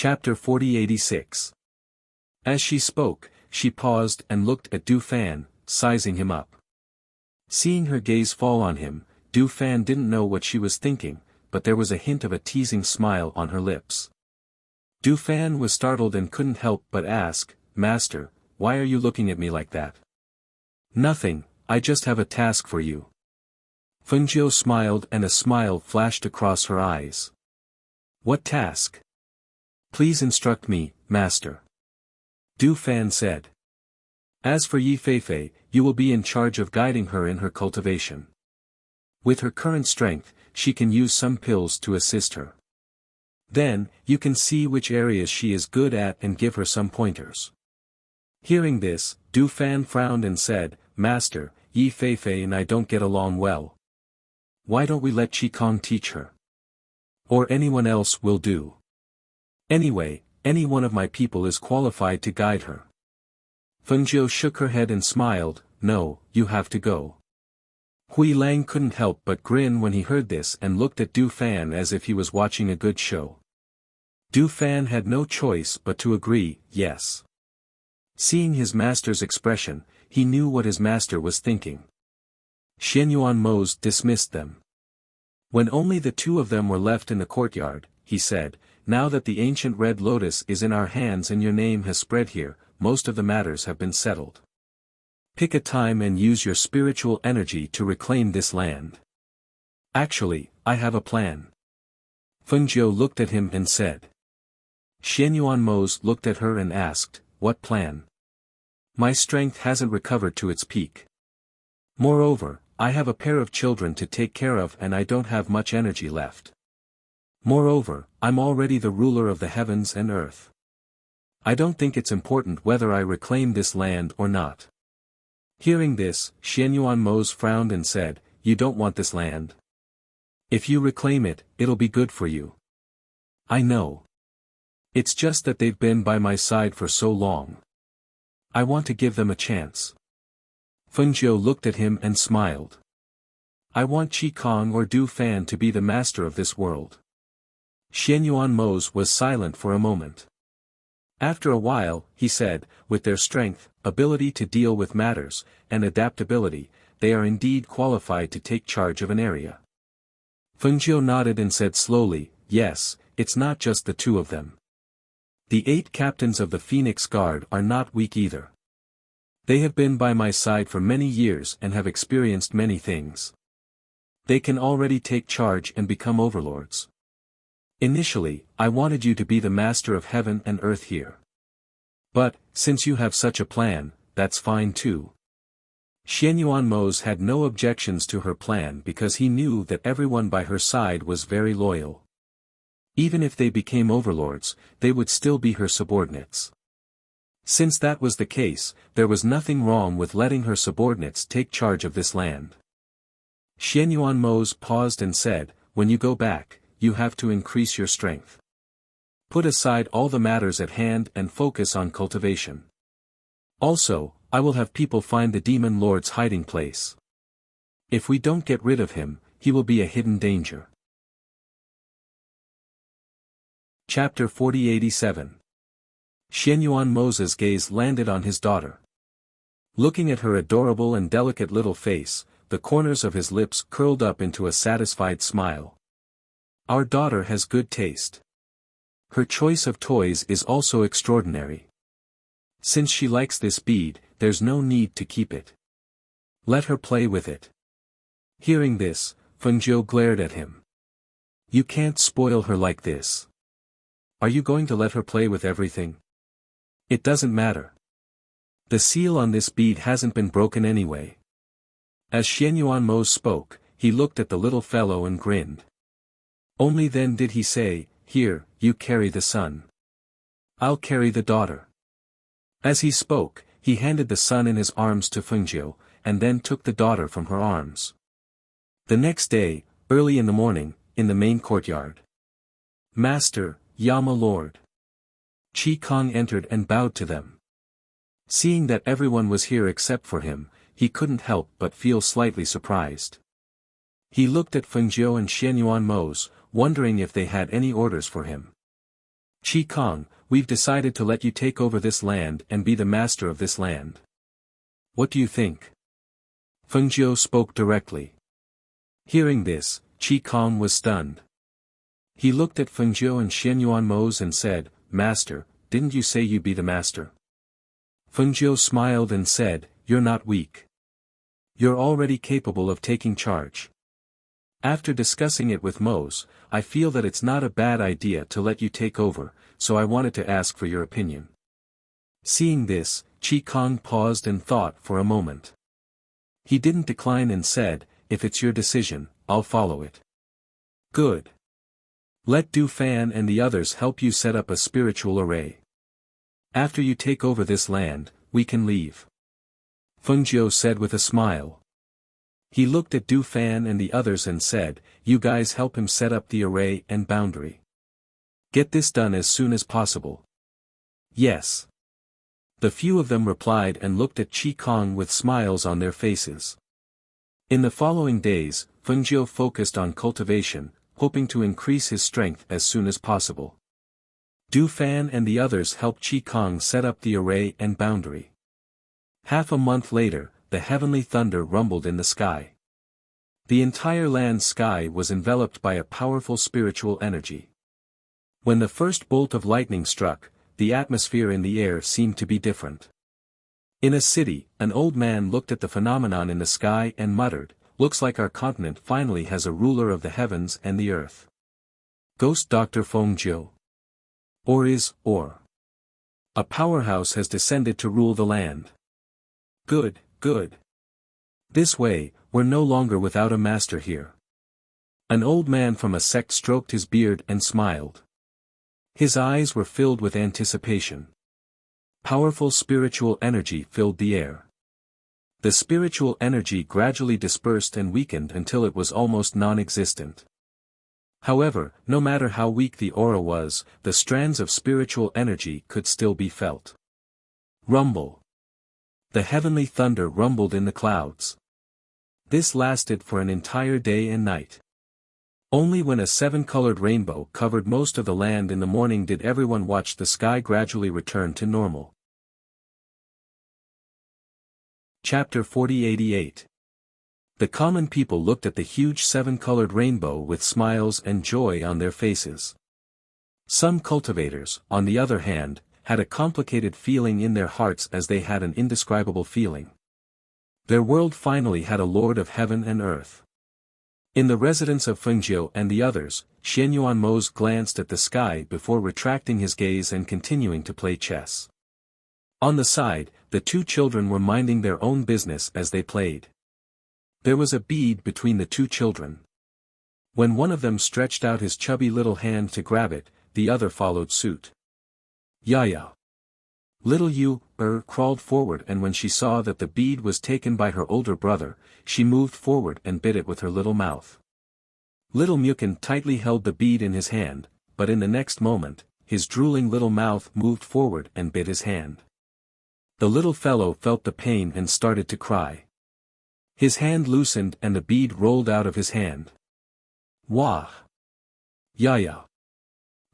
Chapter 4086. As she spoke, she paused and looked at Du Fan, sizing him up. Seeing her gaze fall on him, Du Fan didn't know what she was thinking, but there was a hint of a teasing smile on her lips. Du Fan was startled and couldn't help but ask, "Master, why are you looking at me like that?" "Nothing, I just have a task for you." Fengjiu smiled and a smile flashed across her eyes. "What task?" "Please instruct me, Master." Du Fan said. "As for Yi Feifei, you will be in charge of guiding her in her cultivation. With her current strength, she can use some pills to assist her. Then, you can see which areas she is good at and give her some pointers." Hearing this, Du Fan frowned and said, "Master, Yi Feifei and I don't get along well. Why don't we let Qi Kong teach her? Or anyone else will do. Anyway, any one of my people is qualified to guide her." Fengjiu shook her head and smiled, "No, you have to go." Hui Lang couldn't help but grin when he heard this and looked at Du Fan as if he was watching a good show. Du Fan had no choice but to agree, yes. Seeing his master's expression, he knew what his master was thinking. Xianyuan Mose dismissed them. When only the two of them were left in the courtyard, he said, "Now that the ancient red lotus is in our hands and your name has spread here, most of the matters have been settled. Pick a time and use your spiritual energy to reclaim this land. Actually, I have a plan." Fengjiu looked at him and said. Xianyuan Mose looked at her and asked, "What plan?" "My strength hasn't recovered to its peak. Moreover, I have a pair of children to take care of and I don't have much energy left. Moreover, I'm already the ruler of the heavens and earth. I don't think it's important whether I reclaim this land or not." Hearing this, Xianyuan Mose frowned and said, "You don't want this land. If you reclaim it, it'll be good for you." "I know. It's just that they've been by my side for so long. I want to give them a chance." Fengjiu looked at him and smiled. "I want Qi Kong or Du Fan to be the master of this world." Xianyuan Mose was silent for a moment. After a while, he said, "With their strength, ability to deal with matters, and adaptability, they are indeed qualified to take charge of an area." Fengjiu nodded and said slowly, "Yes, it's not just the two of them. The 8 captains of the Phoenix Guard are not weak either. They have been by my side for many years and have experienced many things. They can already take charge and become overlords. Initially, I wanted you to be the master of heaven and earth here. But, since you have such a plan, that's fine too." Xianyuan Mose had no objections to her plan because he knew that everyone by her side was very loyal. Even if they became overlords, they would still be her subordinates. Since that was the case, there was nothing wrong with letting her subordinates take charge of this land. Xianyuan Mose paused and said, "When you go back, you have to increase your strength. Put aside all the matters at hand and focus on cultivation. Also, I will have people find the demon lord's hiding place. If we don't get rid of him, he will be a hidden danger." Chapter 4087. Xianyuan Mose's gaze landed on his daughter. Looking at her adorable and delicate little face, the corners of his lips curled up into a satisfied smile. "Our daughter has good taste. Her choice of toys is also extraordinary. Since she likes this bead, there's no need to keep it. Let her play with it." Hearing this, Fengjiu glared at him. "You can't spoil her like this. Are you going to let her play with everything? It doesn't matter. The seal on this bead hasn't been broken anyway." As Xianyuan Mose spoke, he looked at the little fellow and grinned. Only then did he say, "Here, you carry the son. I'll carry the daughter." As he spoke, he handed the son in his arms to Fengjiu, and then took the daughter from her arms. The next day, early in the morning, in the main courtyard. "Master, Yama Lord." Qi Kong entered and bowed to them. Seeing that everyone was here except for him, he couldn't help but feel slightly surprised. He looked at Fengjiu and Xianyuan Mose, wondering if they had any orders for him. Qi Kong, we've decided to let you take over this land and be the master of this land. What do you think? Feng Jiu spoke directly. Hearing this, Qi Kong was stunned. He looked at Feng Jiu and Xian Yuanmo's and said, Master, didn't you say you'd be the master? Feng Jiu smiled and said, You're not weak. You're already capable of taking charge. After discussing it with Mose, I feel that it's not a bad idea to let you take over, so I wanted to ask for your opinion. Seeing this, Qi Kong paused and thought for a moment. He didn't decline and said, If it's your decision, I'll follow it. Good. Let Du Fan and the others help you set up a spiritual array. After you take over this land, we can leave. Feng Jiu said with a smile. He looked at Du Fan and the others and said, You guys help him set up the array and boundary. Get this done as soon as possible. Yes. The few of them replied and looked at Qi Kong with smiles on their faces. In the following days, Feng Jiu focused on cultivation, hoping to increase his strength as soon as possible. Du Fan and the others helped Qi Kong set up the array and boundary. Half a month later, the heavenly thunder rumbled in the sky. The entire land sky was enveloped by a powerful spiritual energy. When the first bolt of lightning struck, the atmosphere in the air seemed to be different. In a city, an old man looked at the phenomenon in the sky and muttered, Looks like our continent finally has a ruler of the heavens and the earth. Ghost Dr. Feng Jiu. Or. A powerhouse has descended to rule the land. Good. This way, we're no longer without a master here. An old man from a sect stroked his beard and smiled. His eyes were filled with anticipation. Powerful spiritual energy filled the air. The spiritual energy gradually dispersed and weakened until it was almost non-existent. However, no matter how weak the aura was, the strands of spiritual energy could still be felt. Rumble. The heavenly thunder rumbled in the clouds. This lasted for an entire day and night. Only when a seven-colored rainbow covered most of the land in the morning did everyone watch the sky gradually return to normal. Chapter 4088. The common people looked at the huge seven-colored rainbow with smiles and joy on their faces. Some cultivators, on the other hand, had a complicated feeling in their hearts as they had an indescribable feeling. Their world finally had a lord of heaven and earth. In the residence of Feng Jiu and the others, Xian Yuanmo's glanced at the sky before retracting his gaze and continuing to play chess. On the side, the two children were minding their own business as they played. There was a bead between the two children. When one of them stretched out his chubby little hand to grab it, the other followed suit. Yaya. Little Yu crawled forward, and when she saw that the bead was taken by her older brother, she moved forward and bit it with her little mouth. Little Mukin tightly held the bead in his hand, but in the next moment, his drooling little mouth moved forward and bit his hand. The little fellow felt the pain and started to cry. His hand loosened and the bead rolled out of his hand. Wah! Yaya!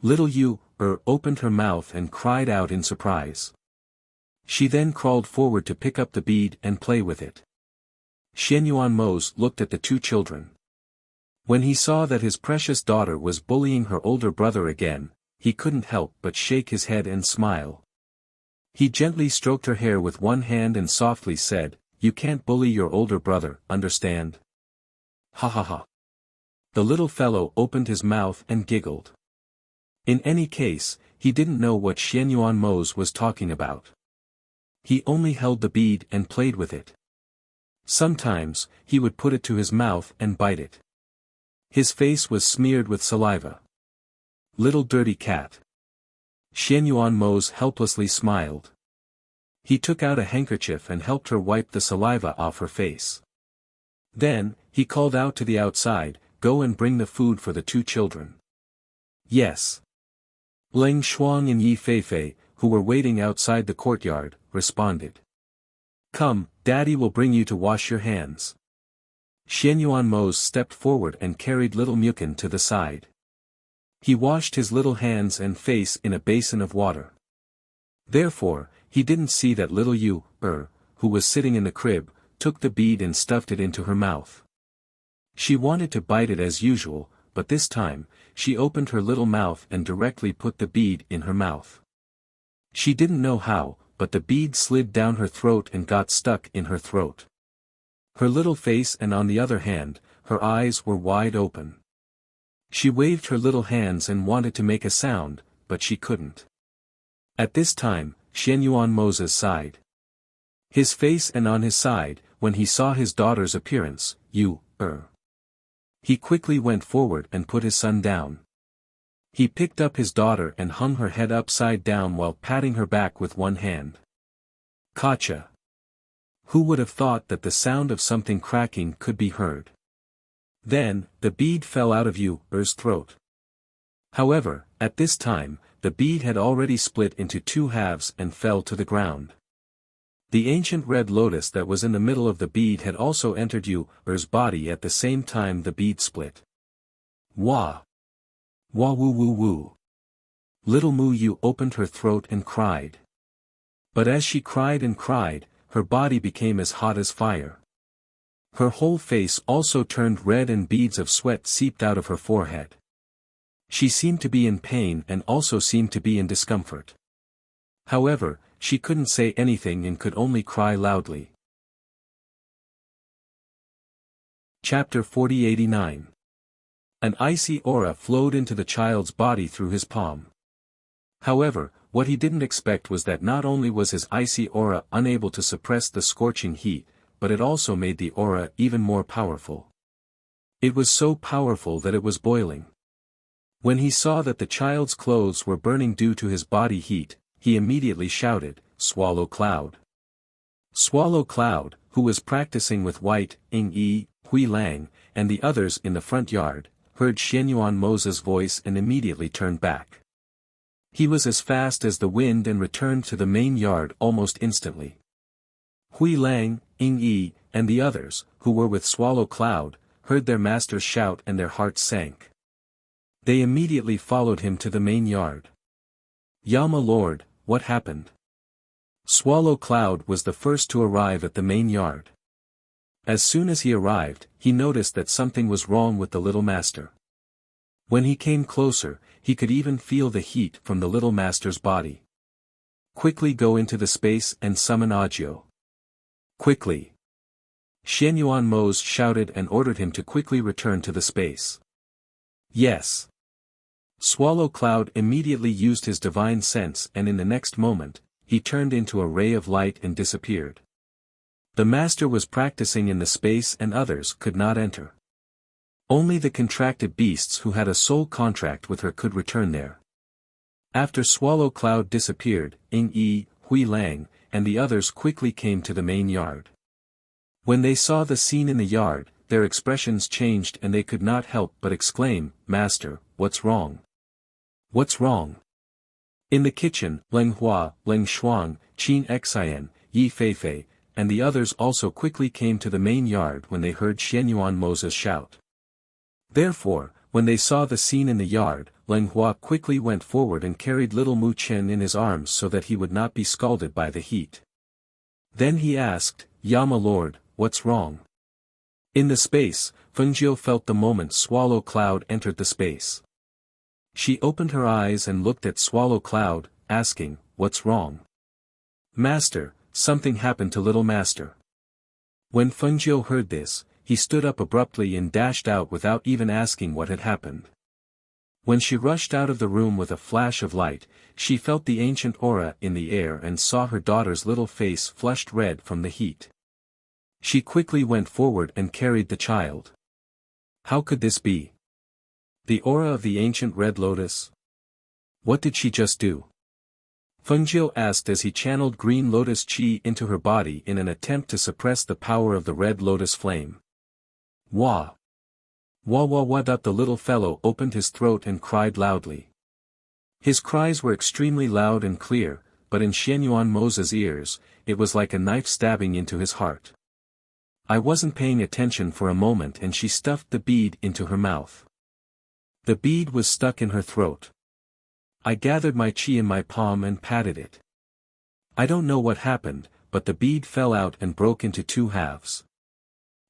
Little Yu opened her mouth and cried out in surprise. She then crawled forward to pick up the bead and play with it. Xian Yuanmo's looked at the two children. When he saw that his precious daughter was bullying her older brother again, he couldn't help but shake his head and smile. He gently stroked her hair with one hand and softly said, You can't bully your older brother, understand? Ha ha ha. The little fellow opened his mouth and giggled. In any case, he didn't know what Xian Yuanmo's was talking about. He only held the bead and played with it. Sometimes, he would put it to his mouth and bite it. His face was smeared with saliva. Little dirty cat. Xian Yuanmo's helplessly smiled. He took out a handkerchief and helped her wipe the saliva off her face. Then, he called out to the outside, Go and bring the food for the two children. Yes. Leng Shuang and Yi Feifei, who were waiting outside the courtyard, responded. Come, Daddy will bring you to wash your hands. Xian Yuanmo's stepped forward and carried little Mukin to the side. He washed his little hands and face in a basin of water. Therefore, he didn't see that little Yu, who was sitting in the crib, took the bead and stuffed it into her mouth. She wanted to bite it as usual, but this time, she opened her little mouth and directly put the bead in her mouth. She didn't know how, but the bead slid down her throat and got stuck in her throat. Her little face, and on the other hand, her eyes were wide open. She waved her little hands and wanted to make a sound, but she couldn't. At this time, Xianyuan Moses sighed. His face, and on his side, when he saw his daughter's appearance, he quickly went forward and put his son down. He picked up his daughter and hung her head upside down while patting her back with one hand. Gotcha! Who would have thought that the sound of something cracking could be heard? Then, the bead fell out of Yu's throat. However, at this time, the bead had already split into two halves and fell to the ground. The ancient red lotus that was in the middle of the bead had also entered Yu's body at the same time the bead split. Wah! Wah woo woo woo! Little Mu Yu opened her throat and cried. But as she cried and cried, her body became as hot as fire. Her whole face also turned red and beads of sweat seeped out of her forehead. She seemed to be in pain and also seemed to be in discomfort. However, she couldn't say anything and could only cry loudly. Chapter 4089. An icy aura flowed into the child's body through his palm. However, what he didn't expect was that not only was his icy aura unable to suppress the scorching heat, but it also made the aura even more powerful. It was so powerful that it was boiling. When he saw that the child's clothes were burning due to his body heat, he immediately shouted, "Swallow Cloud!" Swallow Cloud, who was practicing with White, Yi, Hui Lang, and the others in the front yard, heard Xianyuan Moses' voice and immediately turned back. He was as fast as the wind and returned to the main yard almost instantly. Hui Lang, Yi, and the others, who were with Swallow Cloud, heard their master shout and their hearts sank. They immediately followed him to the main yard. "Yama Lord, what happened?" Swallow Cloud was the first to arrive at the main yard. As soon as he arrived, he noticed that something was wrong with the little master. When he came closer, he could even feel the heat from the little master's body. "Quickly go into the space and summon Audiobook. Quickly!" Xianyuan Moses shouted and ordered him to quickly return to the space. "Yes." Swallow Cloud immediately used his divine sense and in the next moment, he turned into a ray of light and disappeared. The master was practicing in the space and others could not enter. Only the contracted beasts who had a soul contract with her could return there. After Swallow Cloud disappeared, Yi, Hui Lang, and the others quickly came to the main yard. When they saw the scene in the yard, their expressions changed and they could not help but exclaim, "Master, what's wrong? What's wrong?" In the kitchen, Leng Hua, Leng Shuang, Qin Xian, Yi Feifei, and the others also quickly came to the main yard when they heard Xianyuan Moses shout. Therefore, when they saw the scene in the yard, Leng Hua quickly went forward and carried little Mu Chen in his arms so that he would not be scalded by the heat. Then he asked, "Yama Lord, what's wrong?" In the space, Fengjiu felt the moment Swallow Cloud entered the space. She opened her eyes and looked at Swallow Cloud, asking, "What's wrong?" "Master, something happened to little master." When Fengjiu heard this, he stood up abruptly and dashed out without even asking what had happened. When she rushed out of the room with a flash of light, she felt the ancient aura in the air and saw her daughter's little face flushed red from the heat. She quickly went forward and carried the child. How could this be? The aura of the ancient red lotus? What did she just do? Fengjiu asked as he channeled green lotus qi into her body in an attempt to suppress the power of the red lotus flame. Wah! Wah wah wah! The little fellow opened his throat and cried loudly. His cries were extremely loud and clear, but in Xianyuan Moses' ears, it was like a knife stabbing into his heart. I wasn't paying attention for a moment and she stuffed the bead into her mouth. The bead was stuck in her throat. I gathered my chi in my palm and patted it. I don't know what happened, but the bead fell out and broke into two halves.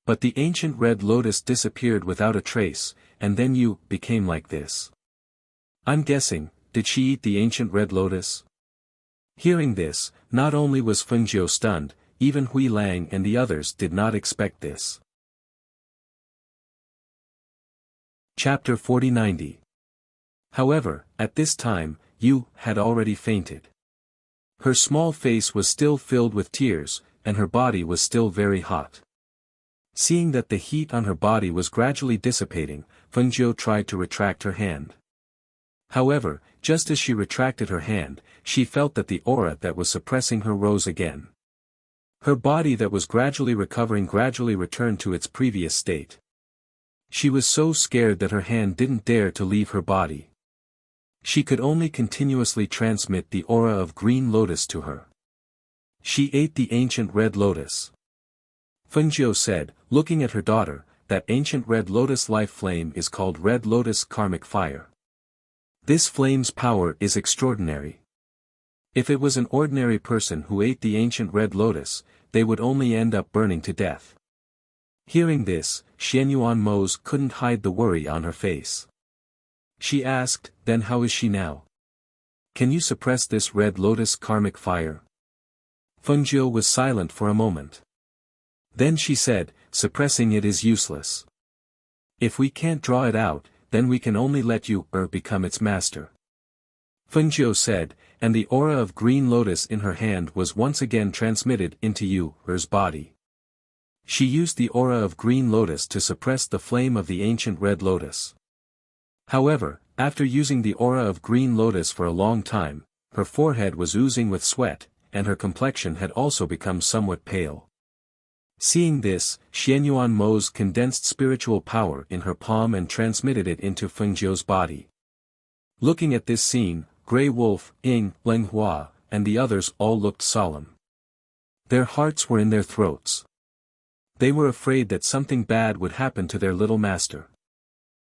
But the ancient red lotus disappeared without a trace, and then you became like this. I'm guessing, did she eat the ancient red lotus? Hearing this, not only was Fengjiu stunned, even Hui Lang and the others did not expect this. Chapter 4090. However, at this time, Yu had already fainted. Her small face was still filled with tears, and her body was still very hot. Seeing that the heat on her body was gradually dissipating, Fengjiu tried to retract her hand. However, just as she retracted her hand, she felt that the aura that was suppressing her rose again. Her body that was gradually recovering gradually returned to its previous state. She was so scared that her hand didn't dare to leave her body. She could only continuously transmit the aura of green lotus to her. She ate the ancient red lotus. Fengjiu said, looking at her daughter, that ancient red lotus life flame is called red lotus karmic fire. This flame's power is extraordinary. If it was an ordinary person who ate the ancient red lotus, they would only end up burning to death. Hearing this, Xianyuan Mose couldn't hide the worry on her face. She asked, then how is she now? Can you suppress this red lotus karmic fire? Fengjiu was silent for a moment. Then she said, suppressing it is useless. If we can't draw it out, then we can only let you become its master. Fengjiu said, and the aura of green lotus in her hand was once again transmitted into Yu's body. She used the aura of green lotus to suppress the flame of the ancient red lotus. However, after using the aura of green lotus for a long time, her forehead was oozing with sweat, and her complexion had also become somewhat pale. Seeing this, Xianyuan Mose condensed spiritual power in her palm and transmitted it into Fengjiu's body. Looking at this scene, Grey Wolf, Ying, Lenghua, and the others all looked solemn. Their hearts were in their throats. They were afraid that something bad would happen to their little master.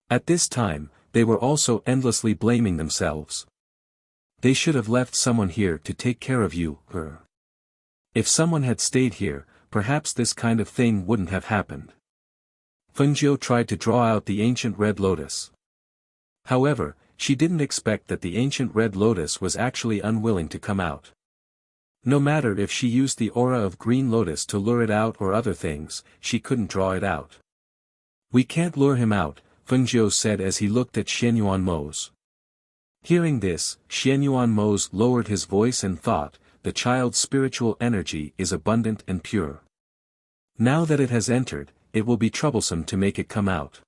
At this time, they were also endlessly blaming themselves. They should have left someone here to take care of you, If someone had stayed here, perhaps this kind of thing wouldn't have happened. Fengjiu tried to draw out the ancient red lotus. However, she didn't expect that the ancient red lotus was actually unwilling to come out. No matter if she used the aura of green lotus to lure it out or other things, she couldn't draw it out. We can't lure him out, Fengjiu said as he looked at Xianyuan Mose. Hearing this, Xianyuan Mose lowered his voice and thought, the child's spiritual energy is abundant and pure. Now that it has entered, it will be troublesome to make it come out.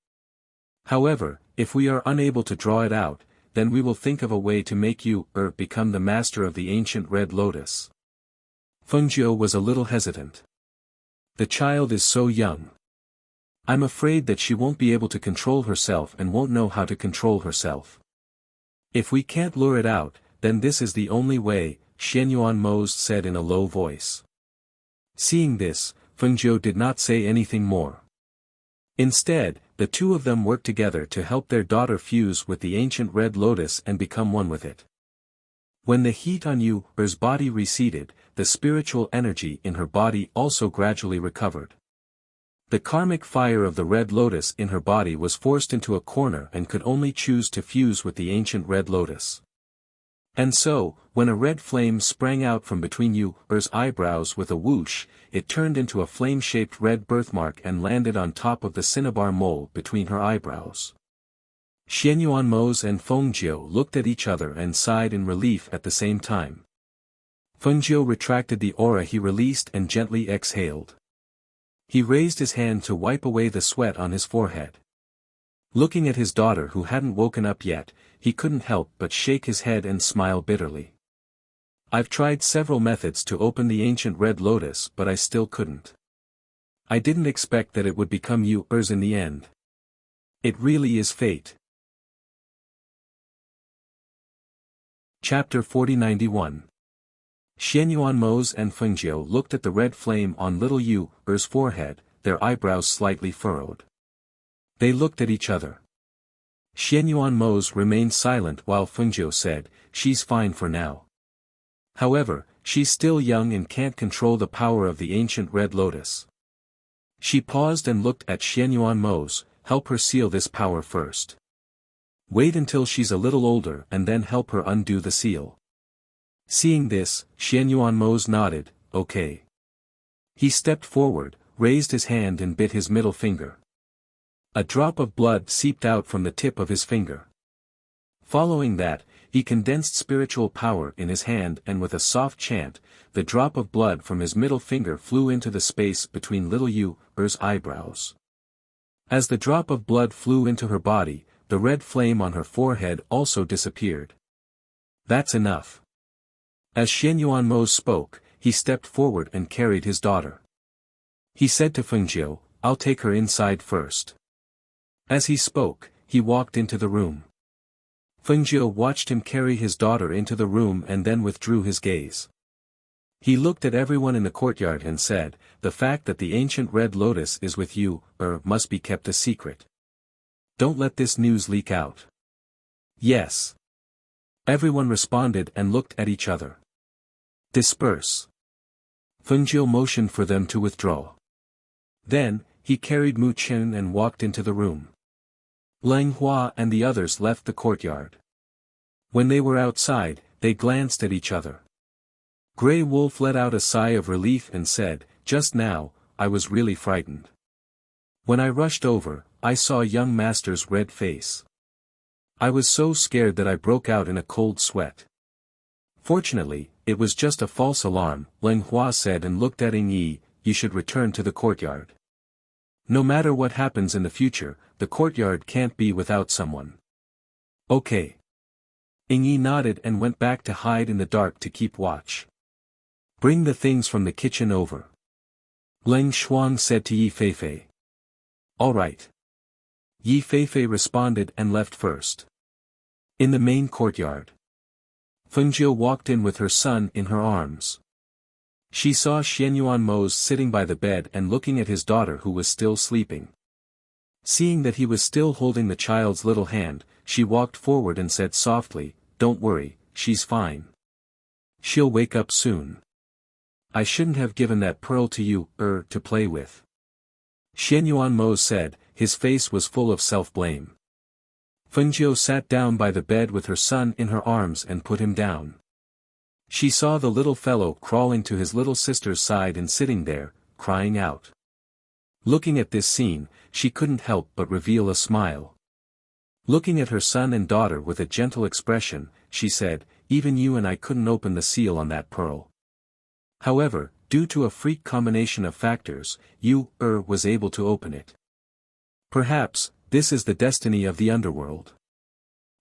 However, if we are unable to draw it out, then we will think of a way to make you become the master of the ancient red lotus. Fengjiu was a little hesitant. The child is so young. I'm afraid that she won't be able to control herself and won't know how to control herself. If we can't lure it out, then this is the only way, Xianyuan Mose said in a low voice. Seeing this, Fengjiu did not say anything more. Instead, the two of them worked together to help their daughter fuse with the ancient red lotus and become one with it. When the heat on Yu's body receded, the spiritual energy in her body also gradually recovered. The karmic fire of the red lotus in her body was forced into a corner and could only choose to fuse with the ancient red lotus. And so, when a red flame sprang out from between Yu's eyebrows with a whoosh, it turned into a flame-shaped red birthmark and landed on top of the cinnabar mole between her eyebrows. Xianyuan Mose and Fengjiu looked at each other and sighed in relief at the same time. Fengjiu retracted the aura he released and gently exhaled. He raised his hand to wipe away the sweat on his forehead. Looking at his daughter who hadn't woken up yet, he couldn't help but shake his head and smile bitterly. I've tried several methods to open the ancient red lotus but I still couldn't. I didn't expect that it would become yours in the end. It really is fate. Chapter 4091. Xianyuan Mose and Fengjiu looked at the red flame on little Yu's forehead, their eyebrows slightly furrowed. They looked at each other. Xianyuan Mose remained silent while Fengjiu said, "She's fine for now. However, she's still young and can't control the power of the ancient red lotus." She paused and looked at Xianyuan Mose, "Help her seal this power first. Wait until she's a little older and then help her undo the seal." Seeing this, Xianyuan Mose nodded, "Okay." He stepped forward, raised his hand and bit his middle finger. A drop of blood seeped out from the tip of his finger. Following that, he condensed spiritual power in his hand and with a soft chant, the drop of blood from his middle finger flew into the space between little Yu-Er's eyebrows. As the drop of blood flew into her body, the red flame on her forehead also disappeared. "That's enough." As Xianyuan Mose spoke, he stepped forward and carried his daughter. He said to Fengjiu, "I'll take her inside first." As he spoke, he walked into the room. Fengjiu watched him carry his daughter into the room and then withdrew his gaze. He looked at everyone in the courtyard and said, "The fact that the ancient red lotus is with you, must be kept a secret. Don't let this news leak out." "Yes." Everyone responded and looked at each other. "Disperse." Fengjiu motioned for them to withdraw. Then, he carried Mu Chen and walked into the room. Lang Hua and the others left the courtyard. When they were outside, they glanced at each other. Grey Wolf let out a sigh of relief and said, "Just now, I was really frightened. When I rushed over, I saw young master's red face. I was so scared that I broke out in a cold sweat. Fortunately, it was just a false alarm," Lang Hua said and looked at Ying Yi. "You should return to the courtyard. No matter what happens in the future, the courtyard can't be without someone." "Okay." Ying Yi nodded and went back to hide in the dark to keep watch. "Bring the things from the kitchen over," Leng Shuang said to Yi Feifei. "All right." Yi Feifei responded and left first. In the main courtyard, Fengjiu walked in with her son in her arms. She saw Xianyuan Mose sitting by the bed and looking at his daughter who was still sleeping. Seeing that he was still holding the child's little hand, she walked forward and said softly, "Don't worry, she's fine. She'll wake up soon. I shouldn't have given that pearl to you, to play with." Xianyuan Mose said, his face was full of self-blame. Fengjiu sat down by the bed with her son in her arms and put him down. She saw the little fellow crawling to his little sister's side and sitting there, crying out. Looking at this scene, she couldn't help but reveal a smile. Looking at her son and daughter with a gentle expression, she said, "Even you and I couldn't open the seal on that pearl. However, due to a freak combination of factors, you, was able to open it. Perhaps, this is the destiny of the underworld."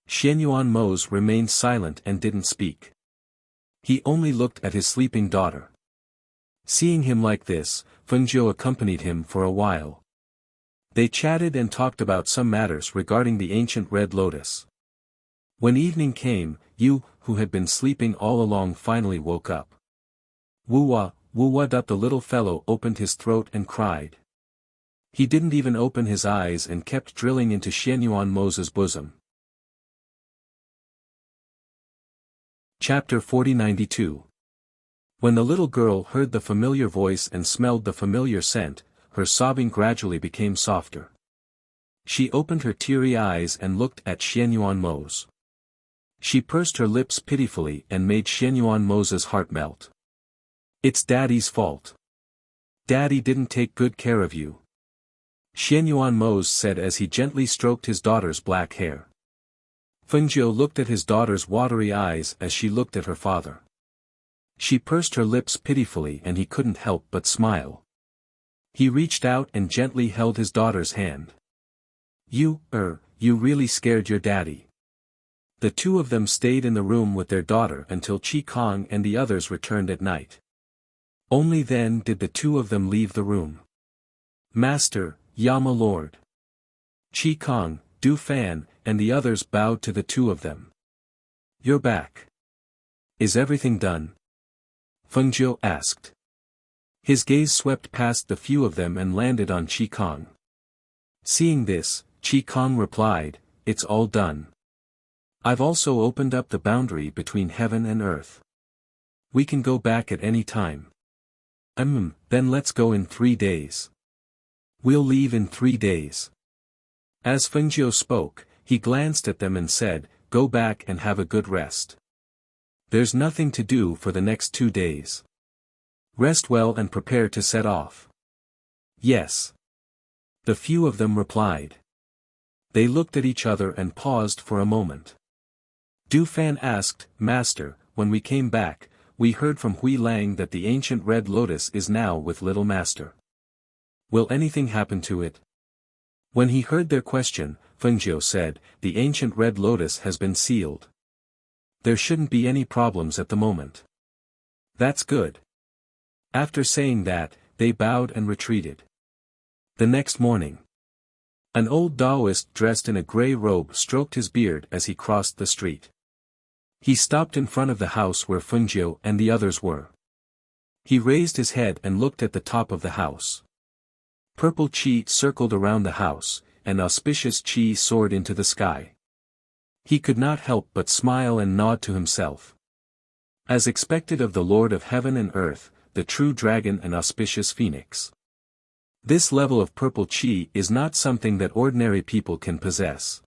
Xianyuan Mose remained silent and didn't speak. He only looked at his sleeping daughter. Seeing him like this, Fengjiu accompanied him for a while. They chatted and talked about some matters regarding the ancient red lotus. When evening came, Yu, who had been sleeping all along, finally woke up. "Wuwa, Wuwa!" The little fellow opened his throat and cried. He didn't even open his eyes and kept drilling into Xianyuan Mose's bosom. Chapter 4092. When the little girl heard the familiar voice and smelled the familiar scent, her sobbing gradually became softer. She opened her teary eyes and looked at Xianyuan Mose. She pursed her lips pitifully and made Xianyuan Mose's heart melt. "It's Daddy's fault. Daddy didn't take good care of you," Xianyuan Mose said as he gently stroked his daughter's black hair. Fengjiu looked at his daughter's watery eyes as she looked at her father. She pursed her lips pitifully and he couldn't help but smile. He reached out and gently held his daughter's hand. You really scared your daddy." The two of them stayed in the room with their daughter until Qi Kong and the others returned at night. Only then did the two of them leave the room. "Master, Yama Lord." Qi Kong, Du Fan, and the others bowed to the two of them. "You're back. Is everything done?" Fengjiu asked. His gaze swept past the few of them and landed on Qi Kong. Seeing this, Qi Kong replied, it's all done. I've also opened up the boundary between heaven and earth. We can go back at any time. Then let's go in 3 days. We'll leave in 3 days. As Fengjiu spoke, he glanced at them and said, go back and have a good rest. There's nothing to do for the next 2 days. Rest well and prepare to set off. Yes. The few of them replied. They looked at each other and paused for a moment. Du Fan asked, Master, when we came back, we heard from Hui Lang that the ancient red lotus is now with little master. Will anything happen to it? When he heard their question, Fengjiu said, the ancient red lotus has been sealed. There shouldn't be any problems at the moment. That's good. After saying that, they bowed and retreated. The next morning, an old Taoist dressed in a grey robe stroked his beard as he crossed the street. He stopped in front of the house where Fengjiu and the others were. He raised his head and looked at the top of the house. Purple qi circled around the house, and auspicious qi soared into the sky. He could not help but smile and nod to himself. As expected of the Lord of Heaven and Earth, the true dragon and auspicious phoenix. This level of purple qi is not something that ordinary people can possess.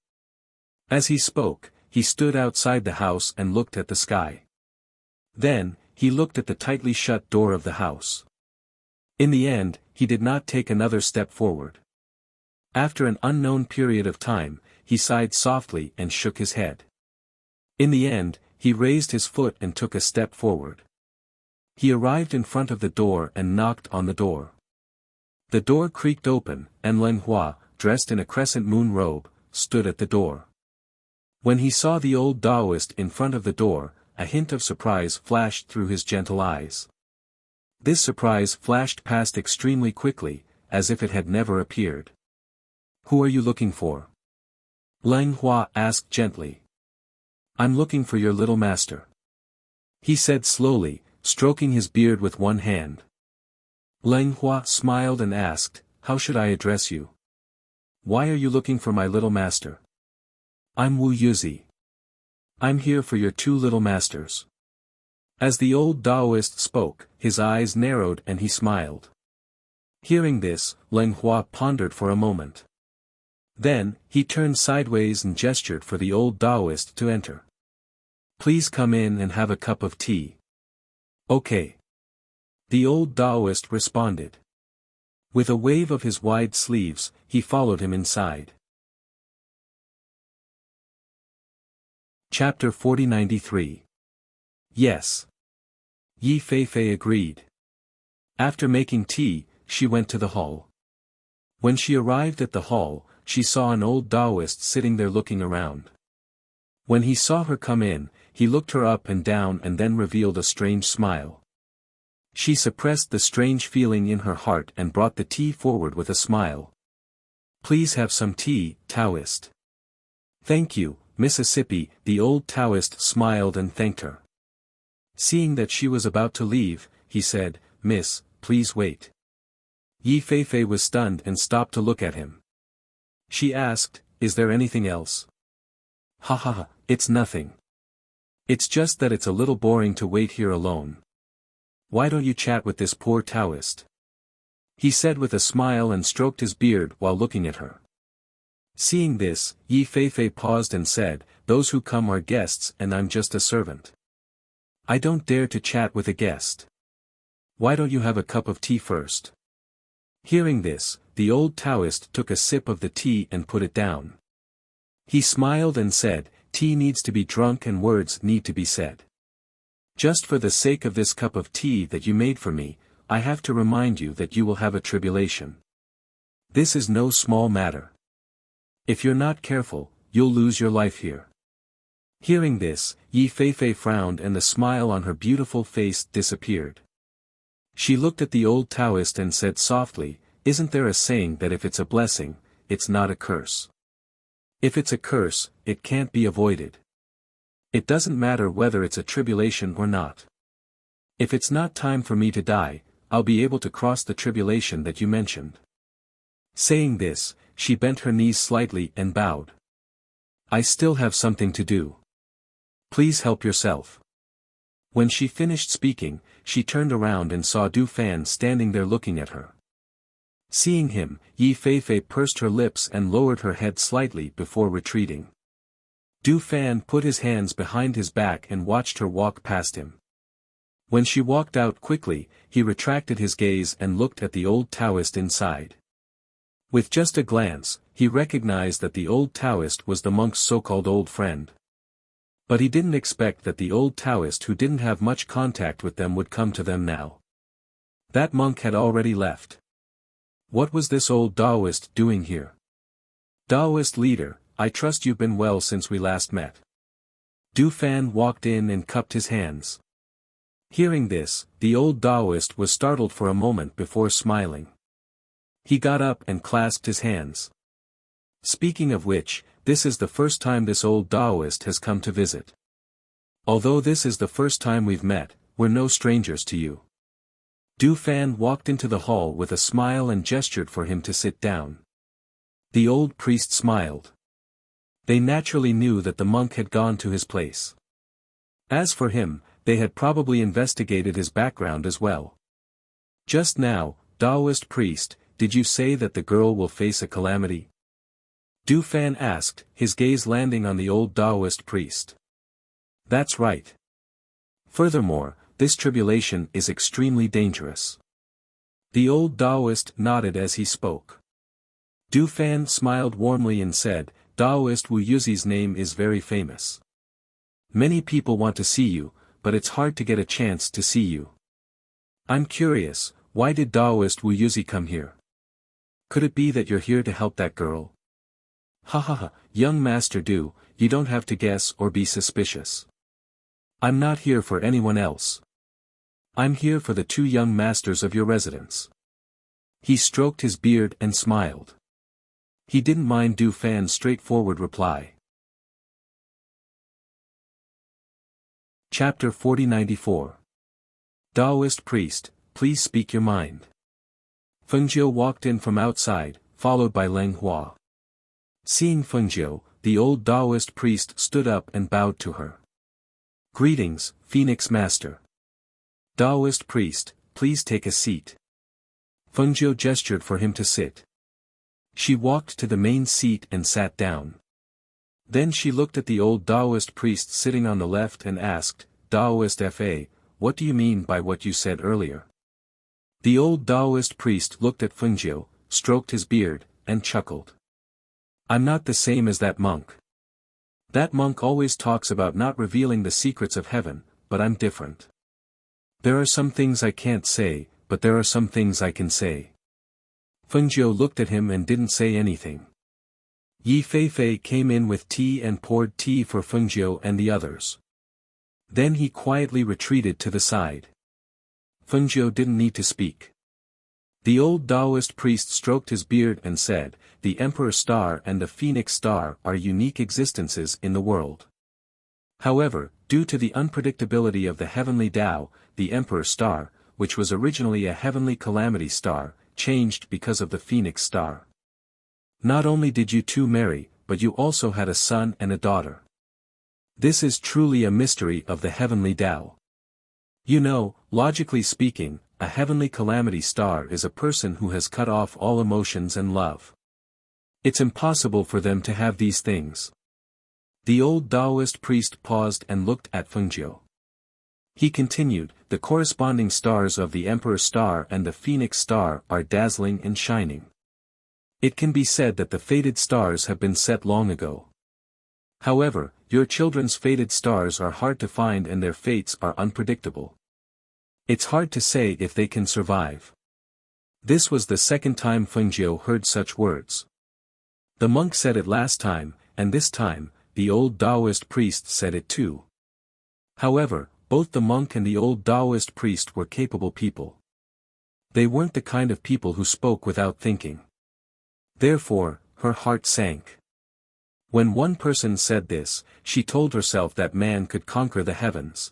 As he spoke, he stood outside the house and looked at the sky. Then, he looked at the tightly shut door of the house. In the end, he did not take another step forward. After an unknown period of time, he sighed softly and shook his head. In the end, he raised his foot and took a step forward. He arrived in front of the door and knocked on the door. The door creaked open, and Leng Hua, dressed in a crescent moon robe, stood at the door. When he saw the old Taoist in front of the door, a hint of surprise flashed through his gentle eyes. This surprise flashed past extremely quickly, as if it had never appeared. Who are you looking for? Leng Hua asked gently. I'm looking for your little master. He said slowly, stroking his beard with one hand. Leng Hua smiled and asked, how should I address you? Why are you looking for my little master? I'm Wu Yuzi. I'm here for your 2 little masters. As the old Taoist spoke, his eyes narrowed and he smiled. Hearing this, Leng Hua pondered for a moment. Then, he turned sideways and gestured for the old Taoist to enter. Please come in and have a cup of tea. Okay. The old Taoist responded. With a wave of his wide sleeves, he followed him inside. Chapter 4093. Yes. Yi Feifei agreed. After making tea, she went to the hall. When she arrived at the hall, she saw an old Taoist sitting there looking around. When he saw her come in, he looked her up and down and then revealed a strange smile. She suppressed the strange feeling in her heart and brought the tea forward with a smile. Please have some tea, Taoist. Thank you, Mississippi. The old Taoist smiled and thanked her. Seeing that she was about to leave, he said, Miss, please wait. Yi Feifei was stunned and stopped to look at him. She asked, is there anything else? Ha ha ha, it's nothing. It's just that it's a little boring to wait here alone. Why don't you chat with this poor Taoist? He said with a smile and stroked his beard while looking at her. Seeing this, Yi Feifei paused and said, those who come are guests and I'm just a servant. I don't dare to chat with a guest. Why don't you have a cup of tea first? Hearing this, the old Taoist took a sip of the tea and put it down. He smiled and said, tea needs to be drunk and words need to be said. Just for the sake of this cup of tea that you made for me, I have to remind you that you will have a tribulation. This is no small matter. If you're not careful, you'll lose your life here. Hearing this, Yi Feifei frowned and the smile on her beautiful face disappeared. She looked at the old Taoist and said softly, isn't there a saying that if it's a blessing, it's not a curse? If it's a curse, it can't be avoided. It doesn't matter whether it's a tribulation or not. If it's not time for me to die, I'll be able to cross the tribulation that you mentioned. Saying this, she bent her knees slightly and bowed. I still have something to do. Please help yourself. When she finished speaking, she turned around and saw Du Fan standing there looking at her. Seeing him, Yi Feifei pursed her lips and lowered her head slightly before retreating. Du Fan put his hands behind his back and watched her walk past him. When she walked out quickly, he retracted his gaze and looked at the old Taoist inside. With just a glance, he recognized that the old Taoist was the monk's so-called old friend. But he didn't expect that the old Taoist who didn't have much contact with them would come to them now. That monk had already left. What was this old Taoist doing here? Taoist leader, I trust you've been well since we last met. Du Fan walked in and cupped his hands. Hearing this, the old Taoist was startled for a moment before smiling. He got up and clasped his hands. Speaking of which, this is the first time this old Taoist has come to visit. Although this is the first time we've met, we're no strangers to you. Du Fan walked into the hall with a smile and gestured for him to sit down. The old priest smiled. They naturally knew that the monk had gone to his place. As for him, they had probably investigated his background as well. Just now, Taoist priest, did you say that the girl will face a calamity? Du Fan asked, his gaze landing on the old Taoist priest. That's right. Furthermore, this tribulation is extremely dangerous. The old Taoist nodded as he spoke. Du Fan smiled warmly and said, Taoist Wu Yuzi's name is very famous. Many people want to see you, but it's hard to get a chance to see you. I'm curious, why did Taoist Wu Yuzi come here? Could it be that you're here to help that girl? Ha ha ha, young Master Du, you don't have to guess or be suspicious. I'm not here for anyone else. I'm here for the two young masters of your residence. He stroked his beard and smiled. He didn't mind Du Fan's straightforward reply. Chapter 4094. Taoist priest, please speak your mind. Fengjiu walked in from outside, followed by Leng Hua. Seeing Fengjiu, the old Taoist priest stood up and bowed to her. Greetings, Phoenix Master. Taoist priest, please take a seat. Fengjiu gestured for him to sit. She walked to the main seat and sat down. Then she looked at the old Taoist priest sitting on the left and asked, Taoist Fa, what do you mean by what you said earlier? The old Taoist priest looked at Fengjiu, stroked his beard, and chuckled. I'm not the same as that monk. That monk always talks about not revealing the secrets of heaven, but I'm different. There are some things I can't say, but there are some things I can say. Fengjiu looked at him and didn't say anything. Yi Feifei came in with tea and poured tea for Fengjiu and the others. Then he quietly retreated to the side. Fengjiu didn't need to speak. The old Taoist priest stroked his beard and said, the Emperor Star and the Phoenix Star are unique existences in the world. However, due to the unpredictability of the heavenly Tao, the Emperor Star, which was originally a heavenly calamity star, changed because of the Phoenix Star. Not only did you two marry, but you also had a son and a daughter. This is truly a mystery of the heavenly Tao. You know, logically speaking, a heavenly calamity star is a person who has cut off all emotions and love. It's impossible for them to have these things. The old Taoist priest paused and looked at Fengjiu. He continued, the corresponding stars of the Emperor Star and the Phoenix Star are dazzling and shining. It can be said that the fated stars have been set long ago. However, your children's fated stars are hard to find and their fates are unpredictable. It's hard to say if they can survive. This was the second time Fengjiu heard such words. The monk said it last time, and this time, the old Taoist priest said it too. However, both the monk and the old Taoist priest were capable people. They weren't the kind of people who spoke without thinking. Therefore, her heart sank. When one person said this, she told herself that man could conquer the heavens.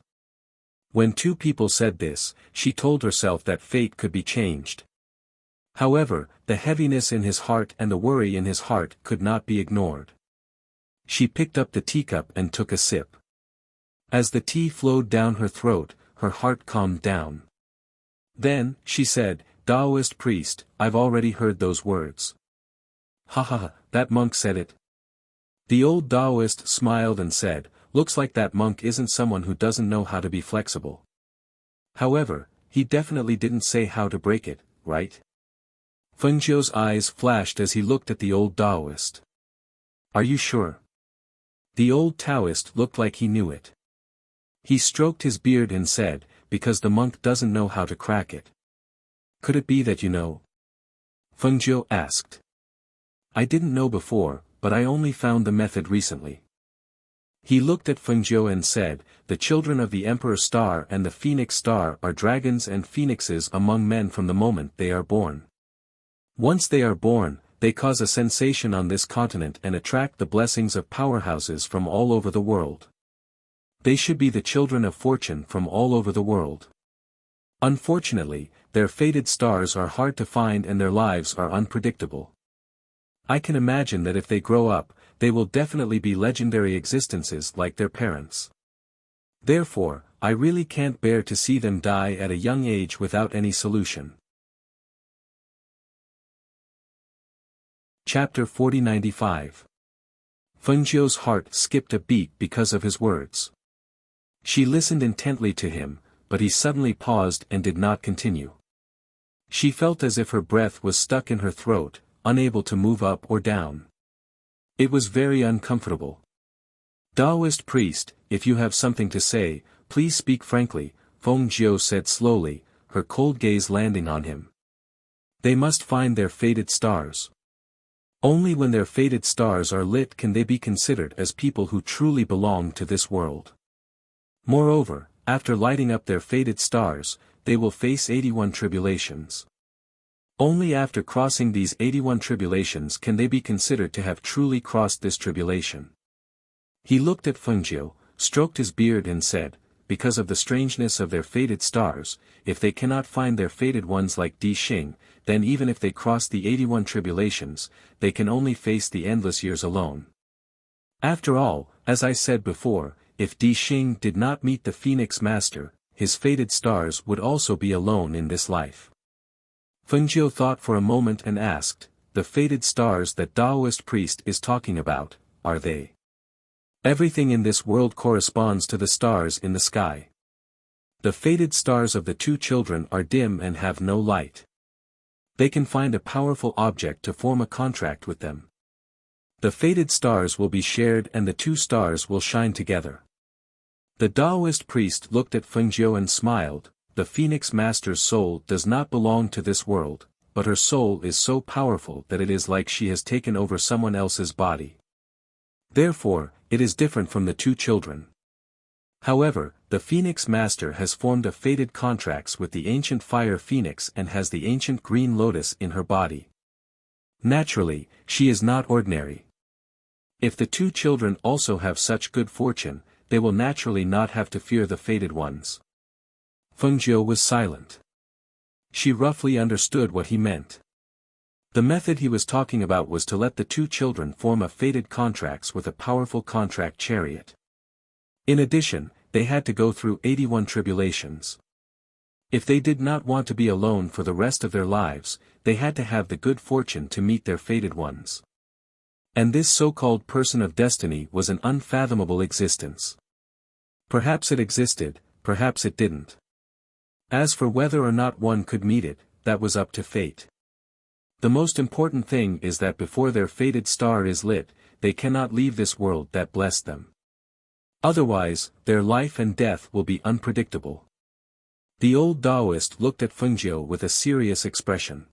When two people said this, she told herself that fate could be changed. However, the heaviness in his heart and the worry in his heart could not be ignored. She picked up the teacup and took a sip. As the tea flowed down her throat, her heart calmed down. Then, she said, "Taoist priest, I've already heard those words." "Ha ha ha, that monk said it." The old Taoist smiled and said, "Looks like that monk isn't someone who doesn't know how to be flexible. However, he definitely didn't say how to break it, right?" Fengjiu's eyes flashed as he looked at the old Taoist. "Are you sure?" The old Taoist looked like he knew it. He stroked his beard and said, "Because the monk doesn't know how to crack it." "Could it be that you know?" Fengjiu asked. "I didn't know before, but I only found the method recently." He looked at Fengjiu and said, "The children of the Emperor Star and the Phoenix Star are dragons and phoenixes among men from the moment they are born. Once they are born, they cause a sensation on this continent and attract the blessings of powerhouses from all over the world. They should be the children of fortune from all over the world. Unfortunately, their fated stars are hard to find and their lives are unpredictable. I can imagine that if they grow up, they will definitely be legendary existences like their parents. Therefore, I really can't bear to see them die at a young age without any solution." Chapter 4095. Fengjiu's heart skipped a beat because of his words. She listened intently to him, but he suddenly paused and did not continue. She felt as if her breath was stuck in her throat, unable to move up or down. It was very uncomfortable. "Taoist priest, if you have something to say, please speak frankly," Fengjiu said slowly, her cold gaze landing on him. "They must find their fated stars. Only when their fated stars are lit can they be considered as people who truly belong to this world. Moreover, after lighting up their fated stars, they will face 81 tribulations. Only after crossing these 81 tribulations can they be considered to have truly crossed this tribulation." He looked at Fengjiu, stroked his beard and said, "Because of the strangeness of their fated stars, if they cannot find their fated ones like Di Xing, then even if they cross the 81 tribulations, they can only face the endless years alone. After all, as I said before, if Di Xing did not meet the Phoenix Master, his fated stars would also be alone in this life." Fengjiu thought for a moment and asked, "The fated stars that Taoist priest is talking about, are they? Everything in this world corresponds to the stars in the sky. The fated stars of the two children are dim and have no light. They can find a powerful object to form a contract with them. The fated stars will be shared and the two stars will shine together." The Taoist priest looked at Fengjiu and smiled. "The Phoenix Master's soul does not belong to this world, but her soul is so powerful that it is like she has taken over someone else's body. Therefore, it is different from the two children. However, the Phoenix Master has formed a fated contracts with the ancient fire phoenix and has the ancient green lotus in her body. Naturally, she is not ordinary. If the two children also have such good fortune, they will naturally not have to fear the fated ones." Fengjiu was silent. She roughly understood what he meant. The method he was talking about was to let the two children form a fated contracts with a powerful contract chariot. In addition, they had to go through 81 tribulations. If they did not want to be alone for the rest of their lives, they had to have the good fortune to meet their fated ones. And this so-called person of destiny was an unfathomable existence. Perhaps it existed, perhaps it didn't. As for whether or not one could meet it, that was up to fate. The most important thing is that before their fated star is lit, they cannot leave this world that blessed them. Otherwise, their life and death will be unpredictable. The old Taoist looked at Fengjiu with a serious expression.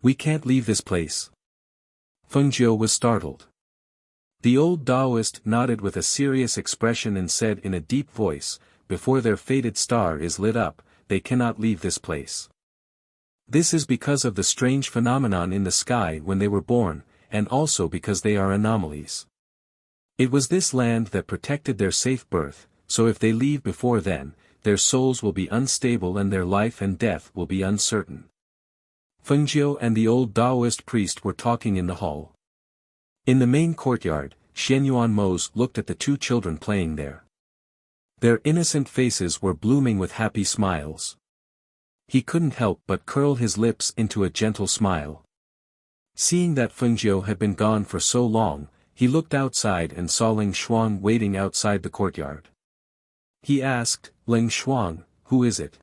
"We can't leave this place." Fengjiu was startled. The old Taoist nodded with a serious expression and said in a deep voice, "Before their fated star is lit up, they cannot leave this place. This is because of the strange phenomenon in the sky when they were born, and also because they are anomalies. It was this land that protected their safe birth, so if they leave before then, their souls will be unstable and their life and death will be uncertain." Fengjiu and the old Taoist priest were talking in the hall. In the main courtyard, Xianyuan Mose looked at the two children playing there. Their innocent faces were blooming with happy smiles. He couldn't help but curl his lips into a gentle smile. Seeing that Fengjiu had been gone for so long, he looked outside and saw Ling Shuang waiting outside the courtyard. He asked, "Ling Shuang, who is it?"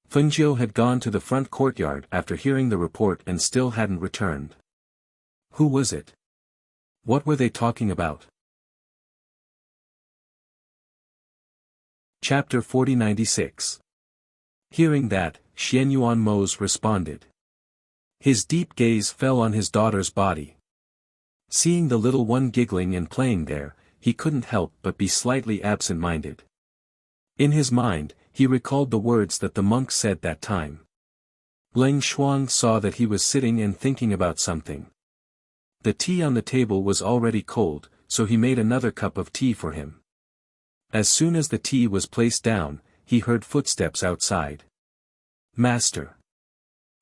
Fengjiu had gone to the front courtyard after hearing the report and still hadn't returned. Who was it? What were they talking about? Chapter 4096. Hearing that, Xianyuan Mose responded. His deep gaze fell on his daughter's body. Seeing the little one giggling and playing there, he couldn't help but be slightly absent-minded. In his mind, he recalled the words that the monk said that time. Ling Shuang saw that he was sitting and thinking about something. The tea on the table was already cold, so he made another cup of tea for him. As soon as the tea was placed down, he heard footsteps outside. "Master."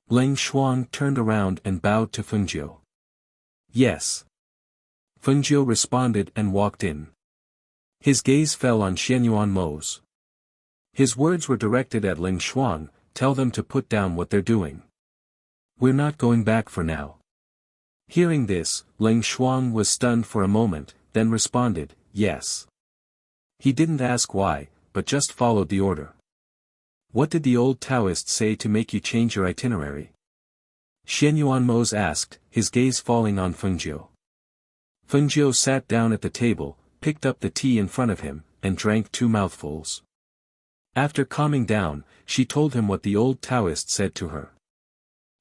Ling Shuang turned around and bowed to Fengjiu. "Yes." Fengjiu responded and walked in. His gaze fell on Xianyuan Mose. His words were directed at Ling Shuang, "Tell them to put down what they're doing. We're not going back for now." Hearing this, Ling Shuang was stunned for a moment, then responded, "Yes." He didn't ask why, but just followed the order. "What did the old Taoist say to make you change your itinerary?" Xianyuan Mose asked, his gaze falling on Fengjiu. Fengjiu sat down at the table, picked up the tea in front of him, and drank 2 mouthfuls. After calming down, she told him what the old Taoist said to her.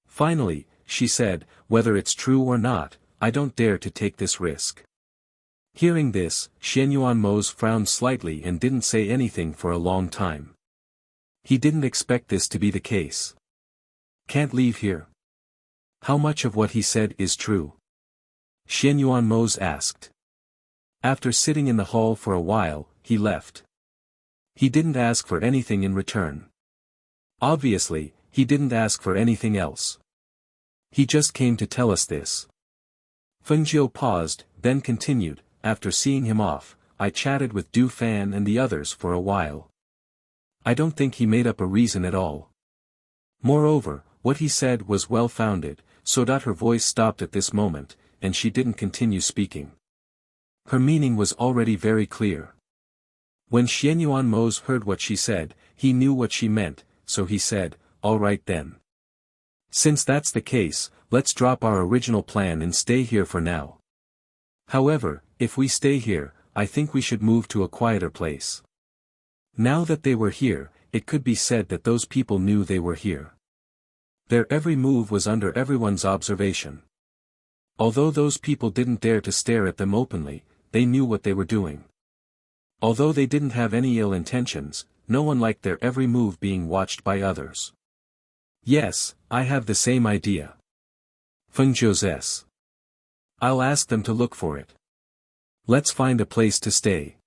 Finally, she said, "Whether it's true or not, I don't dare to take this risk." Hearing this, Xianyuan Mose frowned slightly and didn't say anything for a long time. He didn't expect this to be the case. "Can't leave here?" "How much of what he said is true?" Xianyuan Mose asked. After sitting in the hall for a while, he left. He didn't ask for anything in return. Obviously, he didn't ask for anything else. He just came to tell us this. Fengjiu paused, then continued, "After seeing him off, I chatted with Du Fan and the others for a while. I don't think he made up a reason at all. Moreover, what he said was well-founded, so that her voice stopped at this moment, and she didn't continue speaking. Her meaning was already very clear. When Xianyuan Mose heard what she said, he knew what she meant, so he said, "All right then. Since that's the case, let's drop our original plan and stay here for now. However, if we stay here, I think we should move to a quieter place." Now that they were here, it could be said that those people knew they were here. Their every move was under everyone's observation. Although those people didn't dare to stare at them openly, they knew what they were doing. Although they didn't have any ill intentions, no one liked their every move being watched by others. "Yes, I have the same idea. Fengjiu says. I'll ask them to look for it. Let's find a place to stay.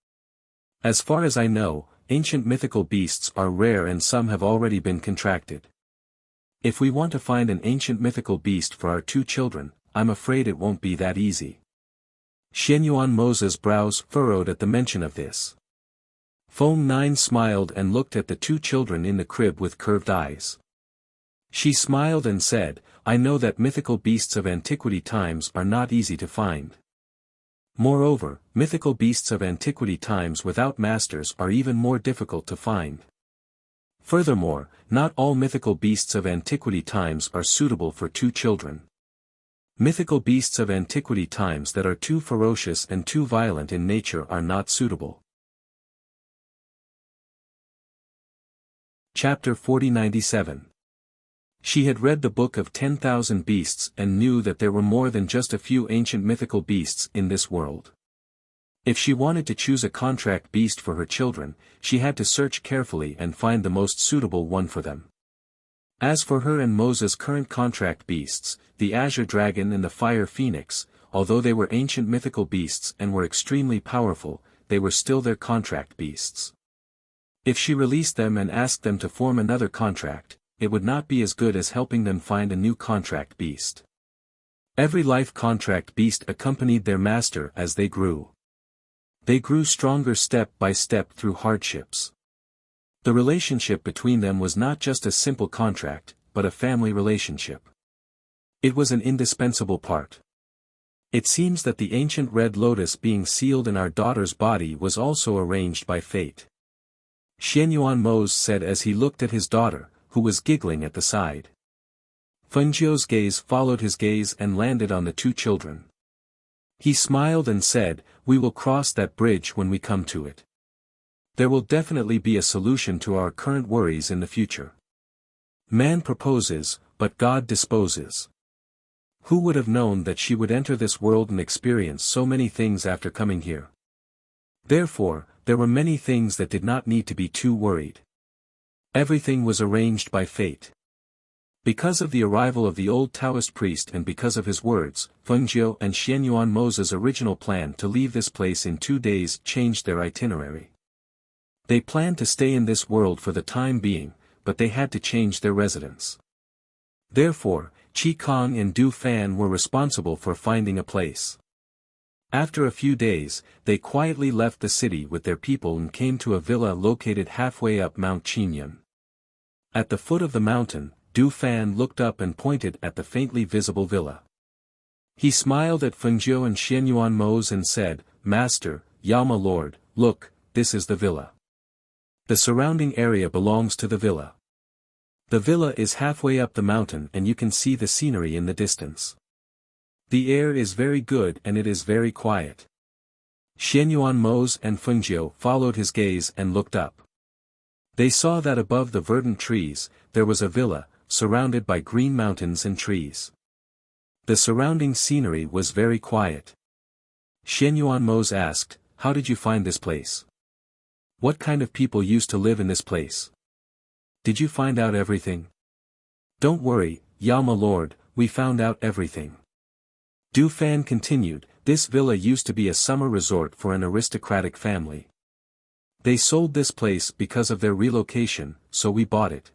As far as I know, ancient mythical beasts are rare and some have already been contracted. If we want to find an ancient mythical beast for our 2 children, I'm afraid it won't be that easy." Xianyuan Mose's brows furrowed at the mention of this. Feng Nine smiled and looked at the 2 children in the crib with curved eyes. She smiled and said, "I know that mythical beasts of antiquity times are not easy to find. Moreover, mythical beasts of antiquity times without masters are even more difficult to find. Furthermore, not all mythical beasts of antiquity times are suitable for 2 children. Mythical beasts of antiquity times that are too ferocious and too violent in nature are not suitable." Chapter 4097. She had read the Book of 10,000 Beasts and knew that there were more than just a few ancient mythical beasts in this world. If she wanted to choose a contract beast for her children, she had to search carefully and find the most suitable one for them. As for her and Moses' current contract beasts, the Azure Dragon and the Fire Phoenix, although they were ancient mythical beasts and were extremely powerful, they were still their contract beasts. If she released them and asked them to form another contract, it would not be as good as helping them find a new contract beast. Every life contract beast accompanied their master as they grew. They grew stronger step by step through hardships. The relationship between them was not just a simple contract, but a family relationship. It was an indispensable part. It seems that the ancient red lotus being sealed in our daughter's body was also arranged by fate. Xianyuan Mose said as he looked at his daughter, who was giggling at the side. Fengjiu's gaze followed his gaze and landed on the two children. He smiled and said, "We will cross that bridge when we come to it. There will definitely be a solution to our current worries in the future. Man proposes, but God disposes." Who would have known that she would enter this world and experience so many things after coming here? Therefore, there were many things that did not need to be too worried. Everything was arranged by fate. Because of the arrival of the old Taoist priest and because of his words, Fengjiu and Xianyuan Mose's original plan to leave this place in 2 days changed their itinerary. They planned to stay in this world for the time being, but they had to change their residence. Therefore, Qi Kong and Du Fan were responsible for finding a place. After a few days, they quietly left the city with their people and came to a villa located halfway up Mount Qingyun. At the foot of the mountain, Du Fan looked up and pointed at the faintly visible villa. He smiled at Fengjiu and Xianyuan Mose and said, "Master, Yama Lord, look, this is the villa. The surrounding area belongs to the villa. The villa is halfway up the mountain and you can see the scenery in the distance. The air is very good and it is very quiet." Xianyuan Mose and Fengjiu followed his gaze and looked up. They saw that above the verdant trees, there was a villa, surrounded by green mountains and trees. The surrounding scenery was very quiet. Xianyuan Mose asked, "How did you find this place? What kind of people used to live in this place? Did you find out everything?" "Don't worry, Yama Lord, we found out everything." Du Fan continued, "This villa used to be a summer resort for an aristocratic family. They sold this place because of their relocation, so we bought it.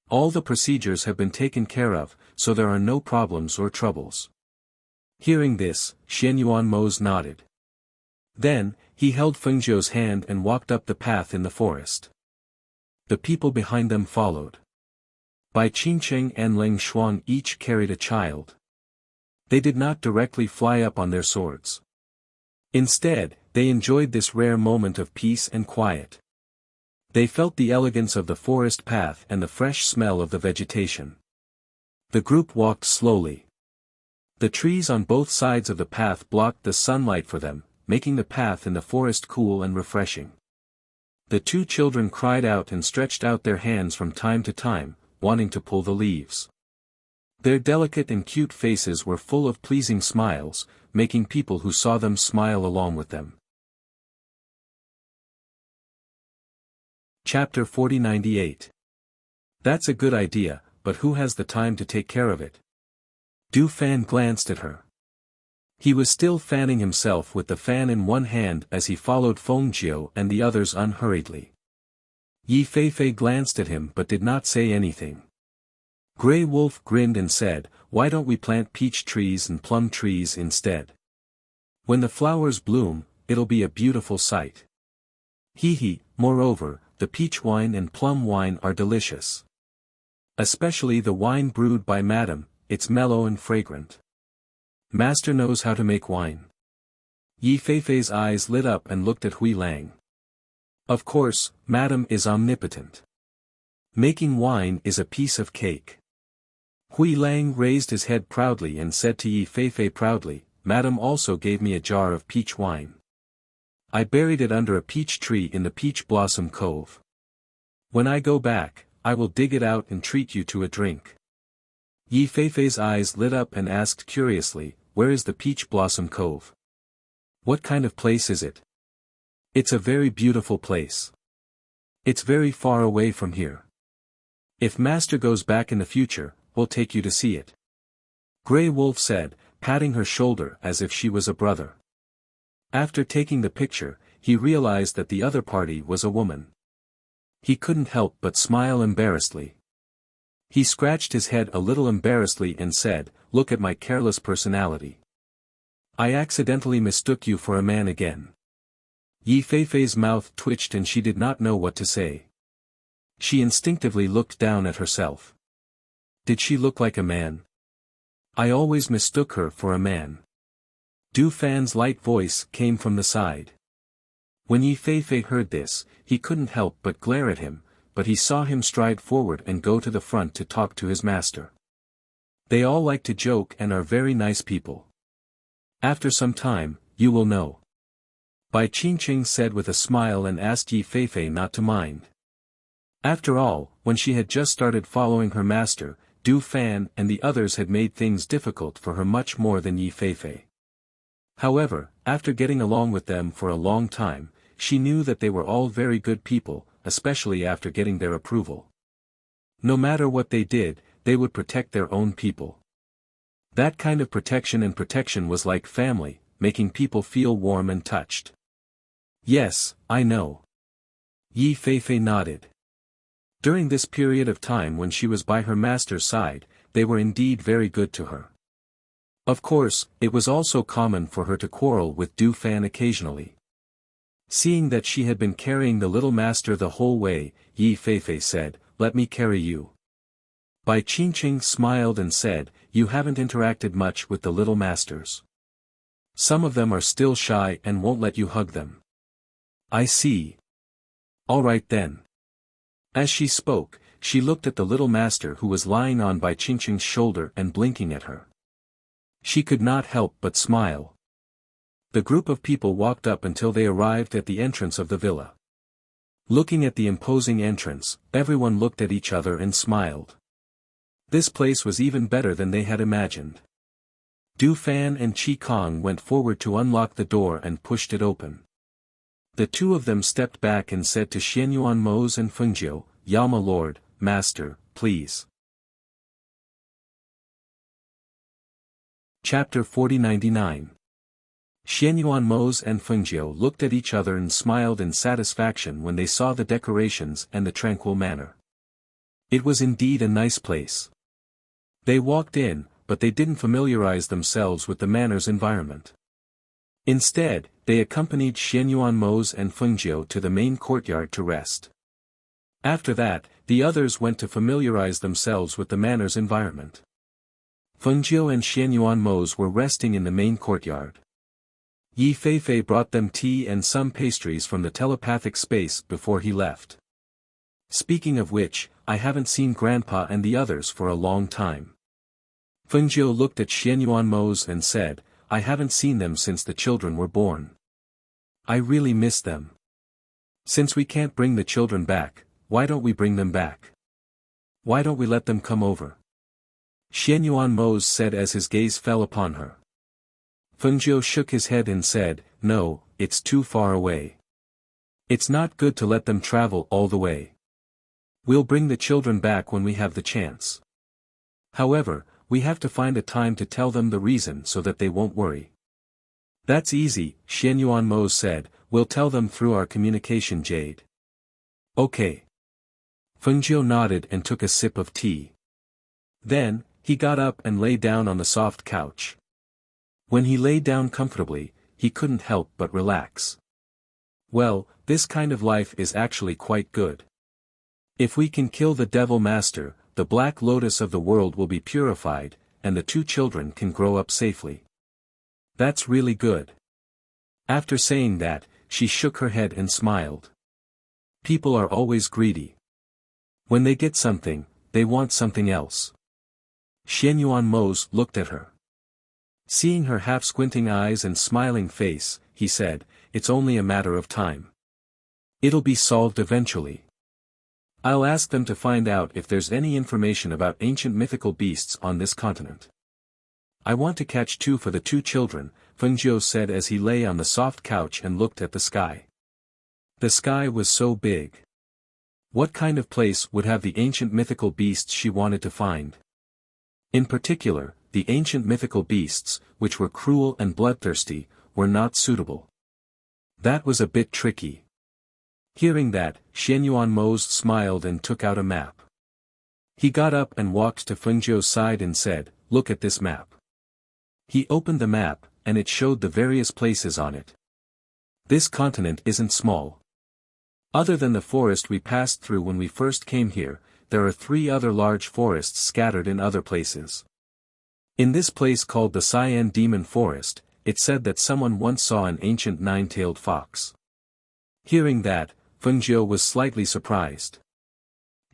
All the procedures have been taken care of, so there are no problems or troubles." Hearing this, Xianyuan Mose nodded. Then, he held Fengjiu's hand and walked up the path in the forest. The people behind them followed. Bai Qingcheng and Leng Shuang each carried a child. They did not directly fly up on their swords. Instead, they enjoyed this rare moment of peace and quiet. They felt the elegance of the forest path and the fresh smell of the vegetation. The group walked slowly. The trees on both sides of the path blocked the sunlight for them, making the path in the forest cool and refreshing. The two children cried out and stretched out their hands from time to time, wanting to pull the leaves. Their delicate and cute faces were full of pleasing smiles, making people who saw them smile along with them. Chapter 4098. That's a good idea, but who has the time to take care of it? Du Fan glanced at her. He was still fanning himself with the fan in one hand as he followed Fengjiu and the others unhurriedly. Yi Feifei glanced at him but did not say anything. Grey Wolf grinned and said, "Why don't we plant peach trees and plum trees instead? When the flowers bloom, it'll be a beautiful sight." Hee. Moreover, the peach wine and plum wine are delicious. Especially the wine brewed by Madam, it's mellow and fragrant. Master knows how to make wine. Yi Feifei's eyes lit up and looked at Hui Lang. Of course, Madam is omnipotent. Making wine is a piece of cake. Hui Lang raised his head proudly and said to Yi Feifei proudly, "Madam also gave me a jar of peach wine. I buried it under a peach tree in the Peach Blossom Cove. When I go back, I will dig it out and treat you to a drink." Yi Feifei's eyes lit up and asked curiously, "Where is the Peach Blossom Cove? What kind of place is it?" "It's a very beautiful place. It's very far away from here. If Master goes back in the future, we'll take you to see it," Grey Wolf said, patting her shoulder as if she was a brother. After taking the picture, he realized that the other party was a woman. He couldn't help but smile embarrassedly. He scratched his head a little embarrassedly and said, "Look at my careless personality. I accidentally mistook you for a man again." Yi Feifei's mouth twitched and she did not know what to say. She instinctively looked down at herself. Did she look like a man? I always mistook her for a man. Du Fan's light voice came from the side. When Yi Feifei heard this, he couldn't help but glare at him, but he saw him stride forward and go to the front to talk to his master. They all like to joke and are very nice people. After some time, you will know. Bai Qingqing said with a smile and asked Yi Feifei not to mind. After all, when she had just started following her master, Du Fan and the others had made things difficult for her much more than Yi Feifei. However, after getting along with them for a long time, she knew that they were all very good people, especially after getting their approval. No matter what they did, they would protect their own people. That kind of protection was like family, making people feel warm and touched. Yes, I know. Yi Feifei nodded. During this period of time when she was by her master's side, they were indeed very good to her. Of course, it was also common for her to quarrel with Du Fan occasionally. Seeing that she had been carrying the little master the whole way, Yi Feifei said, "Let me carry you." Bai Qingqing smiled and said, "You haven't interacted much with the little masters. Some of them are still shy and won't let you hug them." "I see. All right then." As she spoke, she looked at the little master who was lying on Bai Qingqing's shoulder and blinking at her. She could not help but smile. The group of people walked up until they arrived at the entrance of the villa. Looking at the imposing entrance, everyone looked at each other and smiled. This place was even better than they had imagined. Du Fan and Qi Kong went forward to unlock the door and pushed it open. The two of them stepped back and said to Xianyuan Mose and Fengjiu, "Yao my lord, master, please." Chapter 4099. Xianyuan Mose and Fengjiu looked at each other and smiled in satisfaction when they saw the decorations and the tranquil manner. It was indeed a nice place. They walked in, but they didn't familiarize themselves with the manor's environment. Instead, they accompanied Xianyuan Mose and Fengjiu to the main courtyard to rest. After that, the others went to familiarize themselves with the manor's environment. Fengjiu and Xianyuan Mose were resting in the main courtyard. Yi Feifei brought them tea and some pastries from the telepathic space before he left. Speaking of which, I haven't seen Grandpa and the others for a long time. Fengjiu looked at Xianyuan Mose and said, "I haven't seen them since the children were born. I really miss them. Since we can't bring the children back, why don't we bring them back? Why don't we let them come over?" Xianyuan Mose said as his gaze fell upon her. Fengjiu shook his head and said, "No, it's too far away. It's not good to let them travel all the way. We'll bring the children back when we have the chance. However, we have to find a time to tell them the reason so that they won't worry." "That's easy," Xianyuan Mose said, "we'll tell them through our communication jade." "Okay." Fengjiu nodded and took a sip of tea. Then, he got up and lay down on the soft couch. When he lay down comfortably, he couldn't help but relax. Well, this kind of life is actually quite good. If we can kill the Devil Master, the Black Lotus of the world will be purified, and the two children can grow up safely. That's really good. After saying that, she shook her head and smiled. People are always greedy. When they get something, they want something else. Xianyuan Mose looked at her. Seeing her half-squinting eyes and smiling face, he said, "It's only a matter of time. It'll be solved eventually. I'll ask them to find out if there's any information about ancient mythical beasts on this continent. I want to catch two for the two children," Fengjiu said as he lay on the soft couch and looked at the sky. The sky was so big. What kind of place would have the ancient mythical beasts she wanted to find? In particular, the ancient mythical beasts, which were cruel and bloodthirsty, were not suitable. That was a bit tricky. Hearing that, Xianyuan Mose smiled and took out a map. He got up and walked to Fengjiu's side and said, "Look at this map." He opened the map, and it showed the various places on it. This continent isn't small. Other than the forest we passed through when we first came here, there are 3 other large forests scattered in other places. In this place called the Cyan Demon Forest, it said that someone once saw an ancient 9-tailed fox. Hearing that, Fengjiu was slightly surprised.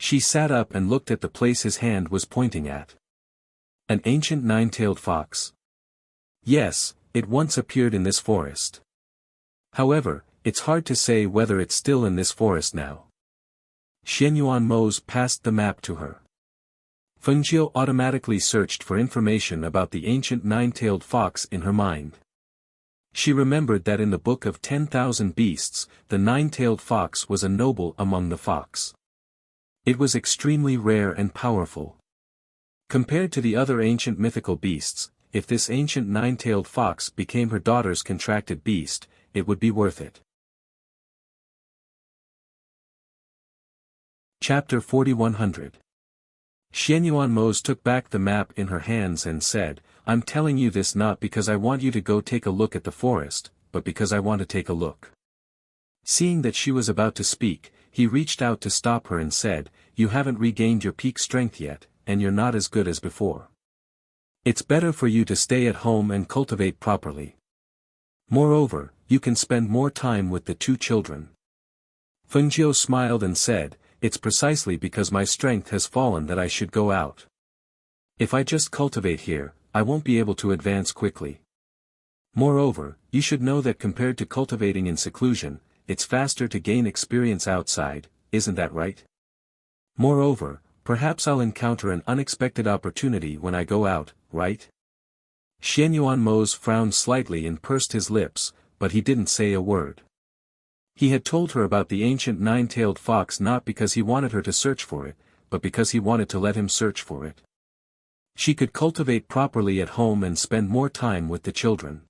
She sat up and looked at the place his hand was pointing at. An ancient 9-tailed fox. Yes, it once appeared in this forest. However, it's hard to say whether it's still in this forest now. Xianyuan Mose passed the map to her. Fengjiu automatically searched for information about the ancient 9-tailed fox in her mind. She remembered that in the Book of 10,000 Beasts, the 9-tailed fox was a noble among the fox. It was extremely rare and powerful. Compared to the other ancient mythical beasts, if this ancient 9-tailed fox became her daughter's contracted beast, it would be worth it. Chapter 4100. Xianyuan Mose took back the map in her hands and said, "I'm telling you this not because I want you to go take a look at the forest, but because I want to take a look." Seeing that she was about to speak, he reached out to stop her and said, "You haven't regained your peak strength yet, and you're not as good as before. It's better for you to stay at home and cultivate properly. Moreover, you can spend more time with the 2 children." Fengjiu smiled and said, "It's precisely because my strength has fallen that I should go out. If I just cultivate here, I won't be able to advance quickly. Moreover, you should know that compared to cultivating in seclusion, it's faster to gain experience outside, isn't that right? Moreover, perhaps I'll encounter an unexpected opportunity when I go out, right?" Xianyuan Mose frowned slightly and pursed his lips, but he didn't say a word. He had told her about the ancient 9-tailed fox not because he wanted her to search for it, but because he wanted to let him search for it. She could cultivate properly at home and spend more time with the children.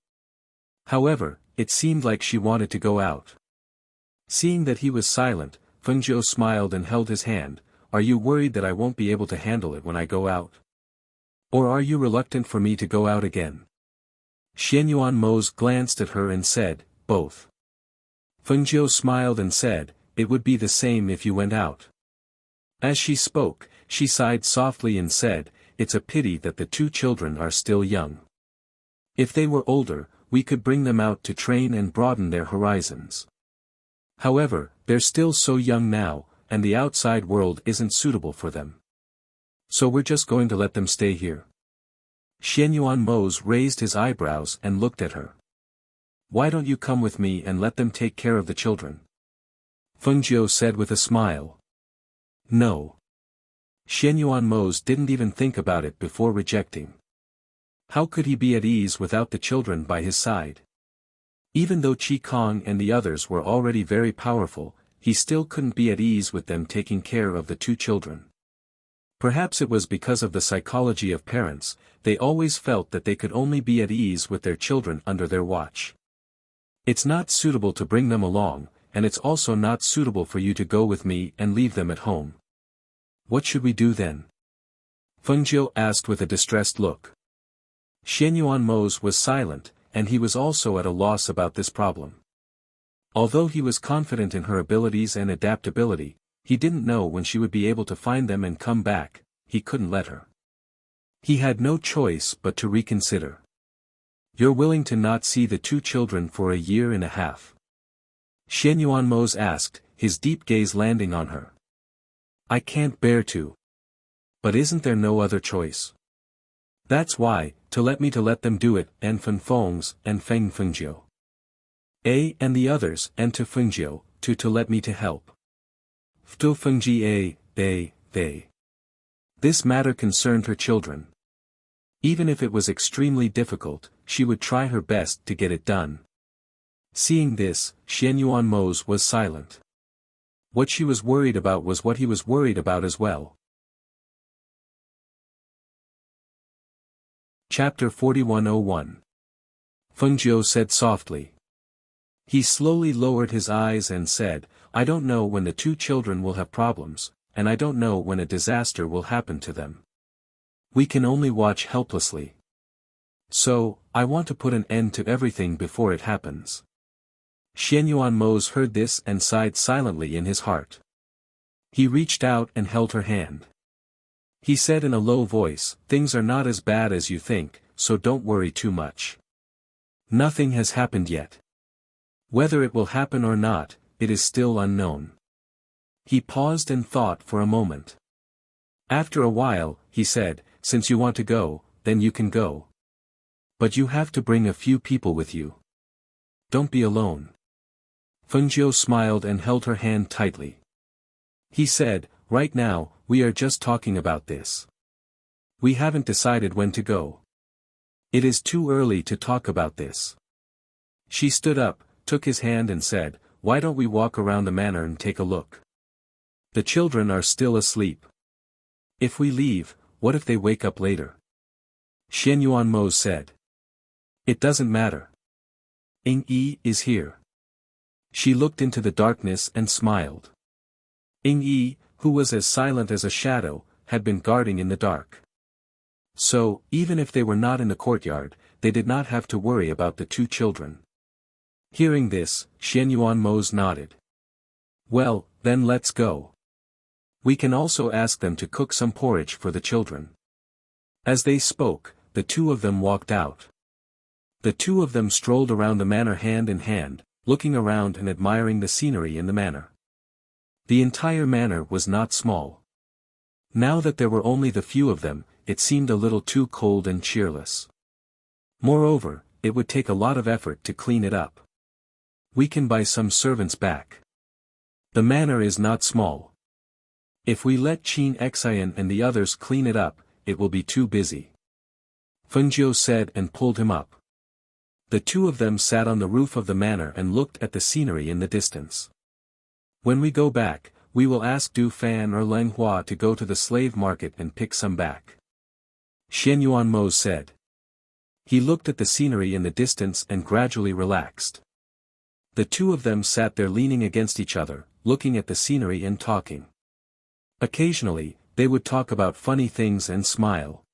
However, it seemed like she wanted to go out. Seeing that he was silent, Fengjiu smiled and held his hand. "Are you worried that I won't be able to handle it when I go out? Or are you reluctant for me to go out again?" Xianyuan Mose glanced at her and said, "Both." Fengjiu smiled and said, "It would be the same if you went out." As she spoke, she sighed softly and said, "It's a pity that the 2 children are still young. If they were older, we could bring them out to train and broaden their horizons. However, they're still so young now, and the outside world isn't suitable for them. So we're just going to let them stay here." Xianyuan Mose raised his eyebrows and looked at her. "Why don't you come with me and let them take care of the children?" Fengjiu said with a smile. "No." Xianyuan Mose didn't even think about it before rejecting. How could he be at ease without the children by his side? Even though Qi Kong and the others were already very powerful, he still couldn't be at ease with them taking care of the 2 children. Perhaps it was because of the psychology of parents, they always felt that they could only be at ease with their children under their watch. It's not suitable to bring them along, and it's also not suitable for you to go with me and leave them at home. What should we do then? Fengjiu asked with a distressed look. Xianyuan Mose was silent, and he was also at a loss about this problem. Although he was confident in her abilities and adaptability, he didn't know when she would be able to find them and come back. He couldn't let her. He had no choice but to reconsider. "You're willing to not see the 2 children for a year and a half?" Xianyuan Mose asked, his deep gaze landing on her. "I can't bear to. But isn't there no other choice? That's why, to let them do it, and Fengfongs, and Feng Fengjiu. And the others, and to Fengjiu, to let me to help. Ftu Fengji they. This matter concerned her children. Even if it was extremely difficult, she would try her best to get it done. Seeing this, Xianyuan Mose was silent. What she was worried about was what he was worried about as well. Chapter 4101. Fengjiu said softly. He slowly lowered his eyes and said, "I don't know when the 2 children will have problems, and I don't know when a disaster will happen to them. We can only watch helplessly. So, I want to put an end to everything before it happens. Xianyuan Mose heard this and sighed silently in his heart. He reached out and held her hand. He said in a low voice, "Things are not as bad as you think, so don't worry too much. Nothing has happened yet. Whether it will happen or not, it is still unknown." He paused and thought for a moment. After a while, he said, "Since you want to go, then you can go. But you have to bring a few people with you. Don't be alone." Fengjiu smiled and held her hand tightly. He said, "Right now, we are just talking about this. We haven't decided when to go. It is too early to talk about this." She stood up, took his hand and said, "Why don't we walk around the manor and take a look? The children are still asleep. If we leave, what if they wake up later?" Xianyuan Mose said. "It doesn't matter. Ying Yi is here." She looked into the darkness and smiled. Ying Yi, who was as silent as a shadow, had been guarding in the dark. So, even if they were not in the courtyard, they did not have to worry about the two children. Hearing this, Xianyuan Mose nodded. "Well, then let's go. We can also ask them to cook some porridge for the children." As they spoke, the two of them walked out. The two of them strolled around the manor hand in hand, looking around and admiring the scenery in the manor. The entire manor was not small. Now that there were only the few of them, it seemed a little too cold and cheerless. Moreover, it would take a lot of effort to clean it up. We can buy some servants back. The manor is not small. If we let Qin Xian and the others clean it up, it will be too busy. Fengjiu said and pulled him up. The two of them sat on the roof of the manor and looked at the scenery in the distance. "When we go back, we will ask Du Fan or Leng Hua to go to the slave market and pick some back," Xianyuan Mose said. He looked at the scenery in the distance and gradually relaxed. The two of them sat there leaning against each other, looking at the scenery and talking. Occasionally, they would talk about funny things and smile.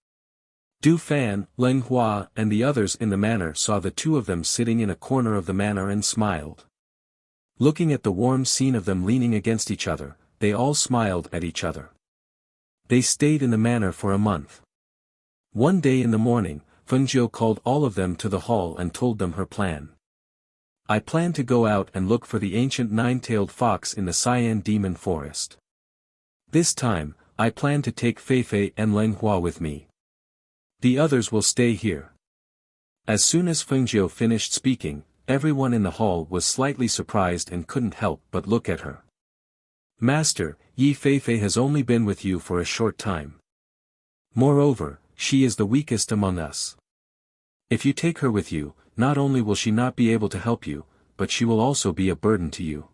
Du Fan, Leng Hua and the others in the manor saw the two of them sitting in a corner of the manor and smiled. Looking at the warm scene of them leaning against each other, they all smiled at each other. They stayed in the manor for a month. One day in the morning, Fengjiu called all of them to the hall and told them her plan. "I plan to go out and look for the ancient nine-tailed fox in the Cyan Demon Forest. This time, I plan to take Feifei and Leng Hua with me. The others will stay here." As soon as Fengjiu finished speaking, everyone in the hall was slightly surprised and couldn't help but look at her. "Master, Yi Feifei has only been with you for a short time. Moreover, she is the weakest among us. If you take her with you, not only will she not be able to help you, but she will also be a burden to you.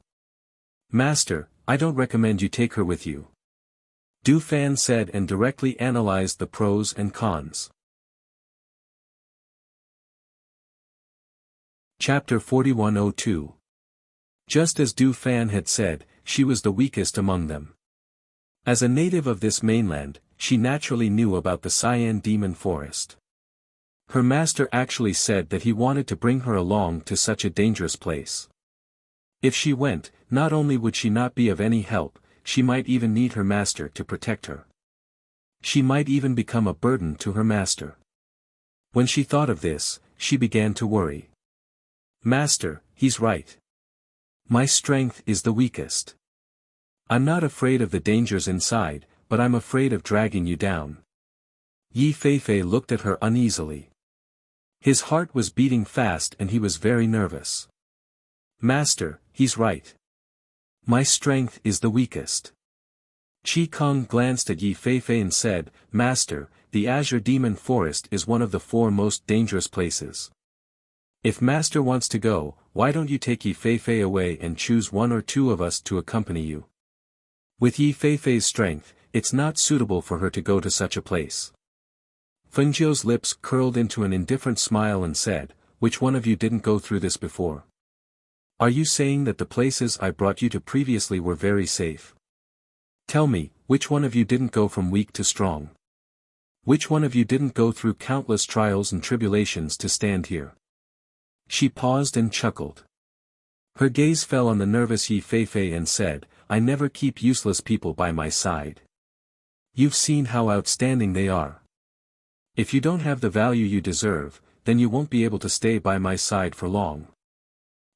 Master, I don't recommend you take her with you," Du Fan said and directly analyzed the pros and cons. Chapter 4102. Just as Du Fan had said, she was the weakest among them. As a native of this mainland, she naturally knew about the Cyan Demon Forest. Her master actually said that he wanted to bring her along to such a dangerous place. If she went, not only would she not be of any help, she might even need her master to protect her. She might even become a burden to her master. When she thought of this, she began to worry. "Master, he's right. My strength is the weakest. I'm not afraid of the dangers inside, but I'm afraid of dragging you down." Yi Feifei looked at her uneasily. His heart was beating fast and he was very nervous. "Master, he's right. My strength is the weakest." Qi Kong glanced at Yi Feifei and said, "Master, the Azure Demon Forest is one of the 4 most dangerous places. If Master wants to go, why don't you take Yi Feifei away and choose 1 or 2 of us to accompany you? With Yi Feifei's strength, it's not suitable for her to go to such a place." Fengjiu's lips curled into an indifferent smile and said, "Which one of you didn't go through this before? Are you saying that the places I brought you to previously were very safe? Tell me, Which one of you didn't go from weak to strong? Which one of you didn't go through countless trials and tribulations to stand here? She paused and chuckled. Her gaze fell on the nervous Yi Feifei and said, I never keep useless people by my side. You've seen how outstanding they are. If you don't have the value you deserve, then you won't be able to stay by my side for long.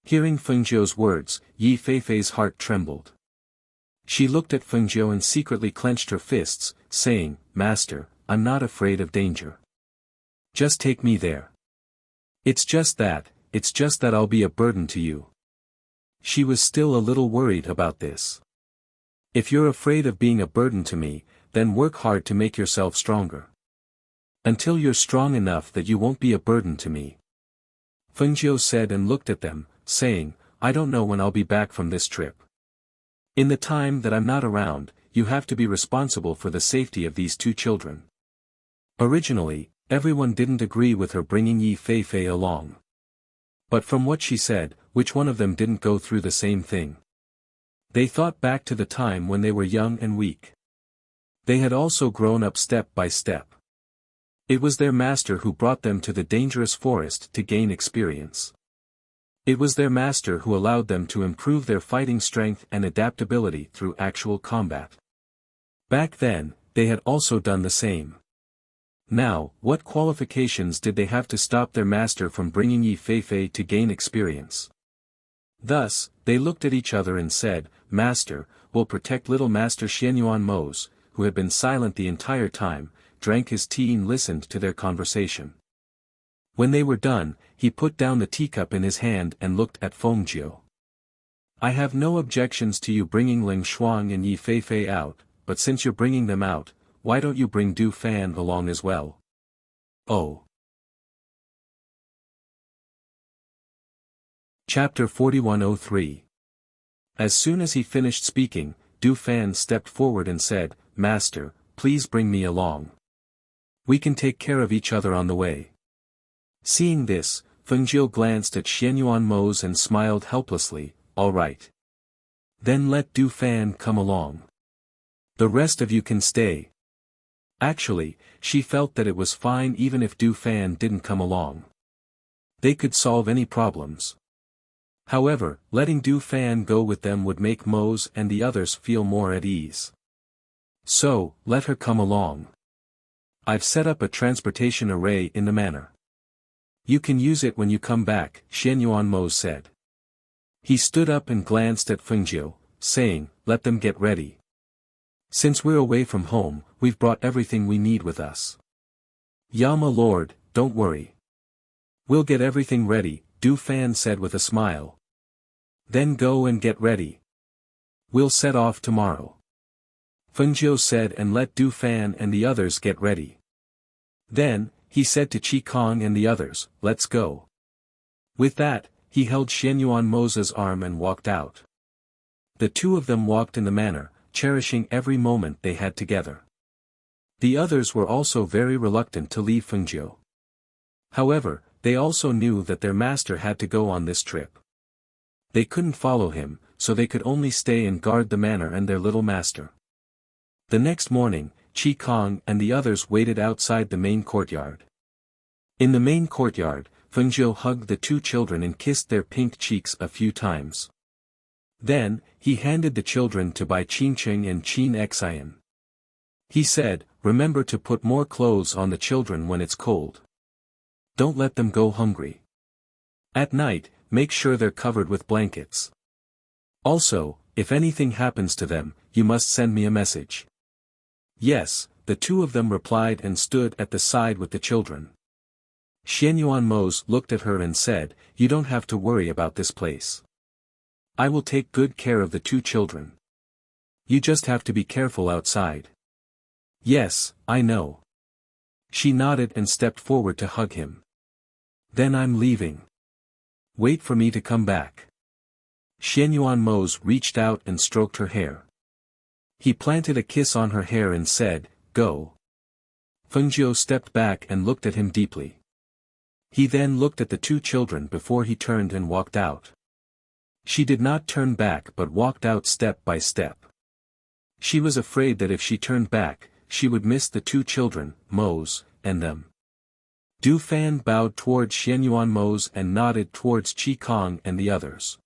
Hearing Fengjiu's words, Yi Feifei's heart trembled. She looked at Fengjiu and secretly clenched her fists, saying, Master, I'm not afraid of danger. Just take me there. It's just that I'll be a burden to you. She was still a little worried about this. If you're afraid of being a burden to me, then work hard to make yourself stronger. Until you're strong enough that you won't be a burden to me. Fengjiu said and looked at them, saying, I don't know when I'll be back from this trip. In the time that I'm not around, you have to be responsible for the safety of these two children. Originally, everyone didn't agree with her bringing Yi Feifei along. But from what she said, which one of them didn't go through the same thing? They thought back to the time when they were young and weak. They had also grown up step by step. It was their master who brought them to the dangerous forest to gain experience. It was their master who allowed them to improve their fighting strength and adaptability through actual combat. Back then, they had also done the same. Now, what qualifications did they have to stop their master from bringing Yi Feifei to gain experience? Thus, they looked at each other and said, Master, we'll protect little Master Xianyuan Mose, who had been silent the entire time, drank his tea and listened to their conversation. When they were done, he put down the teacup in his hand and looked at Fengjiu. I have no objections to you bringing Ling Shuang and Yi Feifei out, but since you're bringing them out, why don't you bring Du Fan along as well? Oh. Chapter 4103. As soon as he finished speaking, Du Fan stepped forward and said, Master, please bring me along. We can take care of each other on the way. Seeing this, Fengjiu glanced at Xianyuan Mose and smiled helplessly, all right. Then let Du Fan come along. The rest of you can stay. Actually, she felt that it was fine even if Du Fan didn't come along. They could solve any problems. However, letting Du Fan go with them would make Mose and the others feel more at ease. So, let her come along. I've set up a transportation array in the manor. You can use it when you come back, Xianyuan Mose said. He stood up and glanced at Fengjiu, saying, let them get ready. Since we're away from home, we've brought everything we need with us. Yama Lord, don't worry. We'll get everything ready, Du Fan said with a smile. Then go and get ready. We'll set off tomorrow. Fengjiu said and let Du Fan and the others get ready. Then, he said to Qi Kong and the others, let's go. With that, he held Xianyuan Mose's arm and walked out. The two of them walked in the manor, cherishing every moment they had together. The others were also very reluctant to leave Fengjiu. However, they also knew that their master had to go on this trip. They couldn't follow him, so they could only stay and guard the manor and their little master. The next morning, Qi Kong and the others waited outside the main courtyard. In the main courtyard, Fengjiu hugged the two children and kissed their pink cheeks a few times. Then, he handed the children to Bai Qingqing and Qin Xian. He said, remember to put more clothes on the children when it's cold. Don't let them go hungry. At night, make sure they're covered with blankets. Also, if anything happens to them, you must send me a message. Yes, the two of them replied and stood at the side with the children. Xianyuan Mose looked at her and said, you don't have to worry about this place. I will take good care of the two children. You just have to be careful outside. Yes, I know. She nodded and stepped forward to hug him. Then I'm leaving. Wait for me to come back. Xianyuan Mose reached out and stroked her hair. He planted a kiss on her hair and said, go. Fengjiu stepped back and looked at him deeply. He then looked at the two children before he turned and walked out. She did not turn back but walked out step by step. She was afraid that if she turned back, she would miss the two children, Mose, and them. Du Fan bowed towards Xianyuan Mose and nodded towards Qi Kong and the others.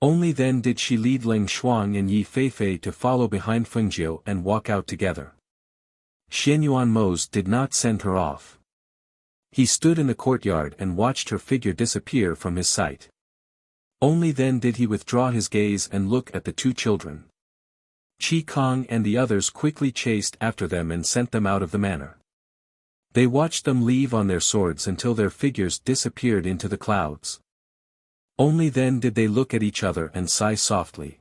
Only then did she lead Ling Shuang and Yi Feifei to follow behind Fengjiu and walk out together. Xianyuan Mose did not send her off. He stood in the courtyard and watched her figure disappear from his sight. Only then did he withdraw his gaze and look at the two children. Qi Kong and the others quickly chased after them and sent them out of the manor. They watched them leave on their swords until their figures disappeared into the clouds. Only then did they look at each other and sigh softly.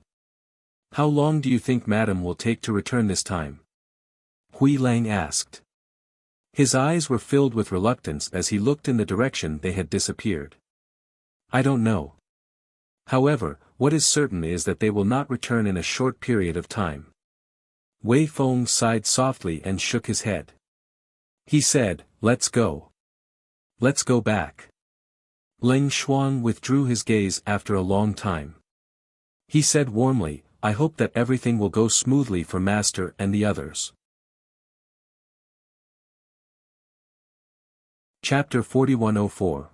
"How long do you think Madam will take to return this time?" Hui Lang asked. His eyes were filled with reluctance as he looked in the direction they had disappeared. "I don't know. However, what is certain is that they will not return in a short period of time." Wei Feng sighed softly and shook his head. He said, "Let's go. Let's go back." Ling Shuang withdrew his gaze after a long time. He said warmly, "I hope that everything will go smoothly for Master and the others." Chapter 4104.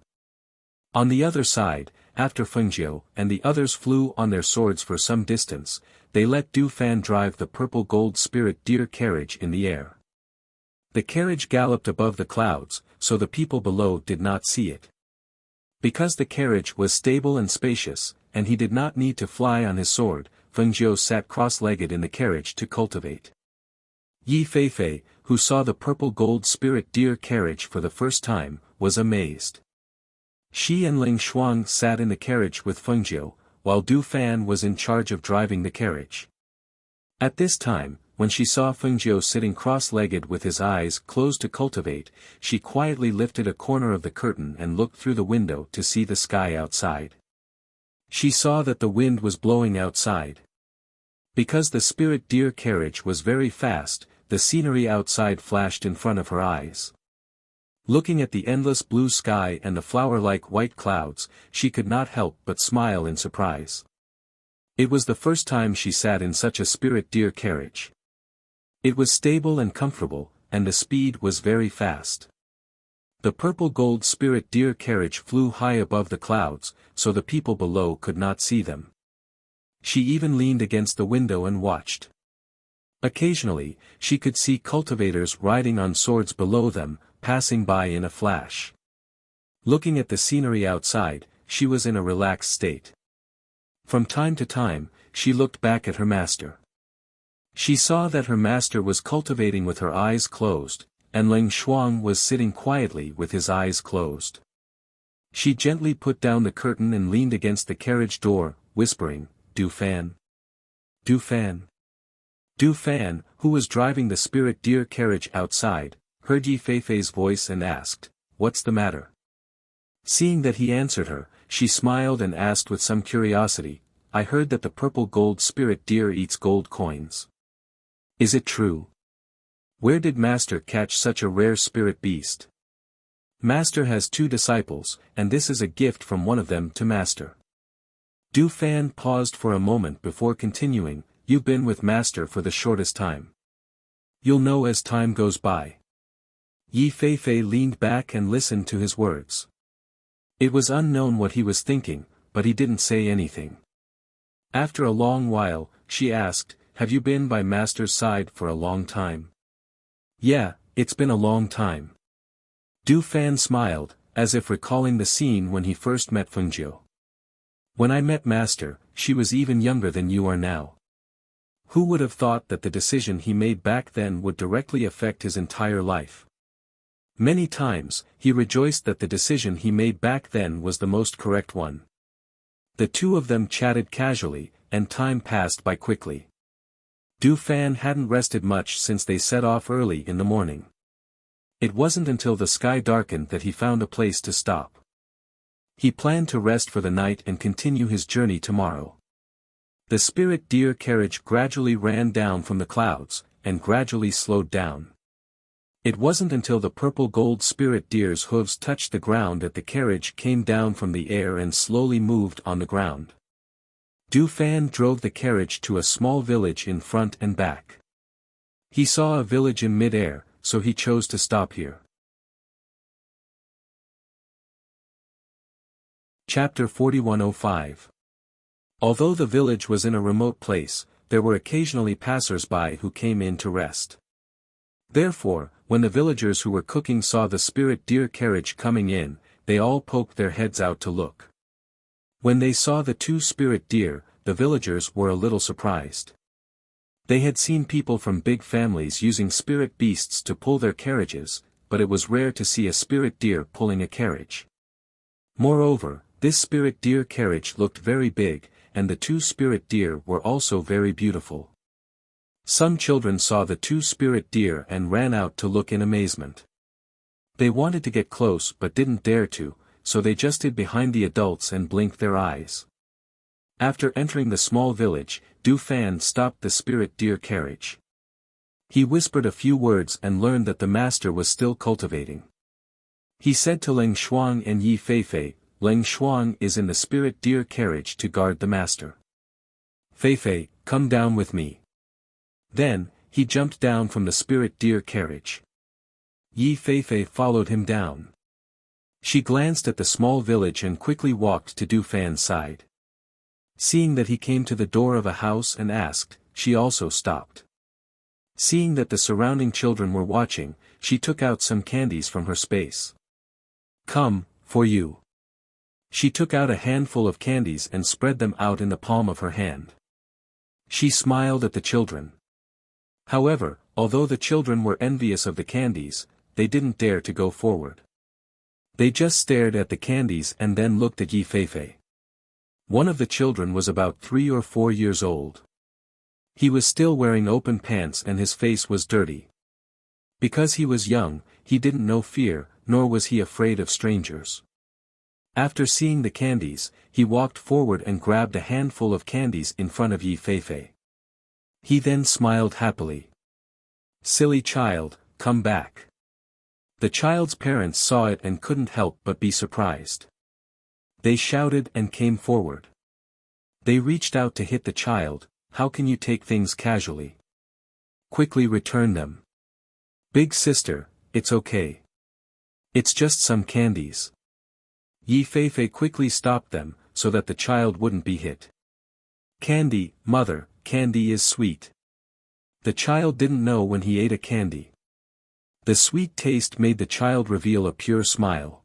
On the other side, after Fengjiu and the others flew on their swords for some distance, they let Du Fan drive the purple gold spirit deer carriage in the air. The carriage galloped above the clouds, so the people below did not see it. Because the carriage was stable and spacious, and he did not need to fly on his sword, Fengjiu sat cross-legged in the carriage to cultivate. Yi Feifei, who saw the purple gold spirit deer carriage for the first time, was amazed. She and Ling Shuang sat in the carriage with Fengjiu, while Du Fan was in charge of driving the carriage. At this time, when she saw Fengjiu sitting cross-legged with his eyes closed to cultivate, she quietly lifted a corner of the curtain and looked through the window to see the sky outside. She saw that the wind was blowing outside. Because the spirit deer carriage was very fast, the scenery outside flashed in front of her eyes. Looking at the endless blue sky and the flower-like white clouds, she could not help but smile in surprise. It was the first time she sat in such a spirit deer carriage. It was stable and comfortable, and the speed was very fast. The purple gold spirit deer carriage flew high above the clouds, so the people below could not see them. She even leaned against the window and watched. Occasionally, she could see cultivators riding on swords below them, passing by in a flash. Looking at the scenery outside, she was in a relaxed state. From time to time, she looked back at her master. She saw that her master was cultivating with her eyes closed, and Ling Shuang was sitting quietly with his eyes closed. She gently put down the curtain and leaned against the carriage door, whispering, "Du Fan. Du Fan." Du Fan, who was driving the spirit deer carriage outside, heard Yi Feifei's voice and asked, "What's the matter?" Seeing that he answered her, she smiled and asked with some curiosity, "I heard that the purple gold spirit deer eats gold coins. Is it true? Where did Master catch such a rare spirit beast?" "Master has 2 disciples, and this is a gift from one of them to Master." Du Fan paused for a moment before continuing, "You've been with Master for the shortest time. You'll know as time goes by." Yi Feifei leaned back and listened to his words. It was unknown what he was thinking, but he didn't say anything. After a long while, she asked, "Have you been by Master's side for a long time?" "Yeah, it's been a long time." Du Fan smiled, as if recalling the scene when he first met Fengjiu. "When I met Master, she was even younger than you are now." Who would have thought that the decision he made back then would directly affect his entire life? Many times, he rejoiced that the decision he made back then was the most correct one. The two of them chatted casually, and time passed by quickly. Du Fan hadn't rested much since they set off early in the morning. It wasn't until the sky darkened that he found a place to stop. He planned to rest for the night and continue his journey tomorrow. The spirit deer carriage gradually ran down from the clouds, and gradually slowed down. It wasn't until the purple gold spirit deer's hooves touched the ground that the carriage came down from the air and slowly moved on the ground. Du Fan drove the carriage to a small village in front and back. He saw a village in mid-air, so he chose to stop here. Chapter 4105. Although the village was in a remote place, there were occasionally passers-by who came in to rest. Therefore, when the villagers who were cooking saw the spirit deer carriage coming in, they all poked their heads out to look. When they saw the two spirit deer, the villagers were a little surprised. They had seen people from big families using spirit beasts to pull their carriages, but it was rare to see a spirit deer pulling a carriage. Moreover, this spirit deer carriage looked very big, and the two spirit deer were also very beautiful. Some children saw the two spirit deer and ran out to look in amazement. They wanted to get close but didn't dare to, so they just hid behind the adults and blinked their eyes. After entering the small village, Du Fan stopped the spirit deer carriage. He whispered a few words and learned that the master was still cultivating. He said to Leng Shuang and Yi Feifei, "Leng Shuang is in the spirit deer carriage to guard the master. Feifei, come down with me." Then, he jumped down from the spirit deer carriage. Yi Feifei followed him down. She glanced at the small village and quickly walked to Du Fan's side. Seeing that he came to the door of a house and asked, she also stopped. Seeing that the surrounding children were watching, she took out some candies from her space. "Come, for you." She took out a handful of candies and spread them out in the palm of her hand. She smiled at the children. However, although the children were envious of the candies, they didn't dare to go forward. They just stared at the candies and then looked at Yi Feifei. One of the children was about 3 or 4 years old. He was still wearing open pants and his face was dirty. Because he was young, he didn't know fear, nor was he afraid of strangers. After seeing the candies, he walked forward and grabbed a handful of candies in front of Yi Feifei. He then smiled happily. "Silly child, come back." The child's parents saw it and couldn't help but be surprised. They shouted and came forward. They reached out to hit the child. "How can you take things casually? Quickly return them." "Big sister, it's okay. It's just some candies." Yi Feifei quickly stopped them, so that the child wouldn't be hit. "Candy, mother, candy is sweet." The child didn't know when he ate a candy. The sweet taste made the child reveal a pure smile.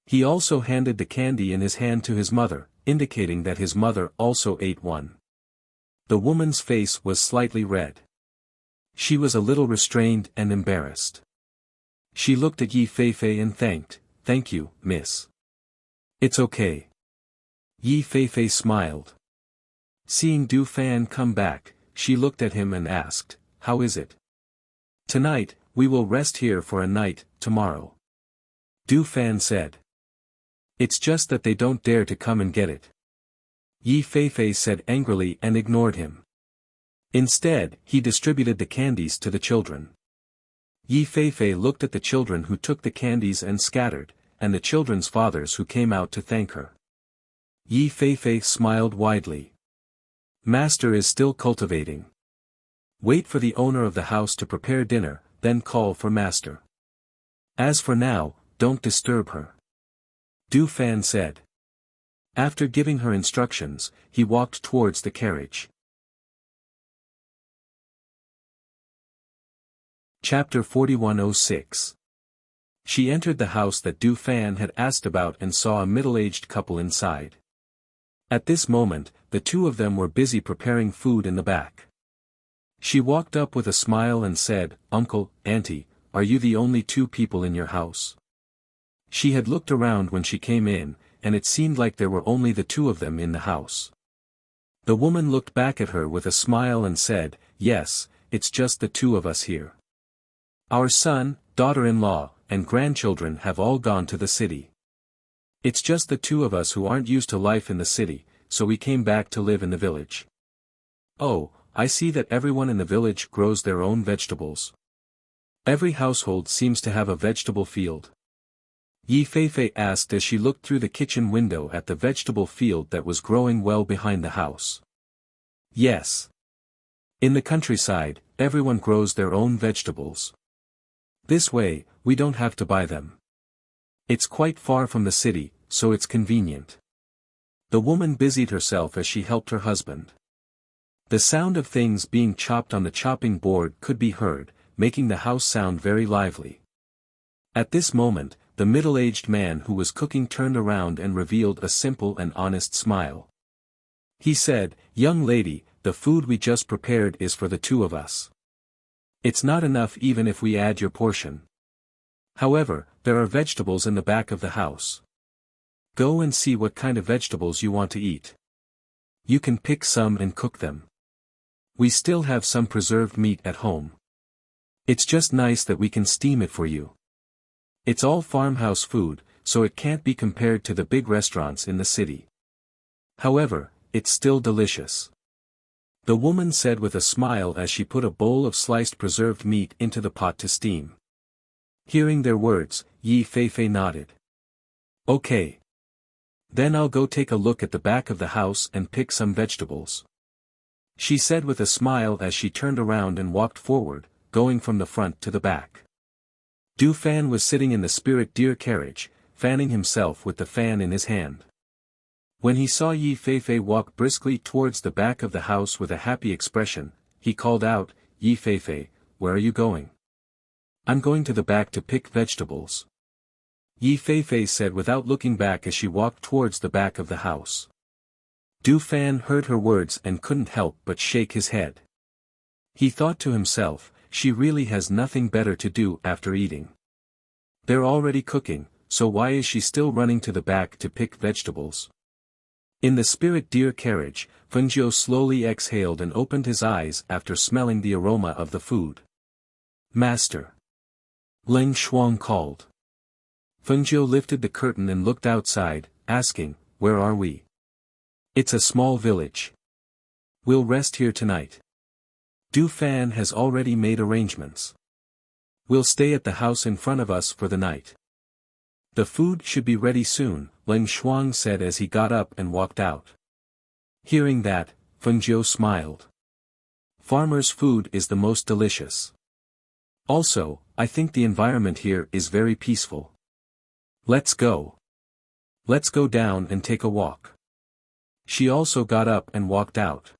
He also handed the candy in his hand to his mother, indicating that his mother also ate one. The woman's face was slightly red. She was a little restrained and embarrassed. She looked at Yi Feifei and thanked, "Thank you, miss. It's okay." Yi Feifei smiled. Seeing Du Fan come back, she looked at him and asked, "How is it? Tonight, we will rest here for a night, tomorrow." Du Fan said. "It's just that they don't dare to come and get it." Yi Feifei said angrily and ignored him. Instead, he distributed the candies to the children. Yi Feifei looked at the children who took the candies and scattered, and the children's fathers who came out to thank her. Yi Feifei smiled widely. "Master is still cultivating. Wait for the owner of the house to prepare dinner, then call for master. As for now, don't disturb her," Du Fan said. After giving her instructions, he walked towards the carriage. Chapter 4106. She entered the house that Du Fan had asked about and saw a middle-aged couple inside. At this moment, the two of them were busy preparing food in the back. She walked up with a smile and said, "Uncle, Auntie, are you the only two people in your house?" She had looked around when she came in, and it seemed like there were only the two of them in the house. The woman looked back at her with a smile and said, "Yes, it's just the two of us here. Our son, daughter-in-law, and grandchildren have all gone to the city. It's just the two of us who aren't used to life in the city, so we came back to live in the village." "Oh, I see that everyone in the village grows their own vegetables. Every household seems to have a vegetable field. Yi Feifei asked as she looked through the kitchen window at the vegetable field that was growing well behind the house. Yes. In the countryside, everyone grows their own vegetables. This way, we don't have to buy them. It's quite far from the city, so it's convenient. The woman busied herself as she helped her husband. The sound of things being chopped on the chopping board could be heard, making the house sound very lively. At this moment, the middle-aged man who was cooking turned around and revealed a simple and honest smile. He said, "Young lady, the food we just prepared is for the two of us. It's not enough even if we add your portion. However, there are vegetables in the back of the house. Go and see what kind of vegetables you want to eat. You can pick some and cook them. We still have some preserved meat at home. It's just nice that we can steam it for you. It's all farmhouse food, so it can't be compared to the big restaurants in the city. However, it's still delicious." The woman said with a smile as she put a bowl of sliced preserved meat into the pot to steam. Hearing their words, Yi Feifei nodded. "Okay. Then I'll go take a look at the back of the house and pick some vegetables," she said with a smile as she turned around and walked forward, going from the front to the back. Du Fan was sitting in the spirit deer carriage, fanning himself with the fan in his hand. When he saw Yi Feifei walk briskly towards the back of the house with a happy expression, he called out, "Yi Feifei, where are you going?" "I'm going to the back to pick vegetables," Yi Feifei said without looking back as she walked towards the back of the house. Du Fan heard her words and couldn't help but shake his head. He thought to himself, she really has nothing better to do after eating. They're already cooking, so why is she still running to the back to pick vegetables? In the spirit deer carriage, Fengjiu slowly exhaled and opened his eyes after smelling the aroma of the food. "Master!" Leng Shuang called. Fengjiu lifted the curtain and looked outside, asking, "Where are we?" "It's a small village. We'll rest here tonight. Du Fan has already made arrangements. We'll stay at the house in front of us for the night. The food should be ready soon," Leng Shuang said as he got up and walked out. Hearing that, Fengjiu smiled. Farmers' food is the most delicious. Also, I think the environment here is very peaceful. Let's go. Let's go down and take a walk. She also got up and walked out.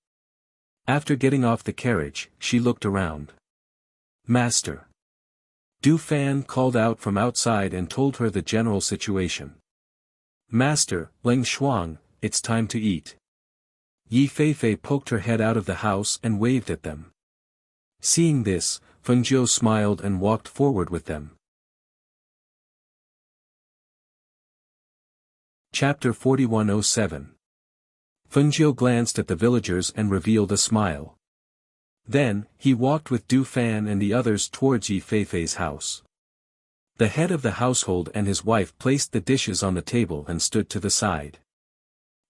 After getting off the carriage, she looked around. "Master!" Du Fan called out from outside and told her the general situation. "Master, Leng Shuang, it's time to eat." Yi Feifei poked her head out of the house and waved at them. Seeing this, Fengjiu smiled and walked forward with them. Chapter 4107. Fengjiu glanced at the villagers and revealed a smile. Then, he walked with Du Fan and the others towards Yi Feifei's house. The head of the household and his wife placed the dishes on the table and stood to the side.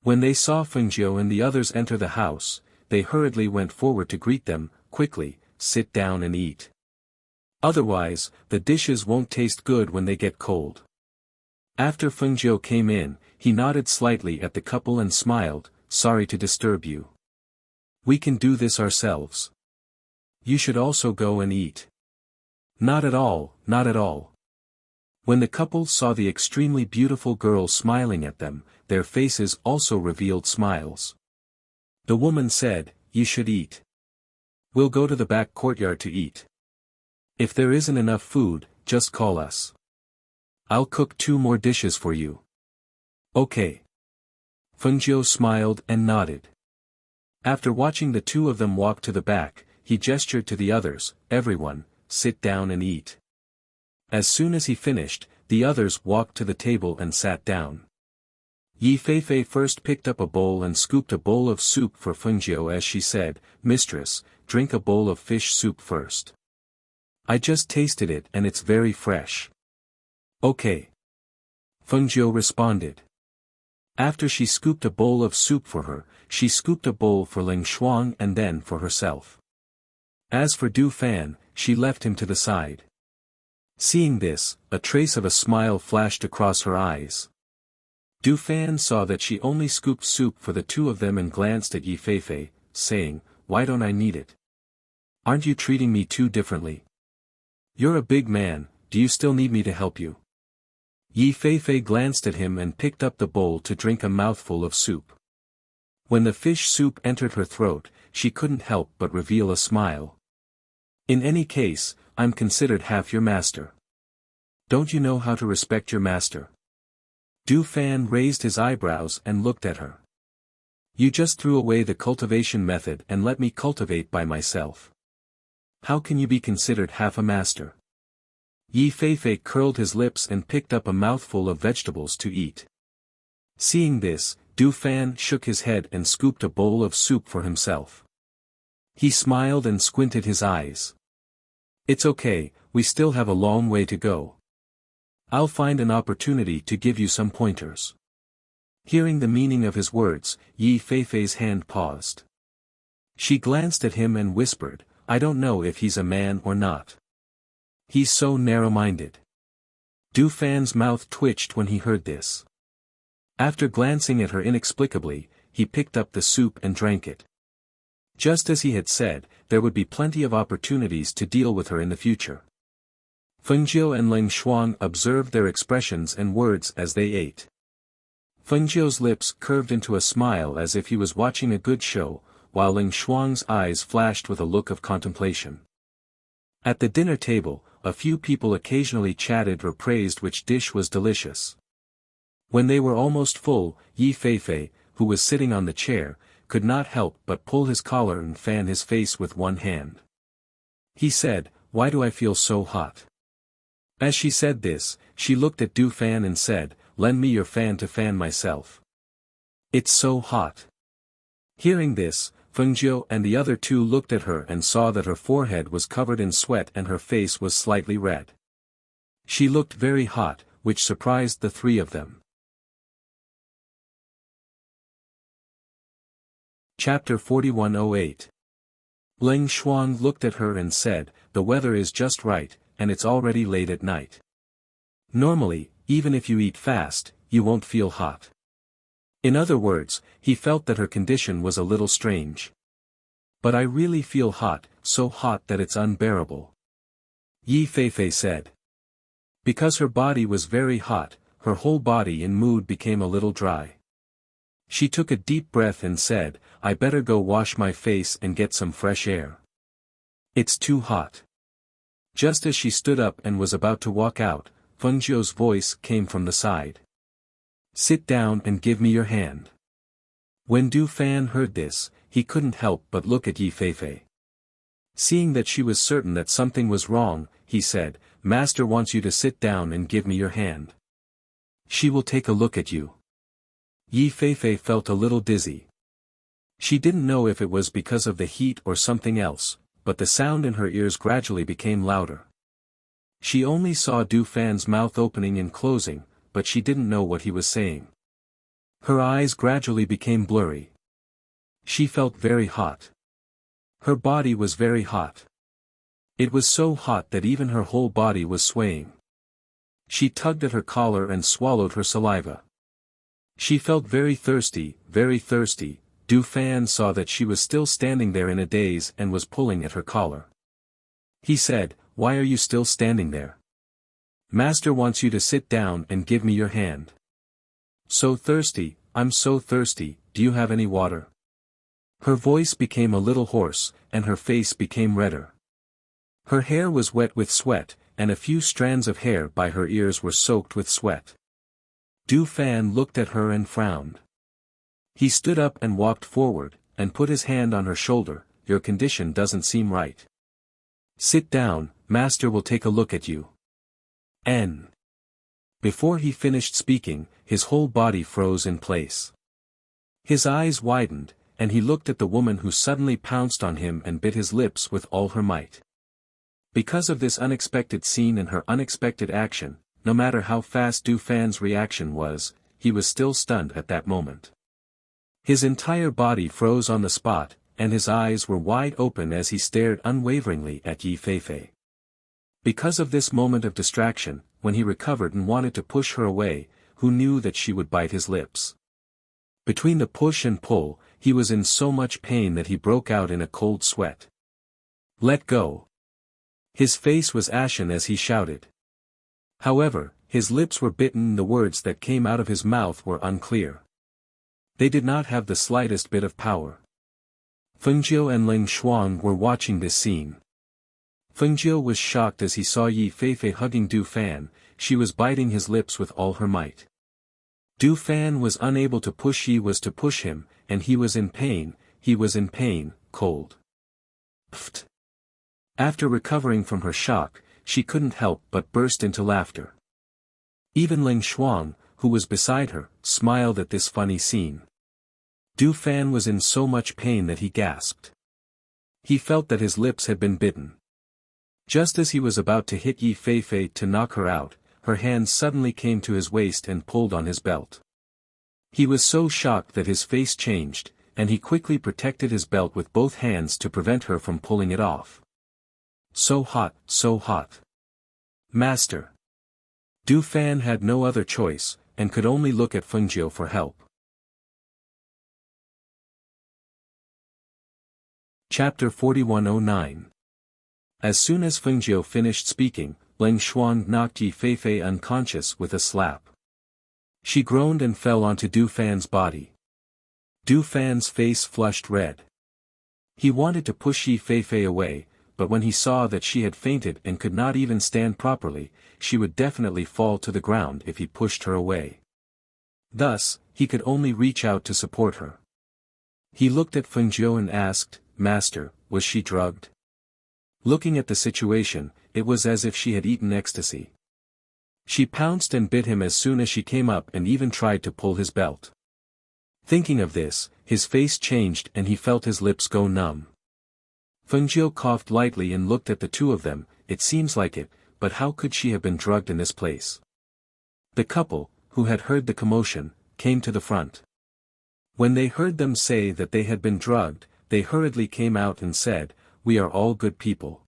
When they saw Fengjiu and the others enter the house, they hurriedly went forward to greet them. "Quickly, sit down and eat. Otherwise, the dishes won't taste good when they get cold." After Fengjiu came in, he nodded slightly at the couple and smiled, "Sorry to disturb you. We can do this ourselves. You should also go and eat." "Not at all, not at all." When the couple saw the extremely beautiful girl smiling at them, their faces also revealed smiles. The woman said, "You should eat. We'll go to the back courtyard to eat. If there isn't enough food, just call us. I'll cook 2 more dishes for you." "Okay." Fengjiu smiled and nodded. After watching the two of them walk to the back, he gestured to the others, "Everyone, sit down and eat." As soon as he finished, the others walked to the table and sat down. Yi Feifei first picked up a bowl and scooped a bowl of soup for Fengjiu as she said, "Mistress, drink a bowl of fish soup first. I just tasted it and it's very fresh." "Okay." Fengjiu responded. After she scooped a bowl of soup for her, she scooped a bowl for Leng Shuang and then for herself. As for Du Fan, she left him to the side. Seeing this, a trace of a smile flashed across her eyes. Du Fan saw that she only scooped soup for the two of them and glanced at Yi Feifei, saying, "Why don't I need it? Aren't you treating me too differently? You're a big man, do you still need me to help you?" Yi Feifei glanced at him and picked up the bowl to drink a mouthful of soup. When the fish soup entered her throat, she couldn't help but reveal a smile. "In any case, I'm considered half your master. Don't you know how to respect your master?" Du Fan raised his eyebrows and looked at her. "You just threw away the cultivation method and let me cultivate by myself. How can you be considered half a master?" Yi Feifei curled his lips and picked up a mouthful of vegetables to eat. Seeing this, Du Fan shook his head and scooped a bowl of soup for himself. He smiled and squinted his eyes. "It's okay, we still have a long way to go. I'll find an opportunity to give you some pointers." Hearing the meaning of his words, Yi Feifei's hand paused. She glanced at him and whispered, "I don't know if he's a man or not. He's so narrow-minded." Du Fan's mouth twitched when he heard this. After glancing at her inexplicably, he picked up the soup and drank it. Just as he had said, there would be plenty of opportunities to deal with her in the future. Fengjiu and Ling Shuang observed their expressions and words as they ate. Fengjiu's lips curved into a smile as if he was watching a good show, while Ling Shuang's eyes flashed with a look of contemplation. At the dinner table, a few people occasionally chatted or praised which dish was delicious. When they were almost full, Yi Feifei, who was sitting on the chair, could not help but pull his collar and fan his face with one hand. He said, "Why do I feel so hot?" As she said this, she looked at Du Fan and said, "Lend me your fan to fan myself. It's so hot." Hearing this, Fengjiu and the other two looked at her and saw that her forehead was covered in sweat and her face was slightly red. She looked very hot, which surprised the three of them. Chapter 4108. Ling Shuang looked at her and said, "The weather is just right, and it's already late at night. Normally, even if you eat fast, you won't feel hot." In other words, he felt that her condition was a little strange. "But I really feel hot, so hot that it's unbearable," Yi Feifei said. Because her body was very hot, her whole body and mood became a little dry. She took a deep breath and said, "I better go wash my face and get some fresh air. It's too hot." Just as she stood up and was about to walk out, Fengjiu's voice came from the side. "Sit down and give me your hand." When Du Fan heard this, he couldn't help but look at Yi Feifei. Seeing that she was certain that something was wrong, he said, "Master wants you to sit down and give me your hand. She will take a look at you." Yi Feifei felt a little dizzy. She didn't know if it was because of the heat or something else, but the sound in her ears gradually became louder. She only saw Du Fan's mouth opening and closing, but she didn't know what he was saying. Her eyes gradually became blurry. She felt very hot. Her body was very hot. It was so hot that even her whole body was swaying. She tugged at her collar and swallowed her saliva. She felt very thirsty, very thirsty. Du Fan saw that she was still standing there in a daze and was pulling at her collar. He said, "Why are you still standing there? Master wants you to sit down and give me your hand." "So thirsty, I'm so thirsty, do you have any water?" Her voice became a little hoarse, and her face became redder. Her hair was wet with sweat, and a few strands of hair by her ears were soaked with sweat. Du Fan looked at her and frowned. He stood up and walked forward, and put his hand on her shoulder. "Your condition doesn't seem right. Sit down, master will take a look at you." N. Before he finished speaking, his whole body froze in place. His eyes widened, and he looked at the woman who suddenly pounced on him and bit his lips with all her might. Because of this unexpected scene and her unexpected action, no matter how fast Du Fan's reaction was, he was still stunned at that moment. His entire body froze on the spot, and his eyes were wide open as he stared unwaveringly at Yi Feifei. Because of this moment of distraction, when he recovered and wanted to push her away, who knew that she would bite his lips? Between the push and pull, he was in so much pain that he broke out in a cold sweat. Let go. His face was ashen as he shouted. However, his lips were bitten and the words that came out of his mouth were unclear. They did not have the slightest bit of power. Fengjiu and Ling Xuan were watching this scene. Fengjiu was shocked as he saw Yi Feifei hugging Du Fan. She was biting his lips with all her might. Du Fan was unable to push him, and he was in pain, cold. Pfft. After recovering from her shock, she couldn't help but burst into laughter. Even Ling Xuan, who was beside her, smiled at this funny scene. Du Fan was in so much pain that he gasped. He felt that his lips had been bitten. Just as he was about to hit Yi Feifei to knock her out, her hand suddenly came to his waist and pulled on his belt. He was so shocked that his face changed, and he quickly protected his belt with both hands to prevent her from pulling it off. So hot, so hot. Master. Du Fan had no other choice, and could only look at Fengjiu for help. Chapter 4109. As soon as Fengjiu finished speaking, Ling Xuan knocked Yi Feifei unconscious with a slap. She groaned and fell onto Du Fan's body. Du Fan's face flushed red. He wanted to push Yi Feifei away, but when he saw that she had fainted and could not even stand properly, she would definitely fall to the ground if he pushed her away. Thus, he could only reach out to support her. He looked at Fengjiu and asked, "Master, was she drugged?" Looking at the situation, it was as if she had eaten ecstasy. She pounced and bit him as soon as she came up and even tried to pull his belt. Thinking of this, his face changed and he felt his lips go numb. Fengjiu coughed lightly and looked at the two of them. It seems like it, but how could she have been drugged in this place? The couple, who had heard the commotion, came to the front. When they heard them say that they had been drugged, they hurriedly came out and said, "We are all good people.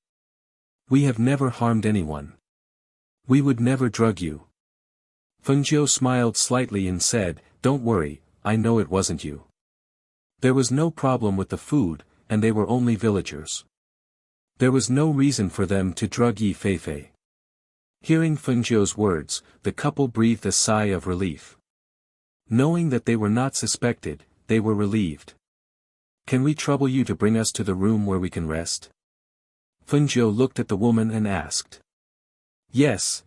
We have never harmed anyone. We would never drug you." Fengjiu smiled slightly and said, "Don't worry, I know it wasn't you. There was no problem with the food, and they were only villagers. There was no reason for them to drug Yi Feifei." Hearing Fengjiu's words, the couple breathed a sigh of relief. Knowing that they were not suspected, they were relieved. "Can we trouble you to bring us to the room where we can rest?" Fengjiu looked at the woman and asked. Yes,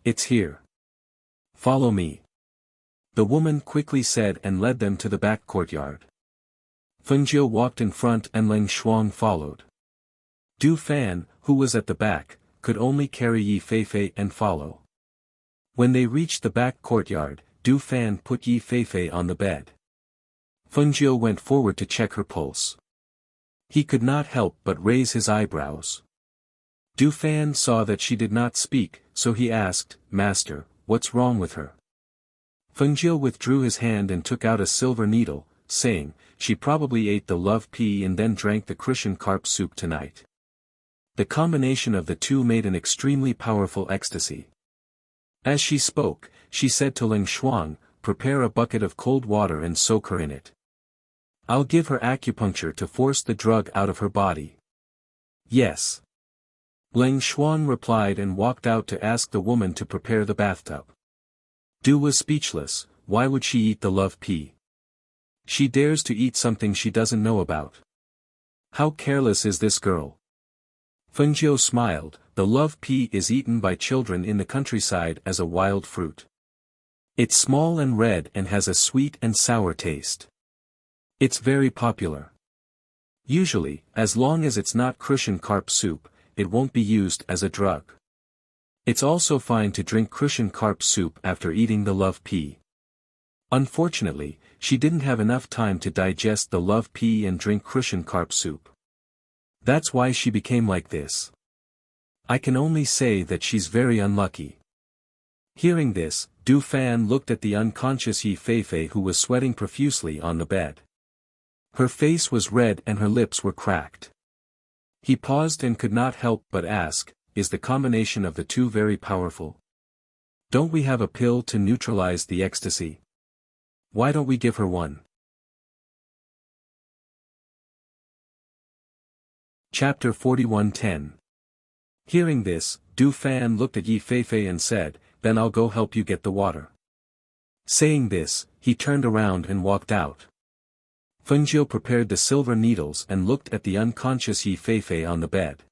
it's here. Follow me." The woman quickly said and led them to the back courtyard. Fengjiu walked in front and Ling Xuan followed. Du Fan, who was at the back, could only carry Yi Feifei and follow. When they reached the back courtyard, Du Fan put Yi Feifei on the bed. Fengjiu went forward to check her pulse. He could not help but raise his eyebrows. Du Fan saw that she did not speak, so he asked, "Master, what's wrong with her?" Fengjiu withdrew his hand and took out a silver needle, saying, "She probably ate the love pea and then drank the Christian carp soup tonight." The combination of the two made an extremely powerful ecstasy. As she spoke, she said to Ling Xuan, "Prepare a bucket of cold water and soak her in it. I'll give her acupuncture to force the drug out of her body." "Yes." Ling Xuan replied and walked out to ask the woman to prepare the bathtub. Du was speechless. Why would she eat the love pea? She dares to eat something she doesn't know about. How careless is this girl? Fengjiu smiled. The love pea is eaten by children in the countryside as a wild fruit. It's small and red and has a sweet and sour taste. It's very popular. Usually, as long as it's not Christian carp soup, it won't be used as a drug. It's also fine to drink Christian carp soup after eating the love pea. Unfortunately, she didn't have enough time to digest the love pea and drink Christian carp soup. That's why she became like this. I can only say that she's very unlucky. Hearing this, Du Fan looked at the unconscious Yi Feifei who was sweating profusely on the bed. Her face was red and her lips were cracked. He paused and could not help but ask, is the combination of the two very powerful? Don't we have a pill to neutralize the ecstasy? Why don't we give her one? Chapter 41:10. Hearing this, Du Fan looked at Yi Feifei and said, "Then I'll go help you get the water." Saying this, he turned around and walked out. Fengjiu prepared the silver needles and looked at the unconscious Yi Feifei on the bed.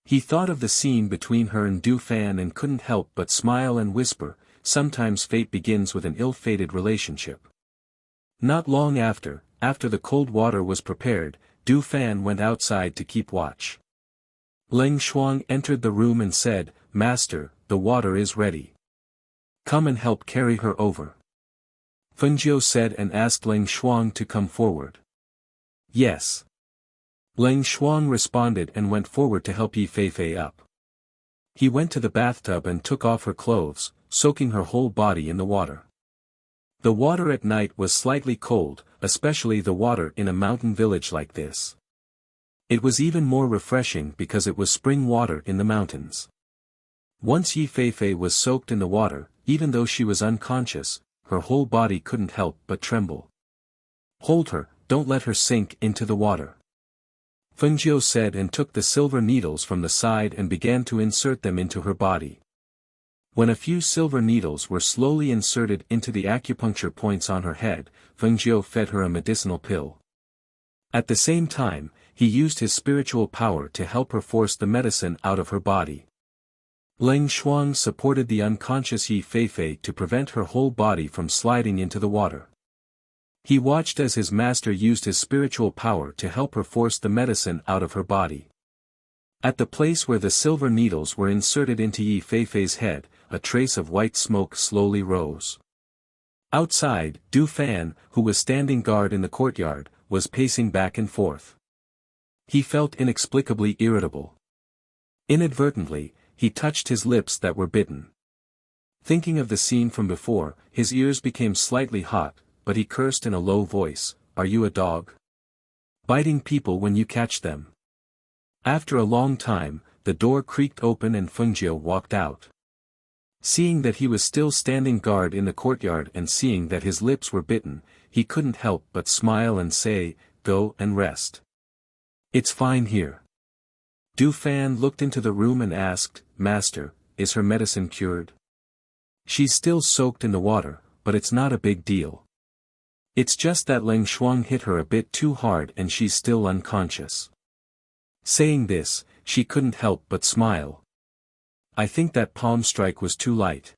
He thought of the scene between her and Du Fan and couldn't help but smile and whisper, "Sometimes fate begins with an ill-fated relationship." Not long after the cold water was prepared, Du Fan went outside to keep watch. Leng Shuang entered the room and said, "Master, the water is ready. Come and help carry her over." Fengjiu said and asked Leng Shuang to come forward. "Yes." Leng Shuang responded and went forward to help Yi Feifei up. He went to the bathtub and took off her clothes, soaking her whole body in the water. The water at night was slightly cold, especially the water in a mountain village like this. It was even more refreshing because it was spring water in the mountains. Once Yi Feifei was soaked in the water, even though she was unconscious, her whole body couldn't help but tremble. "Hold her, don't let her sink into the water," Fengjiu said and took the silver needles from the side and began to insert them into her body. When a few silver needles were slowly inserted into the acupuncture points on her head, Fengjiu fed her a medicinal pill. At the same time, he used his spiritual power to help her force the medicine out of her body. Leng Shuang supported the unconscious Yi Feifei to prevent her whole body from sliding into the water. He watched as his master used his spiritual power to help her force the medicine out of her body. At the place where the silver needles were inserted into Yi Feifei's head, a trace of white smoke slowly rose. Outside, Du Fan, who was standing guard in the courtyard, was pacing back and forth. He felt inexplicably irritable. Inadvertently, he touched his lips that were bitten. Thinking of the scene from before, his ears became slightly hot, but he cursed in a low voice, "Are you a dog? Biting people when you catch them?" After a long time, the door creaked open and Fengjiu walked out. Seeing that he was still standing guard in the courtyard and seeing that his lips were bitten, he couldn't help but smile and say, "Go and rest. It's fine here." Du Fan looked into the room and asked, "Master, is her medicine cured?" "She's still soaked in the water, but it's not a big deal. It's just that Leng Shuang hit her a bit too hard and she's still unconscious." Saying this, she couldn't help but smile. "I think that palm strike was too light.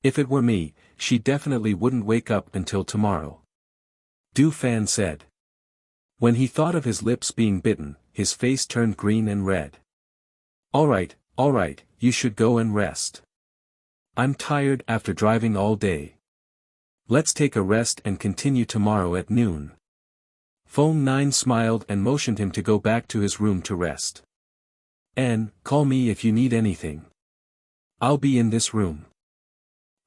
If it were me, she definitely wouldn't wake up until tomorrow," Du Fan said. When he thought of his lips being bitten, his face turned green and red. All right, you should go and rest. I'm tired after driving all day. Let's take a rest and continue tomorrow at noon." Feng Nine smiled and motioned him to go back to his room to rest. "And, call me if you need anything. I'll be in this room."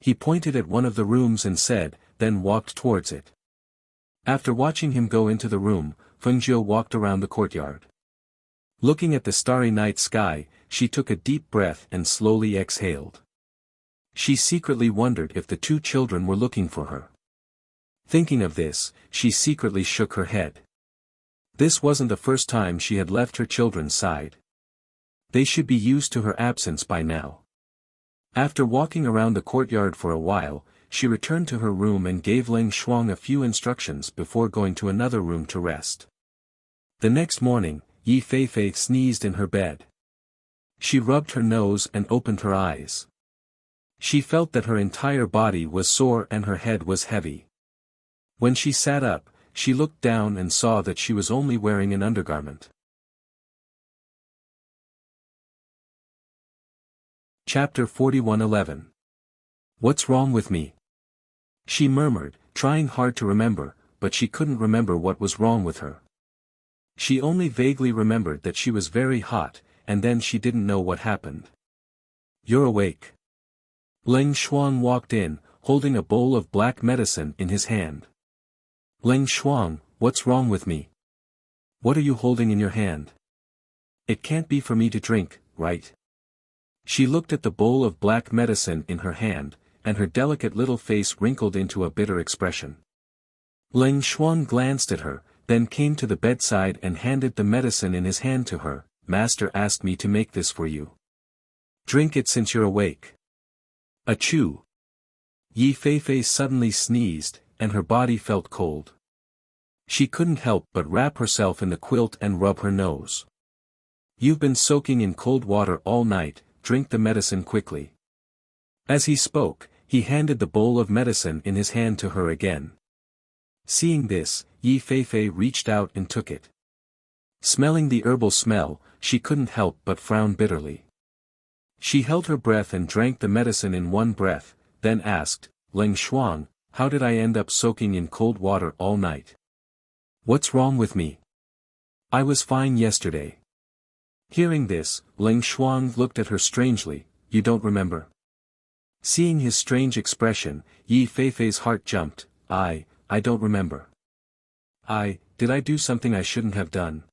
He pointed at one of the rooms and said, then walked towards it. After watching him go into the room, Fengjiu walked around the courtyard. Looking at the starry night sky, she took a deep breath and slowly exhaled. She secretly wondered if the two children were looking for her. Thinking of this, she secretly shook her head. This wasn't the first time she had left her children's side. They should be used to her absence by now. After walking around the courtyard for a while, she returned to her room and gave Leng Shuang a few instructions before going to another room to rest. The next morning, Yi Feifei sneezed in her bed. She rubbed her nose and opened her eyes. She felt that her entire body was sore and her head was heavy. When she sat up, she looked down and saw that she was only wearing an undergarment. Chapter 41:11. What's wrong with me? She murmured, trying hard to remember, but she couldn't remember what was wrong with her. She only vaguely remembered that she was very hot, and then she didn't know what happened. "You're awake." Leng Shuang walked in, holding a bowl of black medicine in his hand. "Leng Shuang, what's wrong with me? What are you holding in your hand? It can't be for me to drink, right?" She looked at the bowl of black medicine in her hand, and her delicate little face wrinkled into a bitter expression. Ling Xuan glanced at her, then came to the bedside and handed the medicine in his hand to her. Master asked me to make this for you. Drink it since you're awake. Achoo! Yi Feifei suddenly sneezed, and her body felt cold. She couldn't help but wrap herself in the quilt and rub her nose. You've been soaking in cold water all night, drink the medicine quickly. As he spoke, he handed the bowl of medicine in his hand to her again. Seeing this, Yi Feifei reached out and took it. Smelling the herbal smell, she couldn't help but frown bitterly. She held her breath and drank the medicine in one breath, then asked, Ling Xuan, how did I end up soaking in cold water all night? What's wrong with me? I was fine yesterday. Hearing this, Ling Xuan looked at her strangely. You don't remember? Seeing his strange expression, Yi Feifei's heart jumped. I don't remember. Did I do something I shouldn't have done?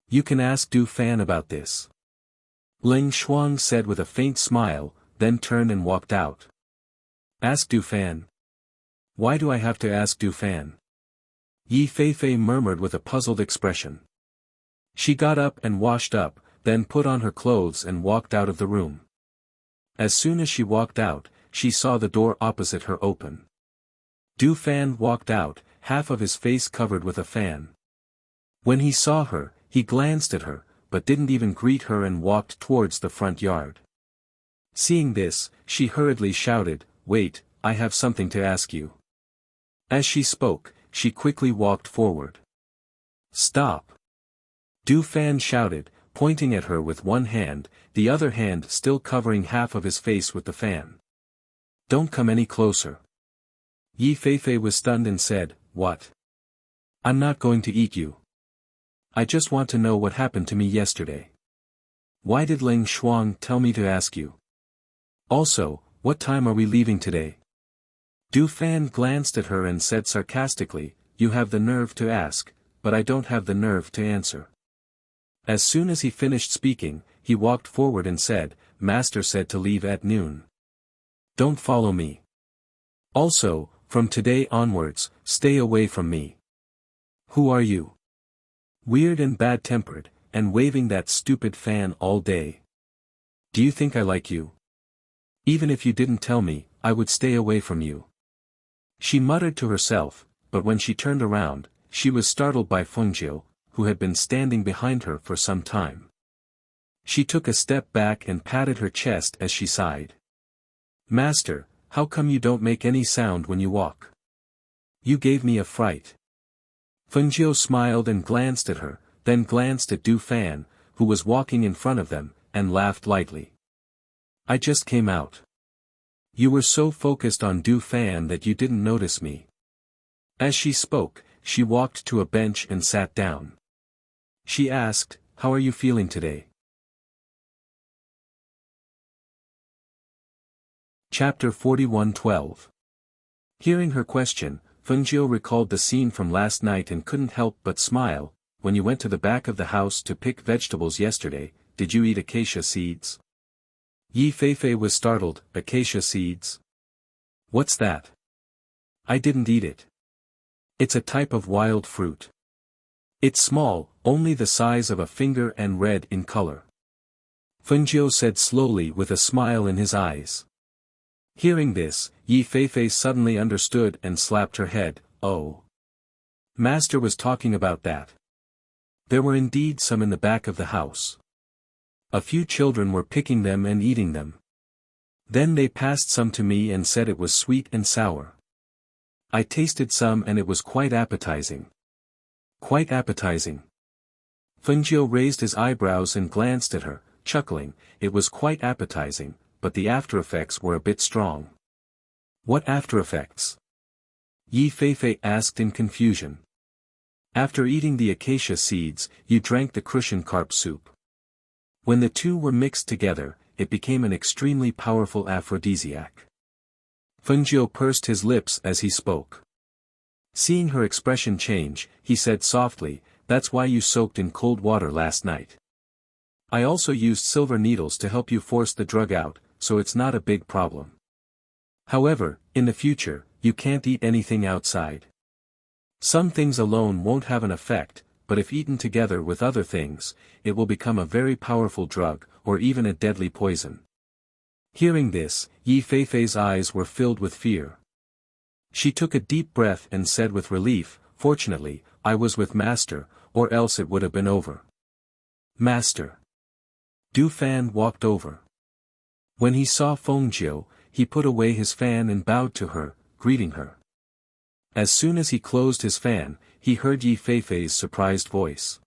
You can ask Du Fan about this. Ling Xuan said with a faint smile, then turned and walked out. Ask Du Fan? Why do I have to ask Du Fan? Yi Feifei murmured with a puzzled expression. She got up and washed up, then put on her clothes and walked out of the room. As soon as she walked out, she saw the door opposite her open. Du Fan walked out, half of his face covered with a fan. When he saw her, he glanced at her, but didn't even greet her and walked towards the front yard. Seeing this, she hurriedly shouted, Wait, I have something to ask you. As she spoke, she quickly walked forward. Stop! Du Fan shouted, pointing at her with one hand, the other hand still covering half of his face with the fan. Don't come any closer. Yi Feifei was stunned and said, What? I'm not going to eat you. I just want to know what happened to me yesterday. Why did Ling Xuan tell me to ask you? Also, what time are we leaving today? Du Fan glanced at her and said sarcastically, You have the nerve to ask, but I don't have the nerve to answer. As soon as he finished speaking, he walked forward and said, Master said to leave at noon. Don't follow me. Also, from today onwards, stay away from me. Who are you? Weird and bad-tempered, and waving that stupid fan all day. Do you think I like you? Even if you didn't tell me, I would stay away from you. She muttered to herself, but when she turned around, she was startled by Fengjiu, who had been standing behind her for some time. She took a step back and patted her chest as she sighed. Master, how come you don't make any sound when you walk? You gave me a fright. Fengjiu smiled and glanced at her, then glanced at Du Fan, who was walking in front of them, and laughed lightly. I just came out. You were so focused on Du Fan that you didn't notice me. As she spoke, she walked to a bench and sat down. She asked, How are you feeling today? Chapter 41:12. Hearing her question, Fengjiu recalled the scene from last night and couldn't help but smile. When you went to the back of the house to pick vegetables yesterday, did you eat acacia seeds? Yi Feifei was startled. Acacia seeds? What's that? I didn't eat it. It's a type of wild fruit. It's small, only the size of a finger and red in color. Fengjiu said slowly with a smile in his eyes. Hearing this, Yi Feifei suddenly understood and slapped her head. Oh. Master was talking about that. There were indeed some in the back of the house. A few children were picking them and eating them. Then they passed some to me and said it was sweet and sour. I tasted some and it was quite appetizing. Quite appetizing. Fengjiu raised his eyebrows and glanced at her, chuckling. It was quite appetizing, but the after-effects were a bit strong. What after-effects? Yi Feifei asked in confusion. After eating the acacia seeds, you drank the crucian carp soup. When the two were mixed together, it became an extremely powerful aphrodisiac. Fengjiu pursed his lips as he spoke. Seeing her expression change, he said softly, That's why you soaked in cold water last night. I also used silver needles to help you force the drug out, so it's not a big problem. However, in the future, you can't eat anything outside. Some things alone won't have an effect, but if eaten together with other things, it will become a very powerful drug, or even a deadly poison. Hearing this, Yi Feifei's eyes were filled with fear. She took a deep breath and said with relief, "Fortunately, I was with Master, or else it would have been over." "Master." Du Fan walked over. When he saw Feng Jiu, he put away his fan and bowed to her, greeting her. As soon as he closed his fan, he heard Yi Feifei's surprised voice.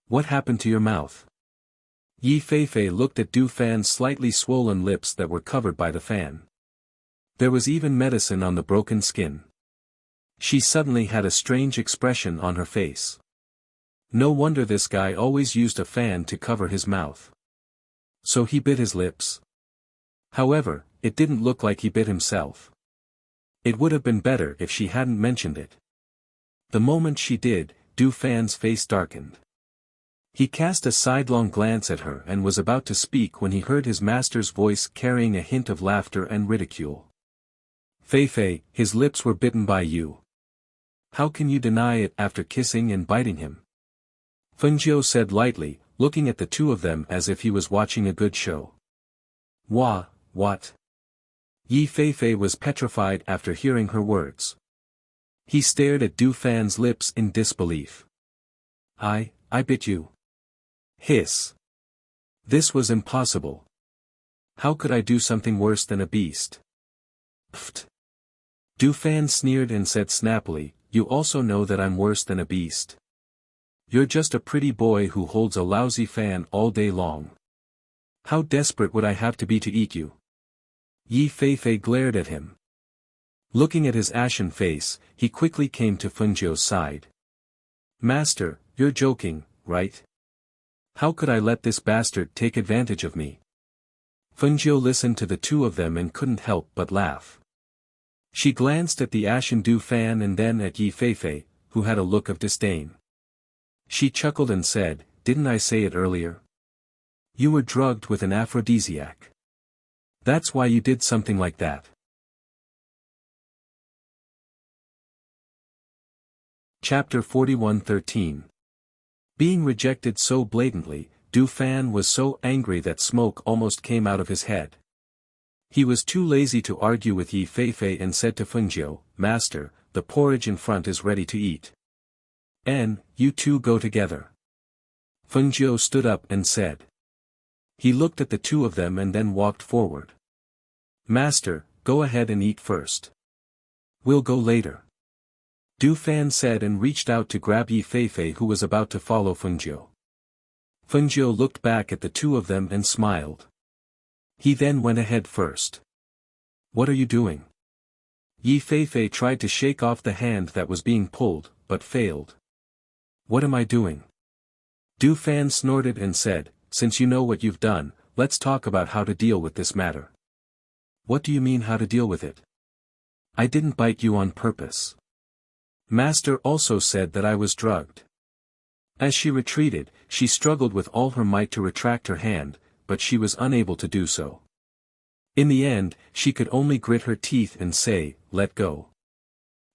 What happened to your mouth?" Yi Feifei looked at Du Fan's slightly swollen lips that were covered by the fan. There was even medicine on the broken skin. She suddenly had a strange expression on her face. No wonder this guy always used a fan to cover his mouth. So he bit his lips. However, it didn't look like he bit himself. It would have been better if she hadn't mentioned it. The moment she did, Du Fan's face darkened. He cast a sidelong glance at her and was about to speak when he heard his master's voice carrying a hint of laughter and ridicule. "Feifei, his lips were bitten by you. How can you deny it after kissing and biting him?" Feng Jiu said lightly, looking at the two of them as if he was watching a good show. What? Yi Feifei was petrified after hearing her words. He stared at Du Fan's lips in disbelief. I bit you. Hiss. This was impossible. How could I do something worse than a beast? Pfft. Du Fan sneered and said snappily, "You also know that I'm worse than a beast. You're just a pretty boy who holds a lousy fan all day long. How desperate would I have to be to eat you?" Yi Feifei glared at him. Looking at his ashen face, he quickly came to Feng Jiu's side. "Master, you're joking, right? How could I let this bastard take advantage of me?" Feng Jiu listened to the two of them and couldn't help but laugh. She glanced at the ashen Du Fan and then at Yi Feifei, who had a look of disdain. She chuckled and said, "Didn't I say it earlier? You were drugged with an aphrodisiac. That's why you did something like that." Chapter 41:13. Being rejected so blatantly, Du Fan was so angry that smoke almost came out of his head. He was too lazy to argue with Yi Feifei and said to Feng Jiu, "Master, the porridge in front is ready to eat. You two go together." Feng Jiu stood up and said. He looked at the two of them and then walked forward. "Master, go ahead and eat first. We'll go later." Du Fan said and reached out to grab Yi Feifei who was about to follow Feng Jiu. Feng Jiu looked back at the two of them and smiled. He then went ahead first. "What are you doing?" Yi Feifei tried to shake off the hand that was being pulled, but failed. "What am I doing?" Du Fan snorted and said, "Since you know what you've done, let's talk about how to deal with this matter." "What do you mean how to deal with it?" "I didn't bite you on purpose. Master also said that I was drugged." As she retreated, she struggled with all her might to retract her hand, but she was unable to do so. In the end, she could only grit her teeth and say, "Let go.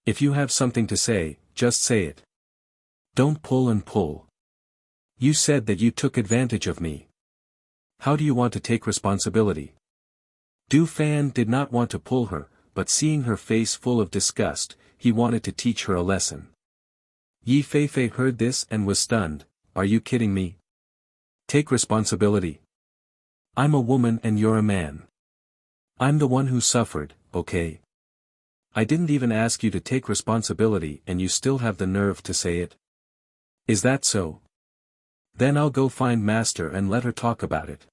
If you have something to say, just say it. Don't pull and pull. You said that you took advantage of me. How do you want to take responsibility?" Du Fan did not want to pull her, but seeing her face full of disgust, he wanted to teach her a lesson. Yi Feifei heard this and was stunned. "Are you kidding me? Take responsibility. I'm a woman and you're a man. I'm the one who suffered, okay? I didn't even ask you to take responsibility and you still have the nerve to say it? Is that so? Then I'll go find Master and let her talk about it.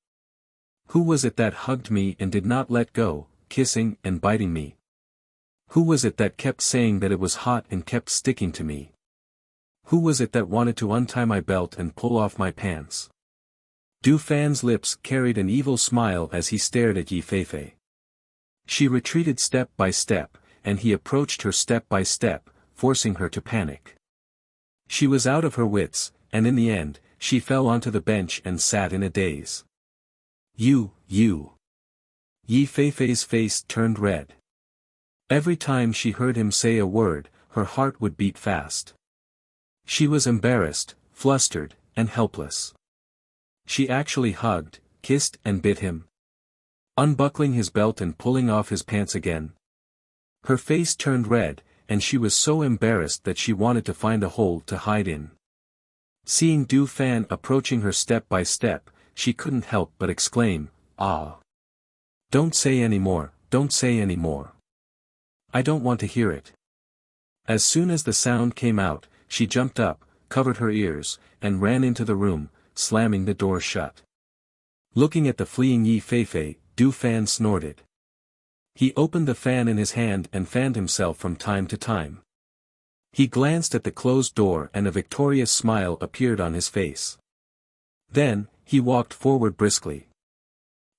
Who was it that hugged me and did not let go, kissing and biting me? Who was it that kept saying that it was hot and kept sticking to me? Who was it that wanted to untie my belt and pull off my pants?" Du Fan's lips carried an evil smile as he stared at Yi Feifei. She retreated step by step, and he approached her step by step, forcing her to panic. She was out of her wits, and in the end, she fell onto the bench and sat in a daze. You. Yi Feifei's face turned red. Every time she heard him say a word, her heart would beat fast. She was embarrassed, flustered, and helpless. She actually hugged, kissed and bit him, unbuckling his belt and pulling off his pants again. Her face turned red, and she was so embarrassed that she wanted to find a hole to hide in. Seeing Du Fan approaching her step by step, she couldn't help but exclaim, "Ah! Don't say any more, don't say any more. I don't want to hear it." As soon as the sound came out, she jumped up, covered her ears, and ran into the room, slamming the door shut. Looking at the fleeing Yi Feifei, Du Fan snorted. He opened the fan in his hand and fanned himself from time to time. He glanced at the closed door and a victorious smile appeared on his face. Then, he walked forward briskly.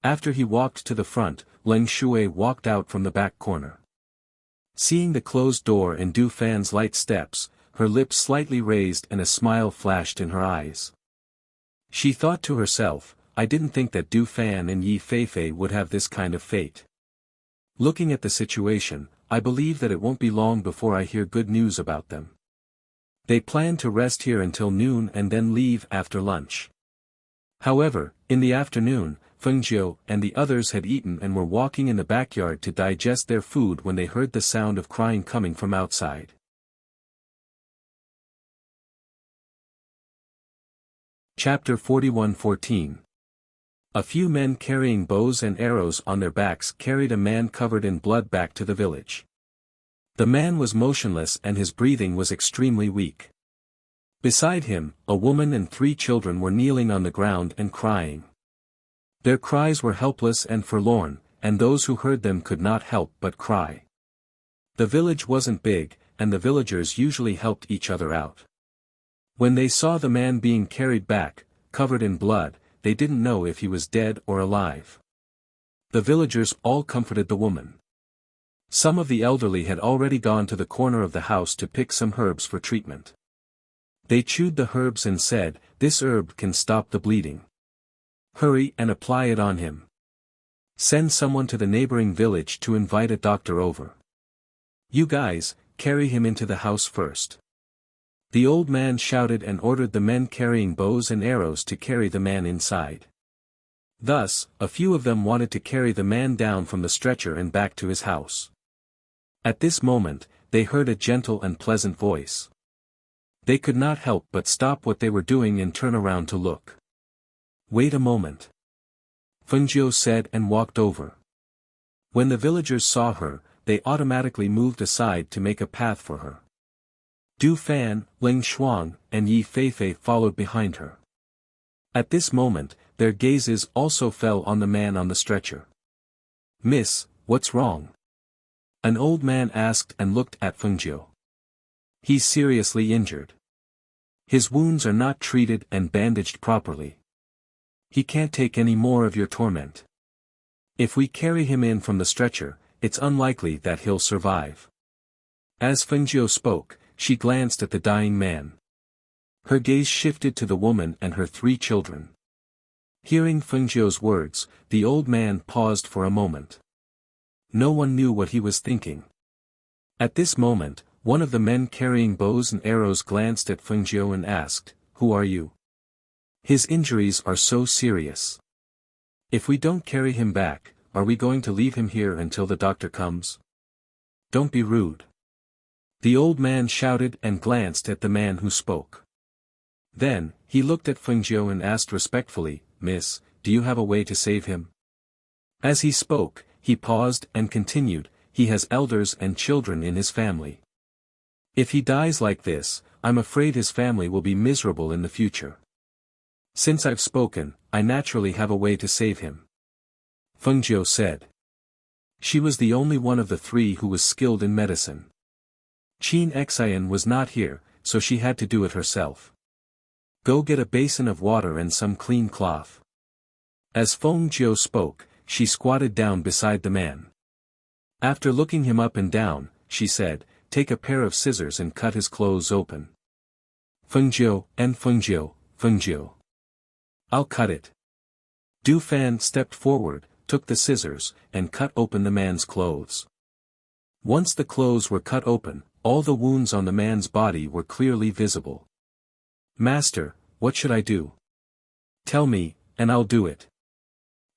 After he walked to the front, Leng Shui walked out from the back corner. Seeing the closed door and Du Fan's light steps, her lips slightly raised and a smile flashed in her eyes. She thought to herself, I didn't think that Du Fan and Yi Feifei would have this kind of fate. Looking at the situation, I believe that it won't be long before I hear good news about them. They plan to rest here until noon and then leave after lunch. However, in the afternoon, Fengjiu and the others had eaten and were walking in the backyard to digest their food when they heard the sound of crying coming from outside. Chapter 41:14. A few men carrying bows and arrows on their backs carried a man covered in blood back to the village. The man was motionless and his breathing was extremely weak. Beside him, a woman and 3 children were kneeling on the ground and crying. Their cries were helpless and forlorn, and those who heard them could not help but cry. The village wasn't big, and the villagers usually helped each other out. When they saw the man being carried back, covered in blood, they didn't know if he was dead or alive. The villagers all comforted the woman. Some of the elderly had already gone to the corner of the house to pick some herbs for treatment. They chewed the herbs and said, "This herb can stop the bleeding. Hurry and apply it on him. Send someone to the neighboring village to invite a doctor over. You guys, carry him into the house first." The old man shouted and ordered the men carrying bows and arrows to carry the man inside. Thus, a few of them wanted to carry the man down from the stretcher and back to his house. At this moment, they heard a gentle and pleasant voice. They could not help but stop what they were doing and turn around to look. "Wait a moment," Fengjiu said and walked over. When the villagers saw her, they automatically moved aside to make a path for her. Du Fan, Ling Shuang, and Yi Feifei followed behind her. At this moment, their gazes also fell on the man on the stretcher. "Miss, what's wrong?" An old man asked and looked at Fengjiu. "He's seriously injured. His wounds are not treated and bandaged properly. He can't take any more of your torment. If we carry him in from the stretcher, it's unlikely that he'll survive." As Fengjiu spoke, she glanced at the dying man. Her gaze shifted to the woman and her 3 children. Hearing Fengjiu's words, the old man paused for a moment. No one knew what he was thinking. At this moment, one of the men carrying bows and arrows glanced at Fengjiu and asked, "Who are you? His injuries are so serious. If we don't carry him back, are we going to leave him here until the doctor comes? Don't be rude." The old man shouted and glanced at the man who spoke. Then, he looked at Fengjiu and asked respectfully, "Miss, do you have a way to save him?" As he spoke, he paused and continued, "He has elders and children in his family. If he dies like this, I'm afraid his family will be miserable in the future. Since I've spoken, I naturally have a way to save him," Fengjiu said. She was the only one of the 3 who was skilled in medicine. Qin Xian was not here, so she had to do it herself. "Go get a basin of water and some clean cloth." As Fengjiu spoke, she squatted down beside the man. After looking him up and down, she said, "Take a pair of scissors and cut his clothes open." Fengjiu and Fengjiu. I'll cut it. Du Fan stepped forward, took the scissors, and cut open the man's clothes. Once the clothes were cut open, all the wounds on the man's body were clearly visible. Master, what should I do? Tell me, and I'll do it.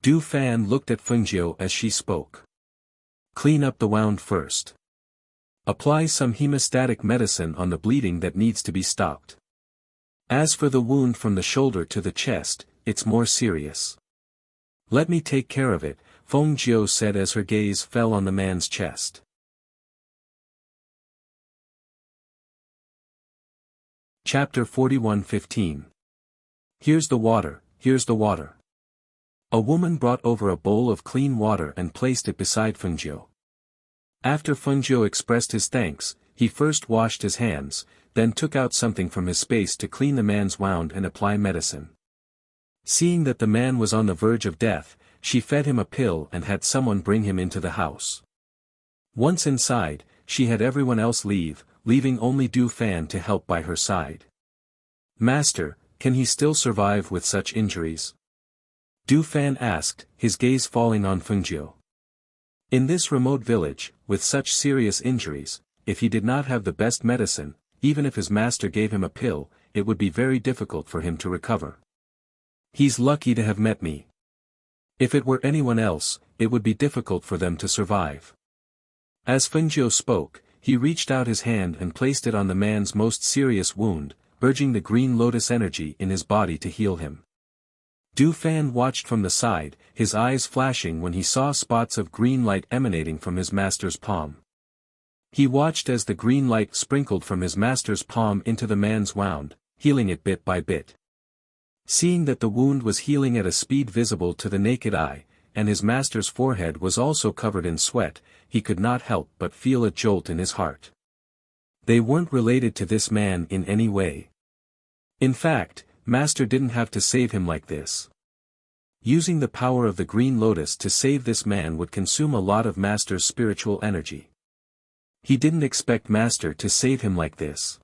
Du Fan looked at Fengjiu as she spoke. Clean up the wound first. Apply some hemostatic medicine on the bleeding that needs to be stopped. As for the wound from the shoulder to the chest, it's more serious. Let me take care of it, Fengjiu said as her gaze fell on the man's chest. Chapter 41:15. Here's the water, here's the water. A woman brought over a bowl of clean water and placed it beside Fengjiu. After Fengjiu expressed his thanks, he first washed his hands, then took out something from his space to clean the man's wound and apply medicine. Seeing that the man was on the verge of death, she fed him a pill and had someone bring him into the house. Once inside, she had everyone else leave, leaving only Du Fan to help by her side. Master, can he still survive with such injuries? Du Fan asked, his gaze falling on Fengjiu. In this remote village, with such serious injuries, if he did not have the best medicine, even if his master gave him a pill, it would be very difficult for him to recover. He's lucky to have met me. If it were anyone else, it would be difficult for them to survive. As Fengjiu spoke, he reached out his hand and placed it on the man's most serious wound, urging the green lotus energy in his body to heal him. Du Fan watched from the side, his eyes flashing when he saw spots of green light emanating from his master's palm. He watched as the green light sprinkled from his master's palm into the man's wound, healing it bit by bit. Seeing that the wound was healing at a speed visible to the naked eye, and his master's forehead was also covered in sweat, he could not help but feel a jolt in his heart. They weren't related to this man in any way. In fact, Master didn't have to save him like this. Using the power of the green lotus to save this man would consume a lot of Master's spiritual energy. He didn't expect Master to save him like this.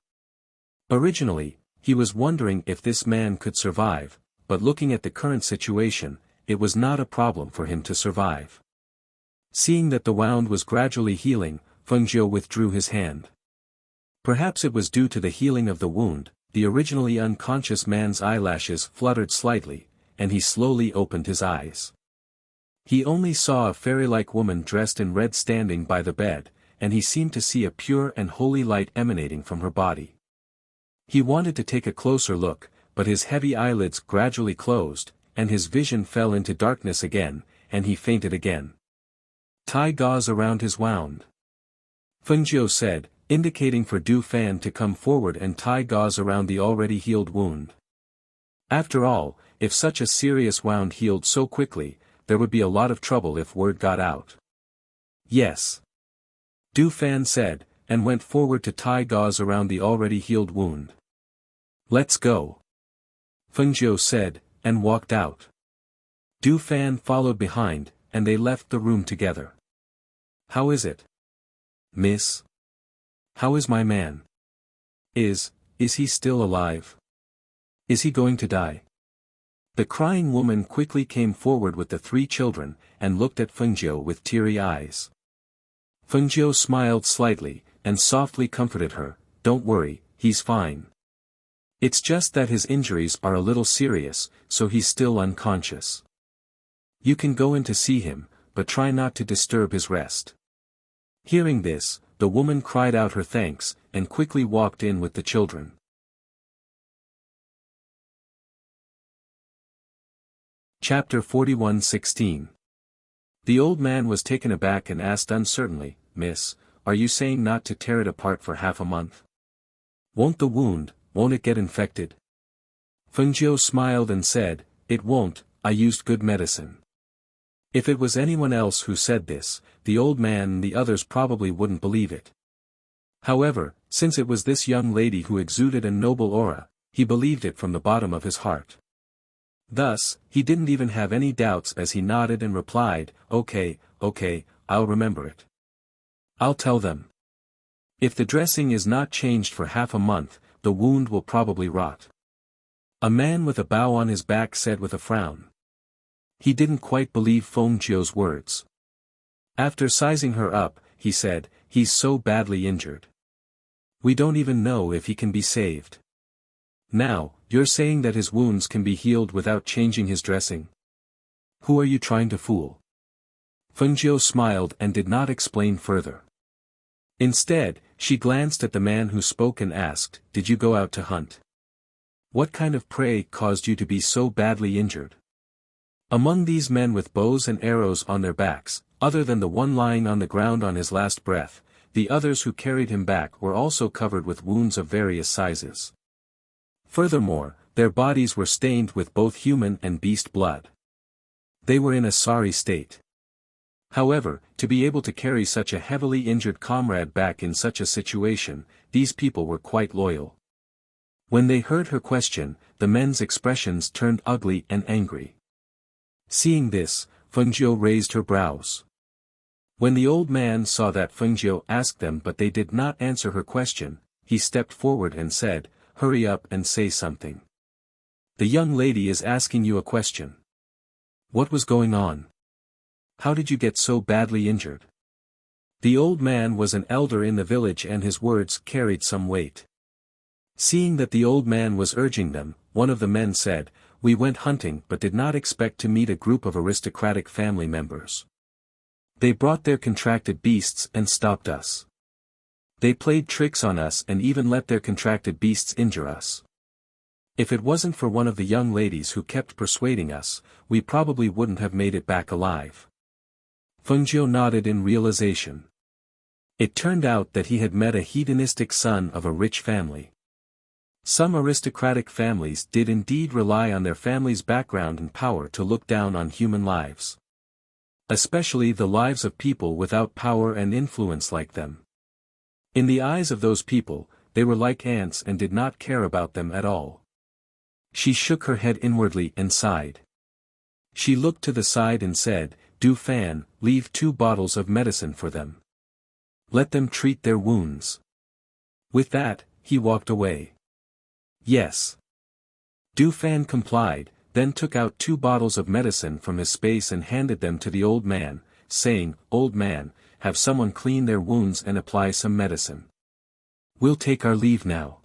Originally, he was wondering if this man could survive, but looking at the current situation, it was not a problem for him to survive. Seeing that the wound was gradually healing, Fengjiu withdrew his hand. Perhaps it was due to the healing of the wound, the originally unconscious man's eyelashes fluttered slightly, and he slowly opened his eyes. He only saw a fairy-like woman dressed in red standing by the bed, and he seemed to see a pure and holy light emanating from her body. He wanted to take a closer look, but his heavy eyelids gradually closed, and his vision fell into darkness again, and he fainted again. Tie gauze around his wound. Fengjiu said, indicating for Du Fan to come forward and tie gauze around the already healed wound. After all, if such a serious wound healed so quickly, there would be a lot of trouble if word got out. Yes. Du Fan said, and went forward to tie gauze around the already healed wound. Let's go. Fengjiu said, and walked out. Du Fan followed behind, and they left the room together. How is it? Miss? How is my man? Is he still alive? Is he going to die? The crying woman quickly came forward with the 3 children, and looked at Fengjiu with teary eyes. Fengjiu smiled slightly, and softly comforted her, don't worry, he's fine. It's just that his injuries are a little serious, so he's still unconscious. You can go in to see him, but try not to disturb his rest. Hearing this, the woman cried out her thanks, and quickly walked in with the children. Chapter 41:16. The old man was taken aback and asked uncertainly, Miss, are you saying not to tear it apart for half a month? Won't it get infected? Fengjiu smiled and said, it won't, I used good medicine. If it was anyone else who said this, the old man and the others probably wouldn't believe it. However, since it was this young lady who exuded a noble aura, he believed it from the bottom of his heart. Thus, he didn't even have any doubts as he nodded and replied, okay, I'll remember it. I'll tell them. If the dressing is not changed for half a month, the wound will probably rot. A man with a bow on his back said with a frown. He didn't quite believe Fengjiu's words. After sizing her up, he said, he's so badly injured. We don't even know if he can be saved. Now, you're saying that his wounds can be healed without changing his dressing? Who are you trying to fool? Fengjiu smiled and did not explain further. Instead, she glanced at the man who spoke and asked, did you go out to hunt? What kind of prey caused you to be so badly injured? Among these men with bows and arrows on their backs, other than the one lying on the ground on his last breath, the others who carried him back were also covered with wounds of various sizes. Furthermore, their bodies were stained with both human and beast blood. They were in a sorry state. However, to be able to carry such a heavily injured comrade back in such a situation, these people were quite loyal. When they heard her question, the men's expressions turned ugly and angry. Seeing this, Fengjiu raised her brows. When the old man saw that Fengjiu asked them but they did not answer her question, he stepped forward and said, hurry up and say something. The young lady is asking you a question. What was going on? How did you get so badly injured? The old man was an elder in the village and his words carried some weight. Seeing that the old man was urging them, one of the men said, we went hunting but did not expect to meet a group of aristocratic family members. They brought their contracted beasts and stopped us. They played tricks on us and even let their contracted beasts injure us. If it wasn't for one of the young ladies who kept persuading us, we probably wouldn't have made it back alive. Fengjiu nodded in realization. It turned out that he had met a hedonistic son of a rich family. Some aristocratic families did indeed rely on their family's background and power to look down on human lives. Especially the lives of people without power and influence like them. In the eyes of those people, they were like ants and did not care about them at all. She shook her head inwardly and sighed. She looked to the side and said, Du Fan, leave 2 bottles of medicine for them. Let them treat their wounds. With that, he walked away. Yes. Du Fan complied, then took out 2 bottles of medicine from his space and handed them to the old man, saying, Old man, have someone clean their wounds and apply some medicine. We'll take our leave now.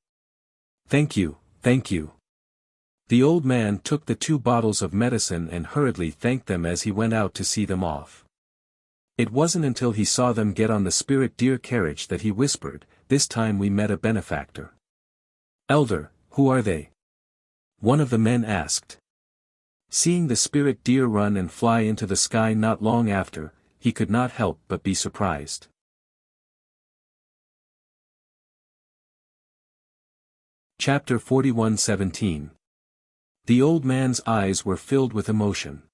Thank you, thank you. The old man took the 2 bottles of medicine and hurriedly thanked them as he went out to see them off. It wasn't until he saw them get on the spirit deer carriage that he whispered, this time we met a benefactor. Elder, who are they? One of the men asked. Seeing the spirit deer run and fly into the sky not long after, he could not help but be surprised. Chapter 41:17. The old man's eyes were filled with emotion.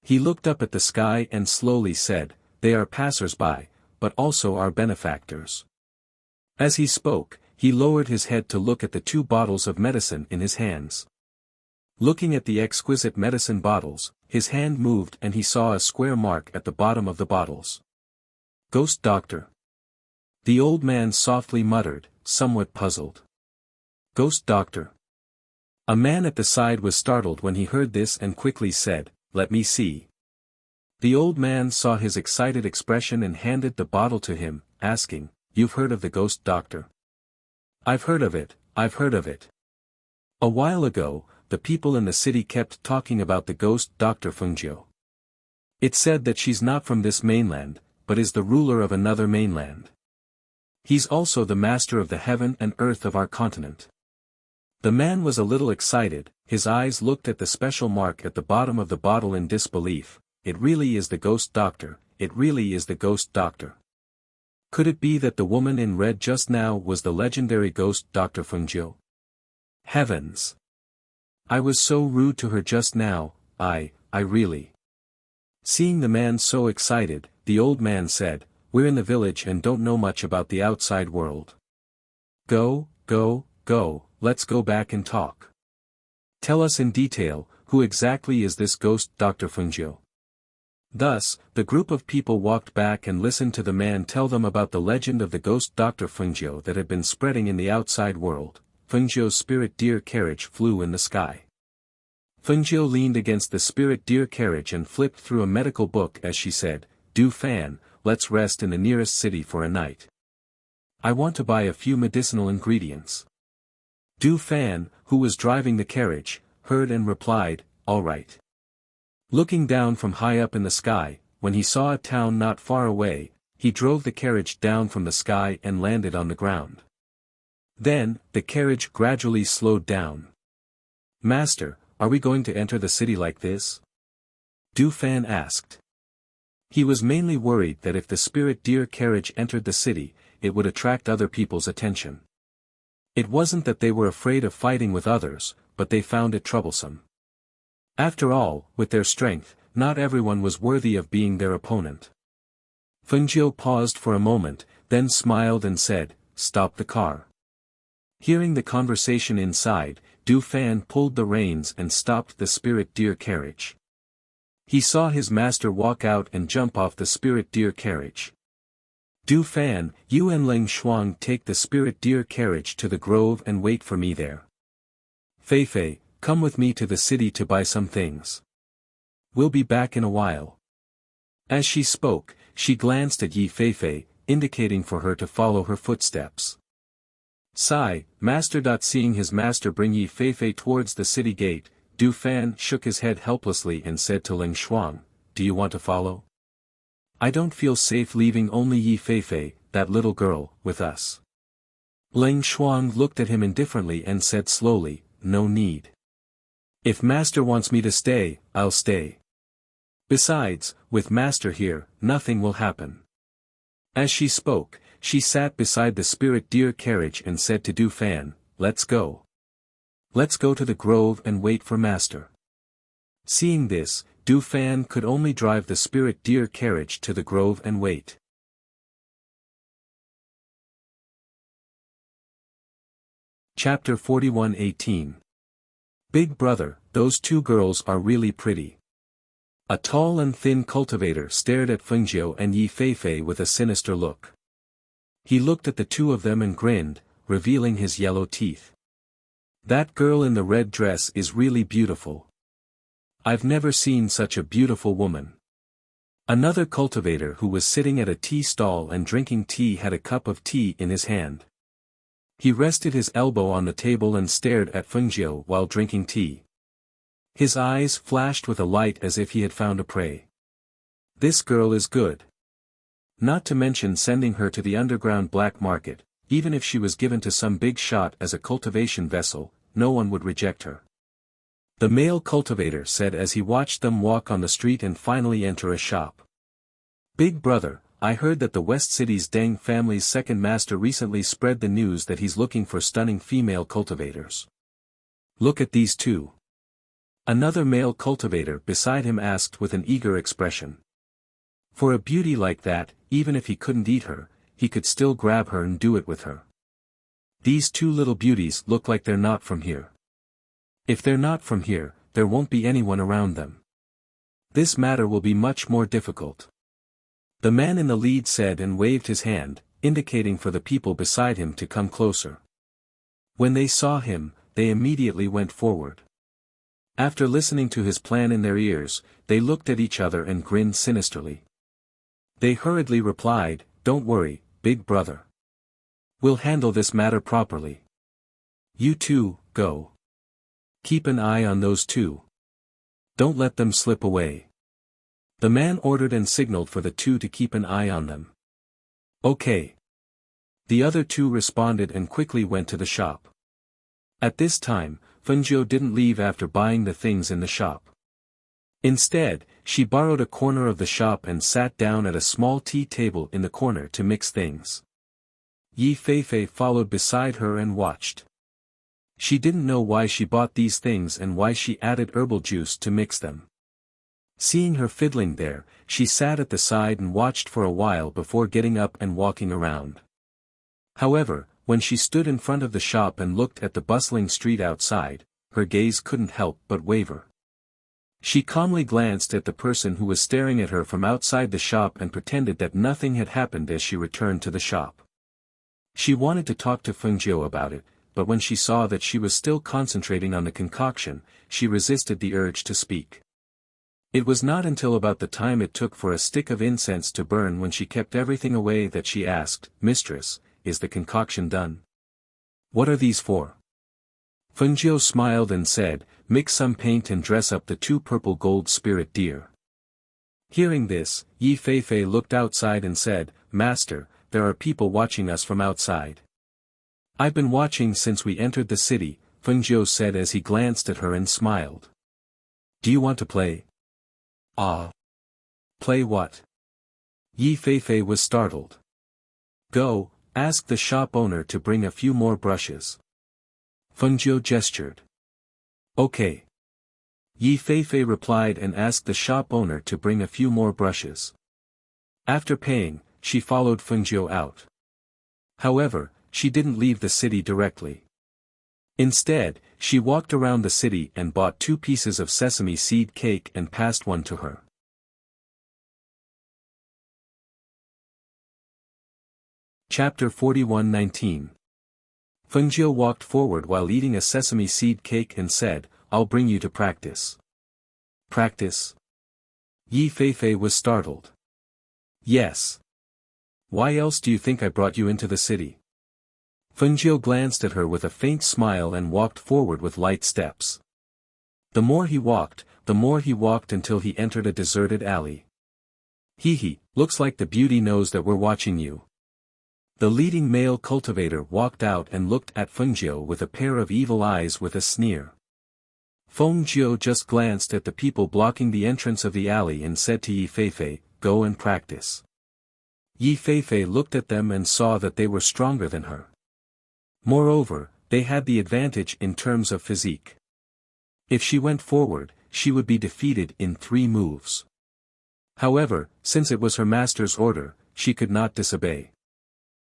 He looked up at the sky and slowly said, they are passers-by, but also our benefactors. As he spoke, he lowered his head to look at the 2 bottles of medicine in his hands. Looking at the exquisite medicine bottles, his hand moved and he saw a square mark at the bottom of the bottles. Ghost Doctor. The old man softly muttered, somewhat puzzled. Ghost Doctor. A man at the side was startled when he heard this and quickly said, let me see. The old man saw his excited expression and handed the bottle to him, asking, you've heard of the Ghost Doctor? I've heard of it, I've heard of it. A while ago, the people in the city kept talking about the Ghost Doctor Fengjiu. It said that she's not from this mainland, but is the ruler of another mainland. He's also the master of the heaven and earth of our continent. The man was a little excited, his eyes looked at the special mark at the bottom of the bottle in disbelief. It really is the Ghost Doctor, it really is the Ghost Doctor. Could it be that the woman in red just now was the legendary Ghost Doctor Fengjiu? Heavens! I was so rude to her just now, I really. Seeing the man so excited, the old man said, we're in the village and don't know much about the outside world. Go, let's go back and talk. Tell us in detail, who exactly is this Ghost Doctor Fengjiu? Thus, the group of people walked back and listened to the man tell them about the legend of the Ghost Doctor Fengjiu that had been spreading in the outside world. Fengjiu's spirit deer carriage flew in the sky. Fengjiu leaned against the spirit deer carriage and flipped through a medical book as she said, "Du Fan, let's rest in the nearest city for a night. I want to buy a few medicinal ingredients." Du Fan, who was driving the carriage, heard and replied, "All right." Looking down from high up in the sky, when he saw a town not far away, he drove the carriage down from the sky and landed on the ground. Then, the carriage gradually slowed down. "Master, are we going to enter the city like this?" Du Fan asked. He was mainly worried that if the spirit deer carriage entered the city, it would attract other people's attention. It wasn't that they were afraid of fighting with others, but they found it troublesome. After all, with their strength, not everyone was worthy of being their opponent. Fengjiu paused for a moment, then smiled and said, "Stop the car." Hearing the conversation inside, Du Fan pulled the reins and stopped the spirit deer carriage. He saw his master walk out and jump off the spirit deer carriage. "Du Fan, you and Ling Shuang take the spirit deer carriage to the grove and wait for me there. Fei Fei, come with me to the city to buy some things. We'll be back in a while." As she spoke, she glanced at Yi Fei Fei, indicating for her to follow her footsteps. Sigh, master. Seeing his master bring Yi Fei Fei towards the city gate, Du Fan shook his head helplessly and said to Ling Shuang, "Do you want to follow? I don't feel safe leaving only Yi Fei Fei, that little girl, with us." Ling Shuang looked at him indifferently and said slowly, "No need. If master wants me to stay, I'll stay. Besides, with master here, nothing will happen." As she spoke, she sat beside the spirit deer carriage and said to Du Fan, "Let's go. Let's go to the grove and wait for master." Seeing this, Du Fan could only drive the spirit deer carriage to the grove and wait. Chapter 41:18. Big brother, those two girls are really pretty. A tall and thin cultivator stared at Fengjiu and Yi Fei Fei with a sinister look. He looked at the two of them and grinned, revealing his yellow teeth. "That girl in the red dress is really beautiful. I've never seen such a beautiful woman." Another cultivator who was sitting at a tea stall and drinking tea had a cup of tea in his hand. He rested his elbow on the table and stared at Fengjiu while drinking tea. His eyes flashed with a light as if he had found a prey. "This girl is good. Not to mention sending her to the underground black market, even if she was given to some big shot as a cultivation vessel, no one would reject her." The male cultivator said as he watched them walk on the street and finally enter a shop. "Big brother, I heard that the West City's Deng family's second master recently spread the news that he's looking for stunning female cultivators. Look at these two." Another male cultivator beside him asked with an eager expression. For a beauty like that, even if he couldn't eat her, he could still grab her and do it with her. "These two little beauties look like they're not from here. If they're not from here, there won't be anyone around them. This matter will be much more difficult." The man in the lead said and waved his hand, indicating for the people beside him to come closer. When they saw him, they immediately went forward. After listening to his plan in their ears, they looked at each other and grinned sinisterly. They hurriedly replied, "Don't worry, big brother. We'll handle this matter properly. You two, go. Keep an eye on those two. Don't let them slip away." The man ordered and signaled for the two to keep an eye on them. "Okay." The other two responded and quickly went to the shop. At this time, Fengjiu didn't leave after buying the things in the shop. Instead, she borrowed a corner of the shop and sat down at a small tea table in the corner to mix things. Yi Fei Fei followed beside her and watched. She didn't know why she bought these things and why she added herbal juice to mix them. Seeing her fiddling there, she sat at the side and watched for a while before getting up and walking around. However, when she stood in front of the shop and looked at the bustling street outside, her gaze couldn't help but waver. She calmly glanced at the person who was staring at her from outside the shop and pretended that nothing had happened as she returned to the shop. She wanted to talk to Fengjiu about it, but when she saw that she was still concentrating on the concoction, she resisted the urge to speak. It was not until about the time it took for a stick of incense to burn when she kept everything away that she asked, "Mistress, is the concoction done? What are these for?" Fengjiu smiled and said, "Mix some paint and dress up the 2 purple gold spirit deer." Hearing this, Yi Feifei looked outside and said, "Master, there are people watching us from outside." "I've been watching since we entered the city," Fengjiu said as he glanced at her and smiled. "Do you want to play?" "Ah. Play what?" Yi Feifei was startled. "Go, ask the shop owner to bring a few more brushes." Fengjiu gestured. "Okay." Yi Feifei replied and asked the shop owner to bring a few more brushes. After paying, she followed Fengjiu out. However, she didn't leave the city directly. Instead, she walked around the city and bought 2 pieces of sesame seed cake and passed one to her. Chapter 41:19. Fengjiu walked forward while eating a sesame seed cake and said, "I'll bring you to practice." "Practice?" Yi Feifei was startled. "Yes. Why else do you think I brought you into the city?" Fengjiu glanced at her with a faint smile and walked forward with light steps. The more he walked until he entered a deserted alley. "Hee, looks like the beauty knows that we're watching you." The leading male cultivator walked out and looked at Fengjiu with a pair of evil eyes with a sneer. Fengjiu just glanced at the people blocking the entrance of the alley and said to Yi Feifei, "Go and practice." Yi Feifei looked at them and saw that they were stronger than her. Moreover, they had the advantage in terms of physique. If she went forward, she would be defeated in 3 moves. However, since it was her master's order, she could not disobey.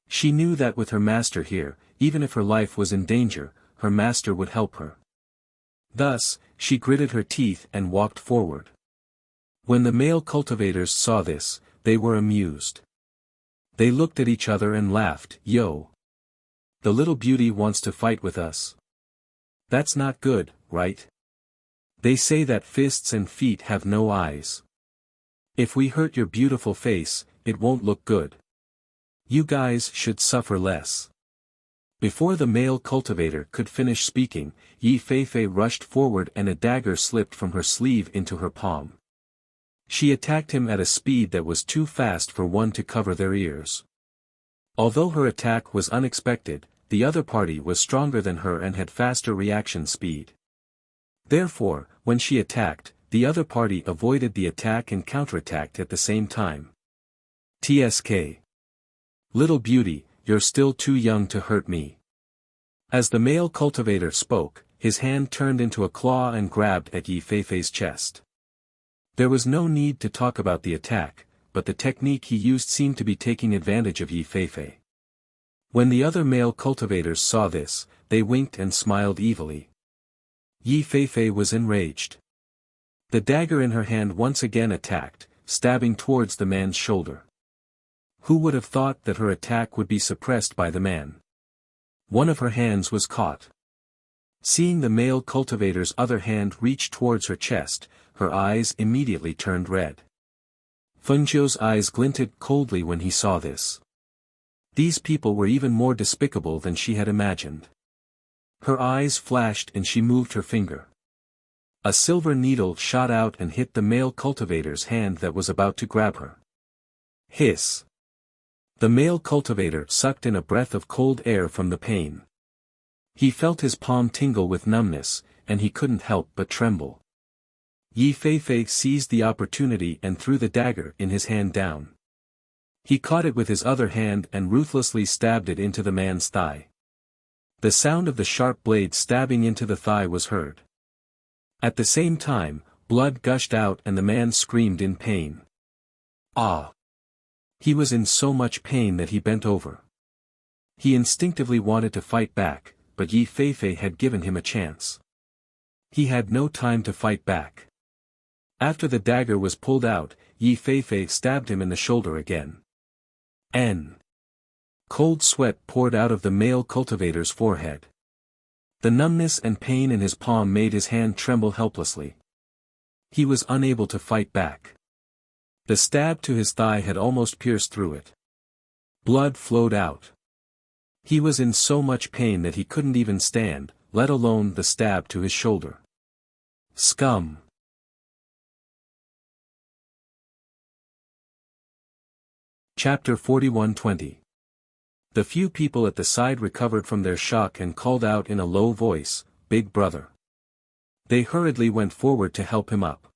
She knew that with her master here, even if her life was in danger, her master would help her. Thus, she gritted her teeth and walked forward. When the male cultivators saw this, they were amused. They looked at each other and laughed. "Yo! The little beauty wants to fight with us. That's not good, right? They say that fists and feet have no eyes. If we hurt your beautiful face, it won't look good. You guys should suffer less." Before the male cultivator could finish speaking, Yi Feifei rushed forward and a dagger slipped from her sleeve into her palm. She attacked him at a speed that was too fast for one to cover their ears. Although her attack was unexpected, the other party was stronger than her and had faster reaction speed. Therefore, when she attacked, the other party avoided the attack and counterattacked at the same time. "Tsk. Little beauty, you're still too young to hurt me." As the male cultivator spoke, his hand turned into a claw and grabbed at Yi Feifei's chest. There was no need to talk about the attack, but the technique he used seemed to be taking advantage of Yi Feifei. When the other male cultivators saw this, they winked and smiled evilly. Yi Feifei was enraged. The dagger in her hand once again attacked, stabbing towards the man's shoulder. Who would have thought that her attack would be suppressed by the man? One of her hands was caught. Seeing the male cultivator's other hand reach towards her chest, her eyes immediately turned red. Fengjiu's eyes glinted coldly when he saw this. These people were even more despicable than she had imagined. Her eyes flashed and she moved her finger. A silver needle shot out and hit the male cultivator's hand that was about to grab her. Hiss! The male cultivator sucked in a breath of cold air from the pain. He felt his palm tingle with numbness, and he couldn't help but tremble. Yi Feifei seized the opportunity and threw the dagger in his hand down. He caught it with his other hand and ruthlessly stabbed it into the man's thigh. The sound of the sharp blade stabbing into the thigh was heard. At the same time, blood gushed out and the man screamed in pain. Ah! He was in so much pain that he bent over. He instinctively wanted to fight back, but Yi Feifei had given him a chance. He had no time to fight back. After the dagger was pulled out, Yi Feifei stabbed him in the shoulder again. Cold sweat poured out of the male cultivator's forehead. The numbness and pain in his palm made his hand tremble helplessly. He was unable to fight back. The stab to his thigh had almost pierced through it. Blood flowed out. He was in so much pain that he couldn't even stand, let alone the stab to his shoulder. Scum! Chapter 41:20. The few people at the side recovered from their shock and called out in a low voice, "Big brother." They hurriedly went forward to help him up.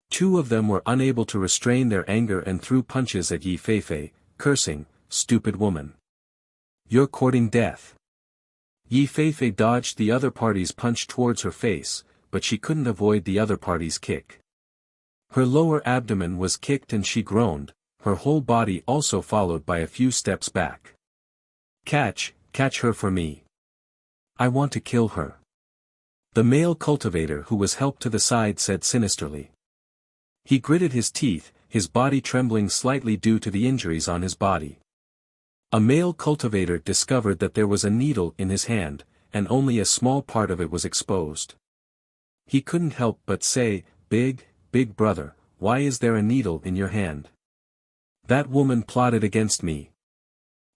Two of them were unable to restrain their anger and threw punches at Yi Feifei, cursing, "Stupid woman. You're courting death." Yi Feifei dodged the other party's punch towards her face, but she couldn't avoid the other party's kick. Her lower abdomen was kicked and she groaned, her whole body also followed by a few steps back. Catch her for me. I want to kill her." The male cultivator who was helped to the side said sinisterly. He gritted his teeth, his body trembling slightly due to the injuries on his body. A male cultivator discovered that there was a needle in his hand, and only a small part of it was exposed. He couldn't help but say, Big brother, why is there a needle in your hand? That woman plotted against me."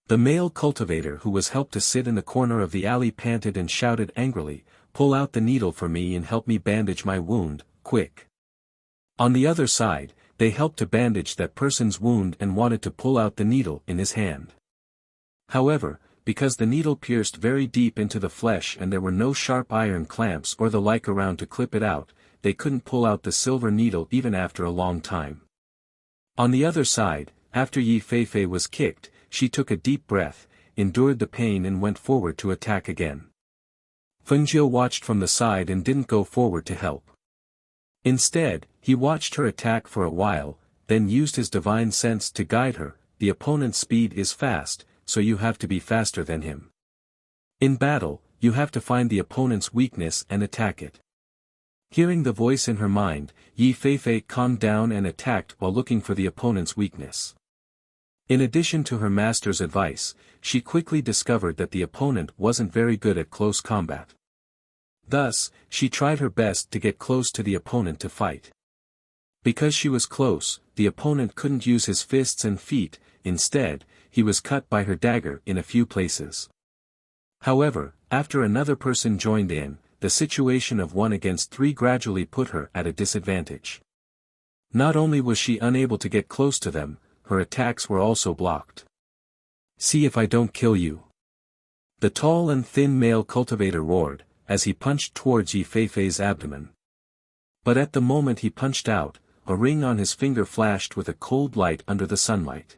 The male cultivator who was helped to sit in the corner of the alley panted and shouted angrily, "Pull out the needle for me and help me bandage my wound, quick." On the other side, they helped to bandage that person's wound and wanted to pull out the needle in his hand. However, because the needle pierced very deep into the flesh and there were no sharp iron clamps or the like around to clip it out, they couldn't pull out the silver needle even after a long time. On the other side, after Yi Feifei was kicked, she took a deep breath, endured the pain and went forward to attack again. Feng Jiu watched from the side and didn't go forward to help. Instead, he watched her attack for a while, then used his divine sense to guide her. The opponent's speed is fast, so you have to be faster than him. In battle, you have to find the opponent's weakness and attack it. Hearing the voice in her mind, Yi Feifei calmed down and attacked while looking for the opponent's weakness. In addition to her master's advice, she quickly discovered that the opponent wasn't very good at close combat. Thus, she tried her best to get close to the opponent to fight. Because she was close, the opponent couldn't use his fists and feet, instead, he was cut by her dagger in a few places. However, after another person joined in, the situation of 1 against 3 gradually put her at a disadvantage. Not only was she unable to get close to them, her attacks were also blocked. "See if I don't kill you." The tall and thin male cultivator roared, as he punched towards Yi Feifei's abdomen. But at the moment he punched out, a ring on his finger flashed with a cold light under the sunlight.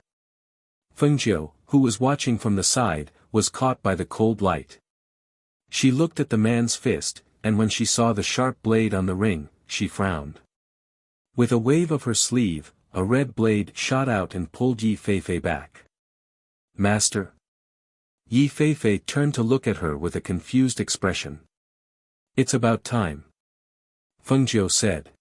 Feng Jiu, who was watching from the side, was caught by the cold light. She looked at the man's fist, and when she saw the sharp blade on the ring, she frowned. With a wave of her sleeve, a red blade shot out and pulled Yi Feifei back. "Master?" Yi Feifei turned to look at her with a confused expression. "It's about time," Feng Jiu said.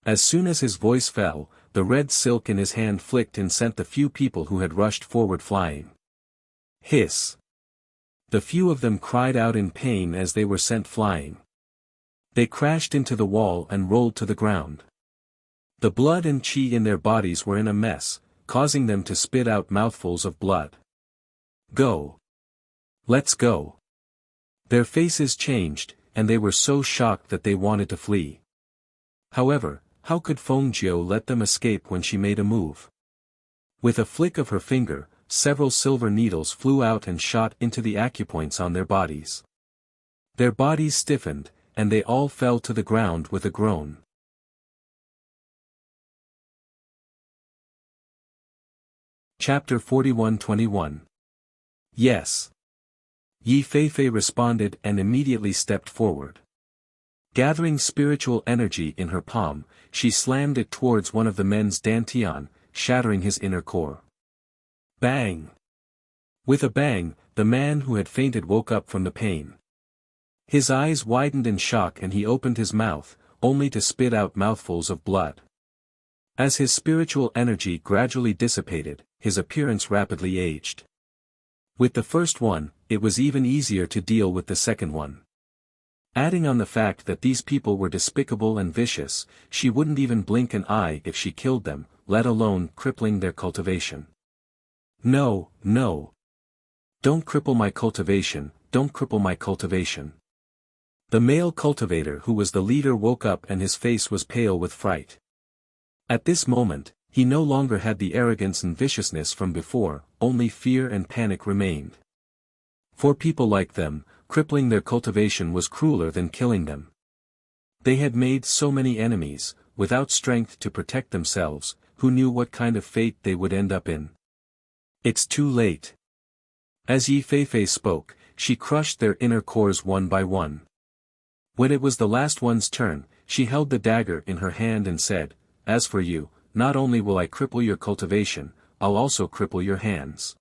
As soon as his voice fell, the red silk in his hand flicked and sent the few people who had rushed forward flying. Hiss! The few of them cried out in pain as they were sent flying. They crashed into the wall and rolled to the ground. The blood and qi in their bodies were in a mess, causing them to spit out mouthfuls of blood. "Go! Let's go!" Their faces changed, and they were so shocked that they wanted to flee. However, how could Feng Jiu let them escape when she made a move? With a flick of her finger, several silver needles flew out and shot into the acupoints on their bodies. Their bodies stiffened, and they all fell to the ground with a groan. Chapter 41:21. Yes. Yi Feifei responded and immediately stepped forward. Gathering spiritual energy in her palm, she slammed it towards one of the men's dantian, shattering his inner core. Bang! With a bang, the man who had fainted woke up from the pain. His eyes widened in shock and he opened his mouth, only to spit out mouthfuls of blood. As his spiritual energy gradually dissipated, his appearance rapidly aged. With the first one, it was even easier to deal with the second one. Adding on the fact that these people were despicable and vicious, she wouldn't even blink an eye if she killed them, let alone crippling their cultivation. No, no. Don't cripple my cultivation, don't cripple my cultivation. The male cultivator who was the leader woke up and his face was pale with fright. At this moment, he no longer had the arrogance and viciousness from before, only fear and panic remained. For people like them, crippling their cultivation was crueler than killing them. They had made so many enemies, without strength to protect themselves, who knew what kind of fate they would end up in. It's too late. As Yi Feifei spoke, she crushed their inner cores one by one. When it was the last one's turn, she held the dagger in her hand and said, "As for you, not only will I cripple your cultivation, I'll also cripple your hands."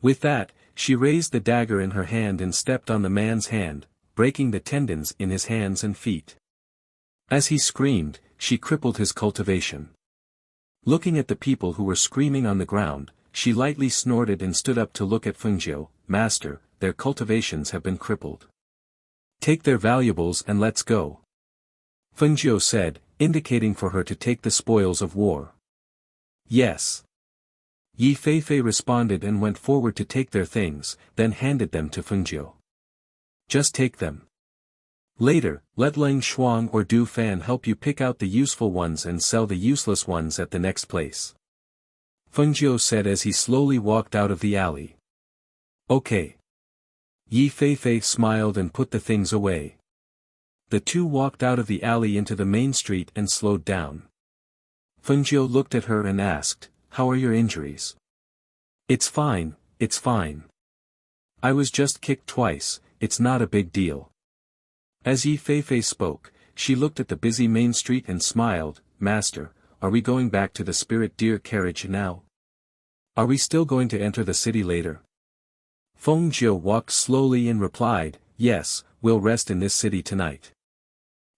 With that, she raised the dagger in her hand and stepped on the man's hand, breaking the tendons in his hands and feet. As he screamed, she crippled his cultivation. Looking at the people who were screaming on the ground, she lightly snorted and stood up to look at Fengjiu. "Master, their cultivations have been crippled. Take their valuables and let's go." Fengjiu said, indicating for her to take the spoils of war. "Yes." Yi Feifei responded and went forward to take their things, then handed them to Fengjiu. "Just take them. Later, let Leng Shuang or Du Fan help you pick out the useful ones and sell the useless ones at the next place," Fengjiu said as he slowly walked out of the alley. "Okay." Yi Feifei smiled and put the things away. The two walked out of the alley into the main street and slowed down. Fengjiu looked at her and asked, "How are your injuries?" It's fine, it's fine. I was just kicked twice, it's not a big deal." As Yi Feifei spoke, she looked at the busy main street and smiled, "Master, are we going back to the spirit deer carriage now? Are we still going to enter the city later?" Fengjiu walked slowly and replied, "Yes, we'll rest in this city tonight.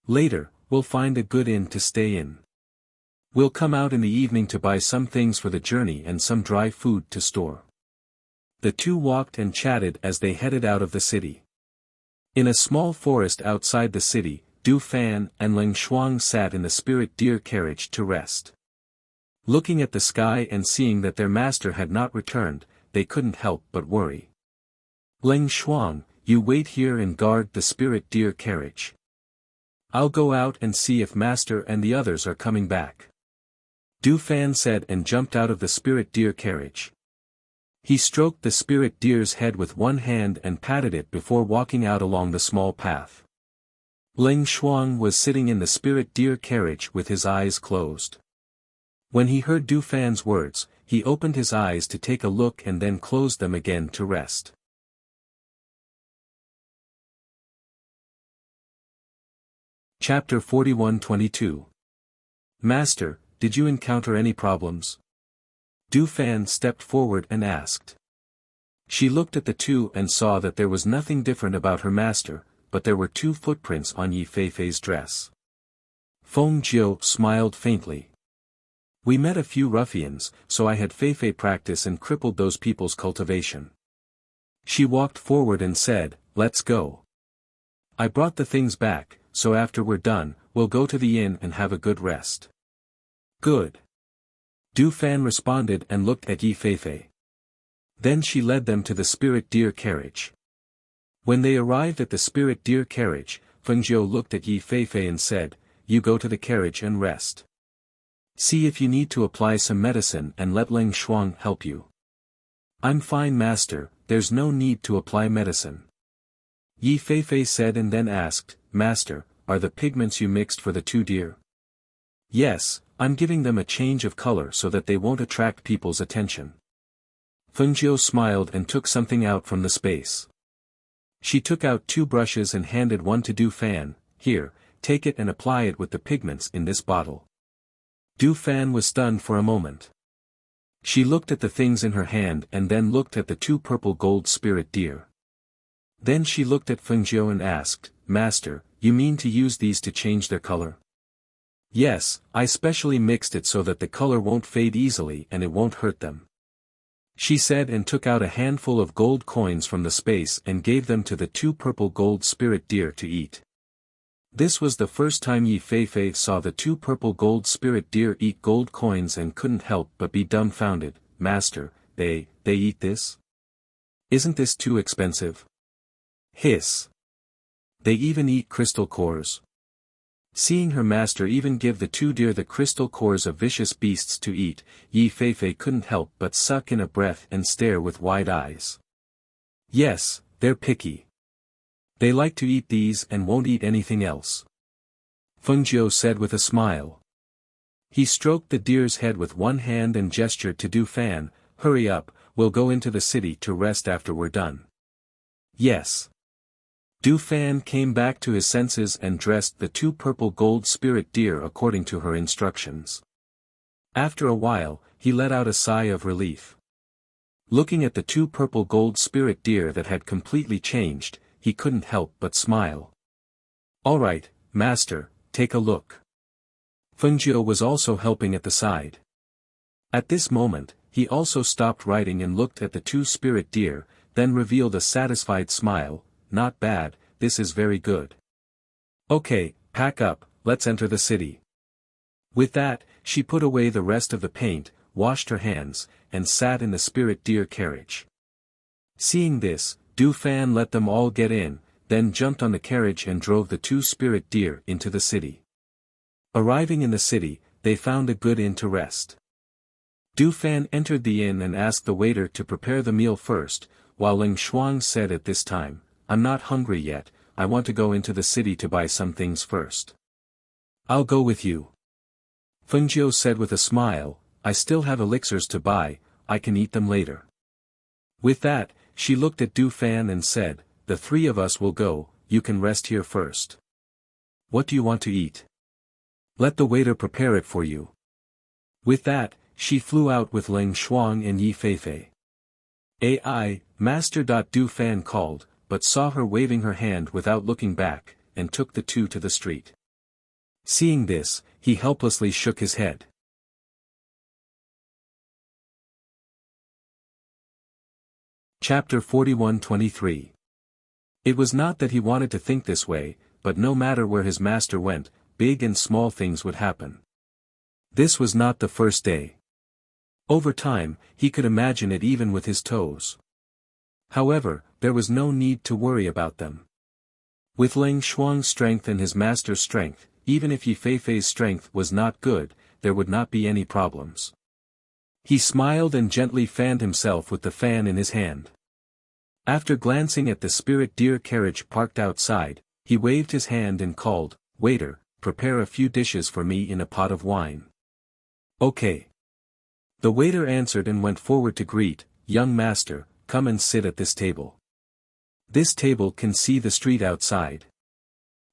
Later, we'll find a good inn to stay in. We'll come out in the evening to buy some things for the journey and some dry food to store." The two walked and chatted as they headed out of the city. In a small forest outside the city, Du Fan and Leng Shuang sat in the spirit deer carriage to rest. Looking at the sky and seeing that their master had not returned, they couldn't help but worry. "Leng Shuang, you wait here and guard the spirit deer carriage. I'll go out and see if master and the others are coming back," Du Fan said and jumped out of the spirit deer carriage. He stroked the spirit deer's head with one hand and patted it before walking out along the small path. Leng Shuang was sitting in the spirit deer carriage with his eyes closed. When he heard Du Fan's words, he opened his eyes to take a look and then closed them again to rest. Chapter 41-22. Master, did you encounter any problems? Du Fan stepped forward and asked. She looked at the two and saw that there was nothing different about her master, but there were two footprints on Yi Feifei's dress. Fengjiu smiled faintly. "We met a few ruffians, so I had Feifei practice and crippled those people's cultivation." She walked forward and said, "Let's go. I brought the things back, so after we're done, we'll go to the inn and have a good rest." "Good." Du Fan responded and looked at Yi Feifei. Then she led them to the spirit deer carriage. When they arrived at the spirit deer carriage, Fengjiu looked at Yi Feifei and said, "You go to the carriage and rest. See if you need to apply some medicine and let Leng Shuang help you." "I'm fine, master, there's no need to apply medicine," Yi Feifei said and then asked, "Master, are the pigments you mixed for the two deer?" "Yes, I'm giving them a change of color so that they won't attract people's attention." Fengjiu smiled and took something out from the space. She took out two brushes and handed one to Du Fan. "Here, take it and apply it with the pigments in this bottle." Du Fan was stunned for a moment. She looked at the things in her hand and then looked at the two purple gold spirit deer. Then she looked at Fengjiu and asked, "Master, you mean to use these to change their color?" "Yes, I specially mixed it so that the color won't fade easily and it won't hurt them." she said, and took out a handful of gold coins from the space and gave them to the 2 purple gold spirit deer to eat. This was the first time Yi Feifei saw the 2 purple gold spirit deer eat gold coins and couldn't help but be dumbfounded. Master, they eat this? Isn't this too expensive? Hiss. They even eat crystal cores. Seeing her master even give the 2 deer the crystal cores of vicious beasts to eat, Yi Feifei couldn't help but suck in a breath and stare with wide eyes. Yes, they're picky. They like to eat these and won't eat anything else. Feng Jiu said with a smile. He stroked the deer's head with one hand and gestured to Du Fan, hurry up, we'll go into the city to rest after we're done. Yes. Du Fan came back to his senses and dressed the 2 purple gold spirit deer according to her instructions. After a while, he let out a sigh of relief. Looking at the 2 purple gold spirit deer that had completely changed, he couldn't help but smile. All right, master, take a look. Feng Jiu was also helping at the side. At this moment, he also stopped writing and looked at the 2 spirit deer, then revealed a satisfied smile. Not bad, this is very good. Okay, pack up, let's enter the city. With that, she put away the rest of the paint, washed her hands, and sat in the spirit deer carriage. Seeing this, Du Fan let them all get in, then jumped on the carriage and drove the 2 spirit deer into the city. Arriving in the city, they found a good inn to rest. Du Fan entered the inn and asked the waiter to prepare the meal first, while Ling Shuang said at this time, I'm not hungry yet, I want to go into the city to buy some things first. I'll go with you. Feng Jiu said with a smile, I still have elixirs to buy, I can eat them later. With that, she looked at Du Fan and said, the 3 of us will go, you can rest here first. What do you want to eat? Let the waiter prepare it for you. With that, she flew out with Ling Shuang and Yi Feifei. AI, Master. Du Fan called, but saw her waving her hand without looking back, and took the 2 to the street. Seeing this, he helplessly shook his head. Chapter 41-23. It was not that he wanted to think this way, but no matter where his master went, big and small things would happen. This was not the first day. Over time, he could imagine it even with his toes. However, there was no need to worry about them. With Ling Shuang's strength and his master's strength, even if Yi Feifei's strength was not good, there would not be any problems. He smiled and gently fanned himself with the fan in his hand. After glancing at the spirit deer carriage parked outside, he waved his hand and called, waiter, prepare a few dishes for me in a pot of wine. Okay. The waiter answered and went forward to greet, young master, come and sit at this table. This table can see the street outside.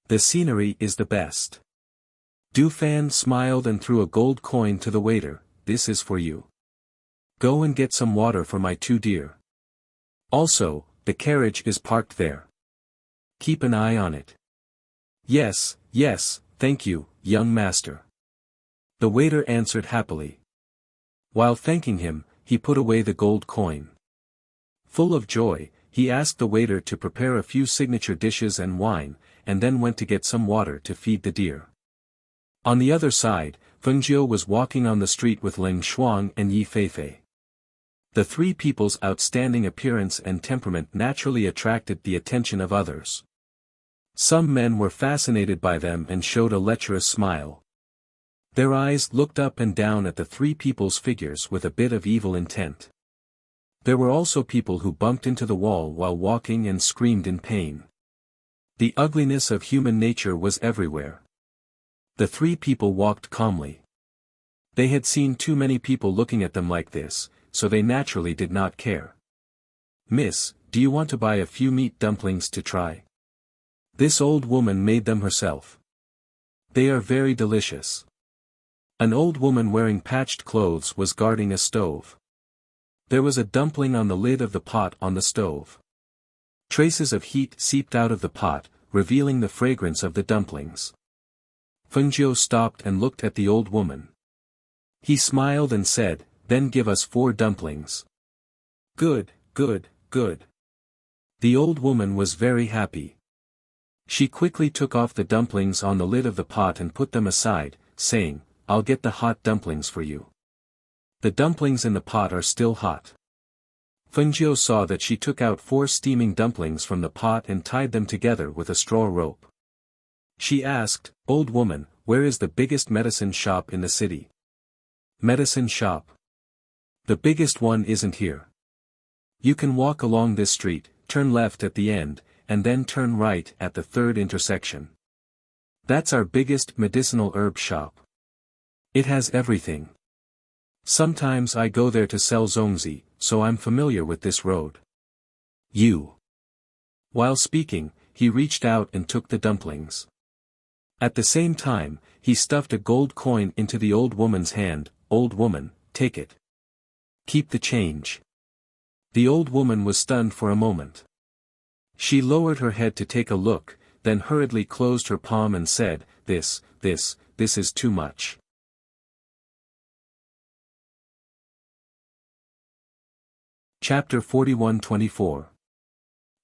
The scenery is the best. Du Fan smiled and threw a gold coin to the waiter, this is for you. Go and get some water for my 2 deer. Also, the carriage is parked there. Keep an eye on it. Yes, thank you, young master. The waiter answered happily. While thanking him, he put away the gold coin. Full of joy, he asked the waiter to prepare a few signature dishes and wine, and then went to get some water to feed the deer. On the other side, Feng Jiu was walking on the street with Ling Shuang and Yi Feifei. The 3 people's outstanding appearance and temperament naturally attracted the attention of others. Some men were fascinated by them and showed a lecherous smile. Their eyes looked up and down at the 3 people's figures with a bit of evil intent. There were also people who bumped into the wall while walking and screamed in pain. The ugliness of human nature was everywhere. The 3 people walked calmly. They had seen too many people looking at them like this, so they naturally did not care. Miss, do you want to buy a few meat dumplings to try? This old woman made them herself. They are very delicious. An old woman wearing patched clothes was guarding a stove. There was a dumpling on the lid of the pot on the stove. Traces of heat seeped out of the pot, revealing the fragrance of the dumplings. Feng Jiu stopped and looked at the old woman. He smiled and said, then give us 4 dumplings. Good, good, good. The old woman was very happy. She quickly took off the dumplings on the lid of the pot and put them aside, saying, "I'll get the hot dumplings for you. The dumplings in the pot are still hot." Fengjiu saw that she took out 4 steaming dumplings from the pot and tied them together with a straw rope. She asked, "Old woman, where is the biggest medicine shop in the city?" "Medicine shop? The biggest one isn't here. You can walk along this street, turn left at the end, and then turn right at the 3rd intersection. That's our biggest medicinal herb shop. It has everything. Sometimes I go there to sell zongzi, so I'm familiar with this road. You." While speaking, he reached out and took the dumplings. At the same time, he stuffed a gold coin into the old woman's hand. "Old woman, take it. Keep the change." The old woman was stunned for a moment. She lowered her head to take a look, then hurriedly closed her palm and said, This is too much." Chapter 41-24.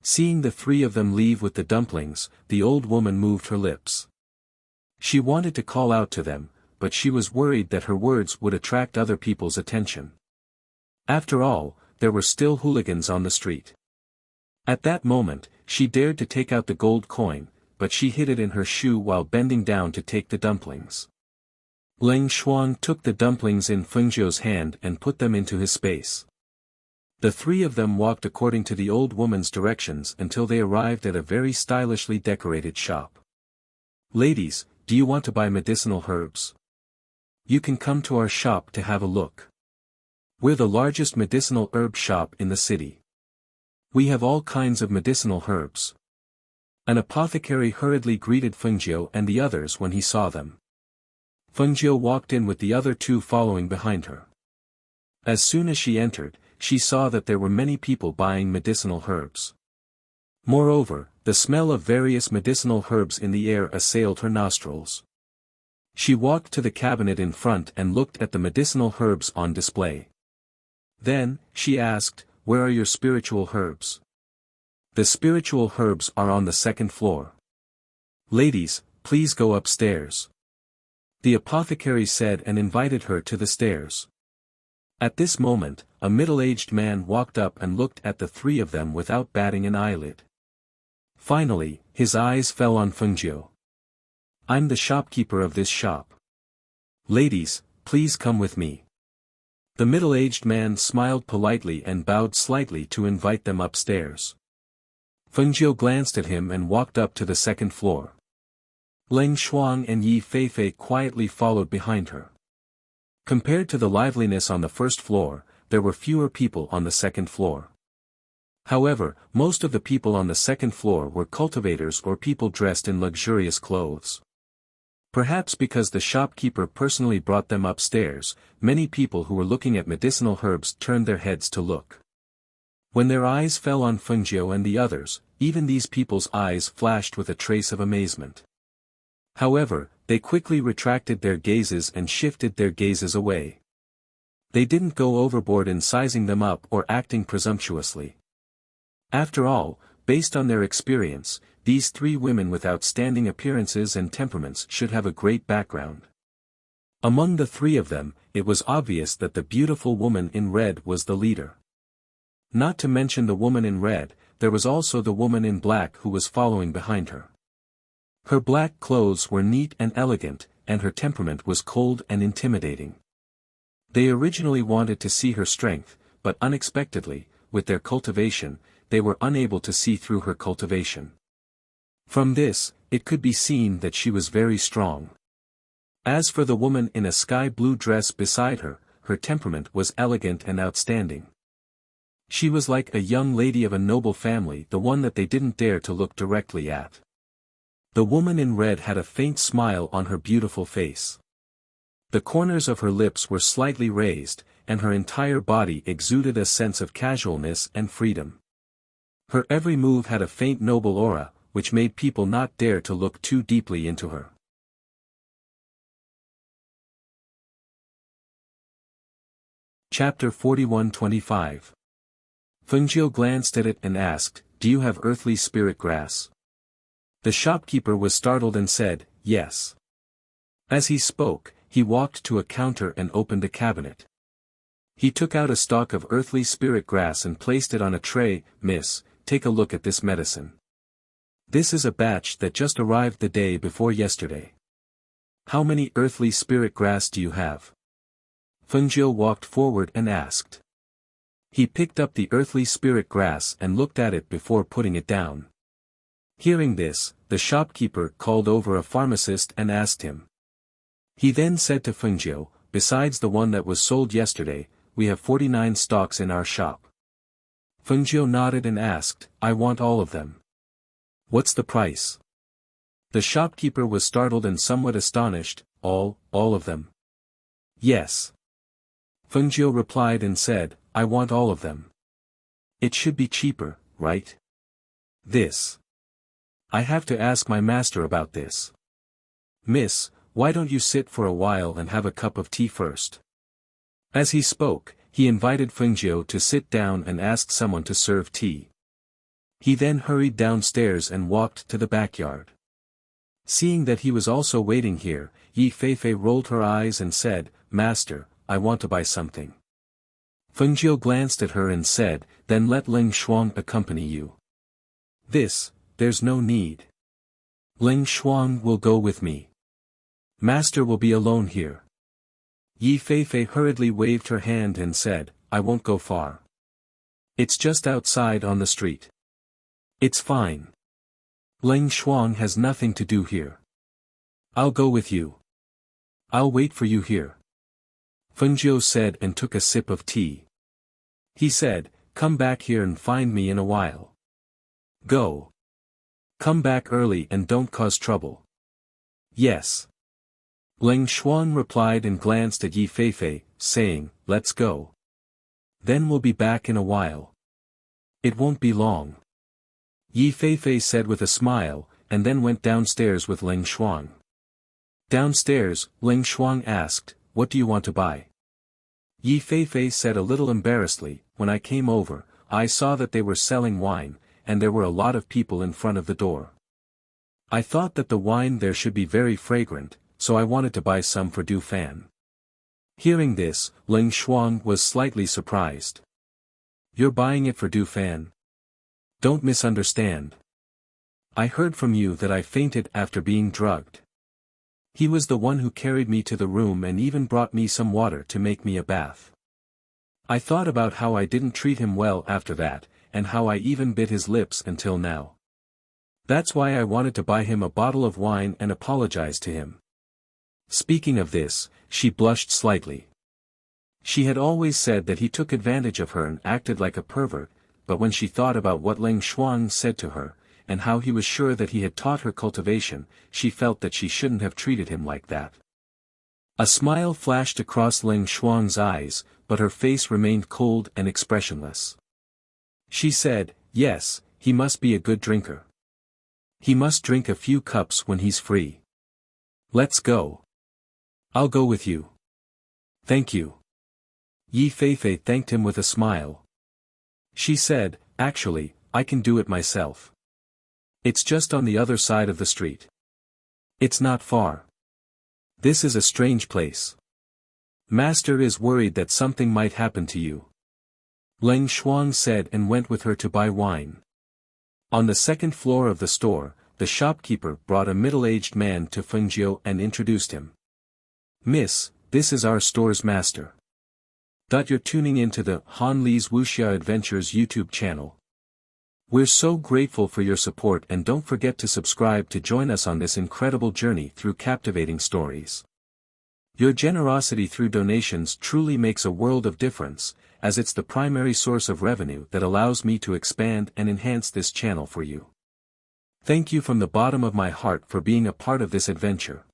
Seeing the 3 of them leave with the dumplings, the old woman moved her lips. She wanted to call out to them, but she was worried that her words would attract other people's attention. After all, there were still hooligans on the street. At that moment, she dared to take out the gold coin, but she hid it in her shoe while bending down to take the dumplings. Leng Shuang took the dumplings in Fengjiu's hand and put them into his space. The 3 of them walked according to the old woman's directions until they arrived at a very stylishly decorated shop. "Ladies, do you want to buy medicinal herbs? You can come to our shop to have a look. We're the largest medicinal herb shop in the city. We have all kinds of medicinal herbs." An apothecary hurriedly greeted Fengjiu and the others when he saw them. Fengjiu walked in with the other 2 following behind her. As soon as she entered, she saw that there were many people buying medicinal herbs. Moreover, the smell of various medicinal herbs in the air assailed her nostrils. She walked to the cabinet in front and looked at the medicinal herbs on display. Then, she asked, "Where are your spiritual herbs?" "The spiritual herbs are on the 2nd floor. Ladies, please go upstairs," the apothecary said and invited her to the stairs. At this moment, a middle-aged man walked up and looked at the 3 of them without batting an eyelid. Finally, his eyes fell on Fengjiu. "I'm the shopkeeper of this shop. Ladies, please come with me." The middle-aged man smiled politely and bowed slightly to invite them upstairs. Fengjiu glanced at him and walked up to the 2nd floor. Leng Shuang and Yi Feifei quietly followed behind her. Compared to the liveliness on the 1st floor, there were fewer people on the 2nd floor. However, most of the people on the 2nd floor were cultivators or people dressed in luxurious clothes. Perhaps because the shopkeeper personally brought them upstairs, many people who were looking at medicinal herbs turned their heads to look. When their eyes fell on Fengjiu and the others, even these people's eyes flashed with a trace of amazement. However, they quickly retracted their gazes and shifted their gazes away. They didn't go overboard in sizing them up or acting presumptuously. After all, based on their experience, these 3 women with outstanding appearances and temperaments should have a great background. Among the 3 of them, it was obvious that the beautiful woman in red was the leader. Not to mention the woman in red, there was also the woman in black who was following behind her. Her black clothes were neat and elegant, and her temperament was cold and intimidating. They originally wanted to see her strength, but unexpectedly, with their cultivation, they were unable to see through her cultivation. From this, it could be seen that she was very strong. As for the woman in a sky-blue dress beside her, her temperament was elegant and outstanding. She was like a young lady of a noble family, the one that they didn't dare to look directly at. The woman in red had a faint smile on her beautiful face. The corners of her lips were slightly raised, and her entire body exuded a sense of casualness and freedom. Her every move had a faint noble aura, which made people not dare to look too deeply into her. Chapter 41-25. Fengjiu glanced at it and asked, "Do you have earthly spirit grass?" The shopkeeper was startled and said, "Yes." As he spoke, he walked to a counter and opened a cabinet. He took out a stalk of earthly spirit grass and placed it on a tray. "Miss, take a look at this medicine. This is a batch that just arrived the day before yesterday. How many earthly spirit grass do you have?" Fengjiu walked forward and asked. He picked up the earthly spirit grass and looked at it before putting it down. Hearing this, the shopkeeper called over a pharmacist and asked him. He then said to Fengjiu, "Besides the one that was sold yesterday, we have 49 stalks in our shop." Fengjiu nodded and asked, "I want all of them. What's the price?" The shopkeeper was startled and somewhat astonished. All of them?" "Yes." Fengjiu replied and said, "I want all of them. It should be cheaper, right?" "This. I have to ask my master about this." "Miss, why don't you sit for a while and have a cup of tea first?" As he spoke, he invited Fengjiu to sit down and asked someone to serve tea. He then hurried downstairs and walked to the backyard. Seeing that he was also waiting here, Yi Feifei rolled her eyes and said, "Master, I want to buy something." Fengjiu glanced at her and said, "Then let Ling Shuang accompany you." There's no need. Ling Shuang will go with me. Master will be alone here." Yi Feifei hurriedly waved her hand and said, "I won't go far. It's just outside on the street. It's fine. Ling Shuang has nothing to do here. I'll go with you. I'll wait for you here." Fengjiu said and took a sip of tea. He said, "Come back here and find me in a while. Go. Come back early and don't cause trouble." "Yes." Ling Shuang replied and glanced at Yi Feifei, saying, "Let's go. Then we'll be back in a while. It won't be long." Yi Feifei said with a smile, and then went downstairs with Ling Shuang. Downstairs, Ling Shuang asked, "What do you want to buy?" Yi Feifei said a little embarrassedly, "When I came over, I saw that they were selling wine, and there were a lot of people in front of the door. I thought that the wine there should be very fragrant, so I wanted to buy some for Du Fan." Hearing this, Ling Shuang was slightly surprised. "You're buying it for Du Fan? Don't misunderstand. I heard from you that I fainted after being drugged. He was the one who carried me to the room and even brought me some water to make me a bath. I thought about how I didn't treat him well after that, and how I even bit his lips until now. That's why I wanted to buy him a bottle of wine and apologize to him." Speaking of this, she blushed slightly. She had always said that he took advantage of her and acted like a pervert, but when she thought about what Ling Shuang said to her, and how he was sure that he had taught her cultivation, she felt that she shouldn't have treated him like that. A smile flashed across Ling Shuang's eyes, but her face remained cold and expressionless. She said, "Yes, he must be a good drinker. He must drink a few cups when he's free. Let's go. I'll go with you." "Thank you." Yi Feifei thanked him with a smile. She said, "Actually, I can do it myself. It's just on the other side of the street. It's not far. This is a strange place. Master is worried that something might happen to you." Ling Shuang said and went with her to buy wine. On the second floor of the store, the shopkeeper brought a middle-aged man to Fengjiu and introduced him. "Miss, this is our store's master. You're tuning into the Han Li's Wuxia Adventures YouTube channel. We're so grateful for your support, and don't forget to subscribe to join us on this incredible journey through captivating stories. Your generosity through donations truly makes a world of difference, as it's the primary source of revenue that allows me to expand and enhance this channel for you. Thank you from the bottom of my heart for being a part of this adventure.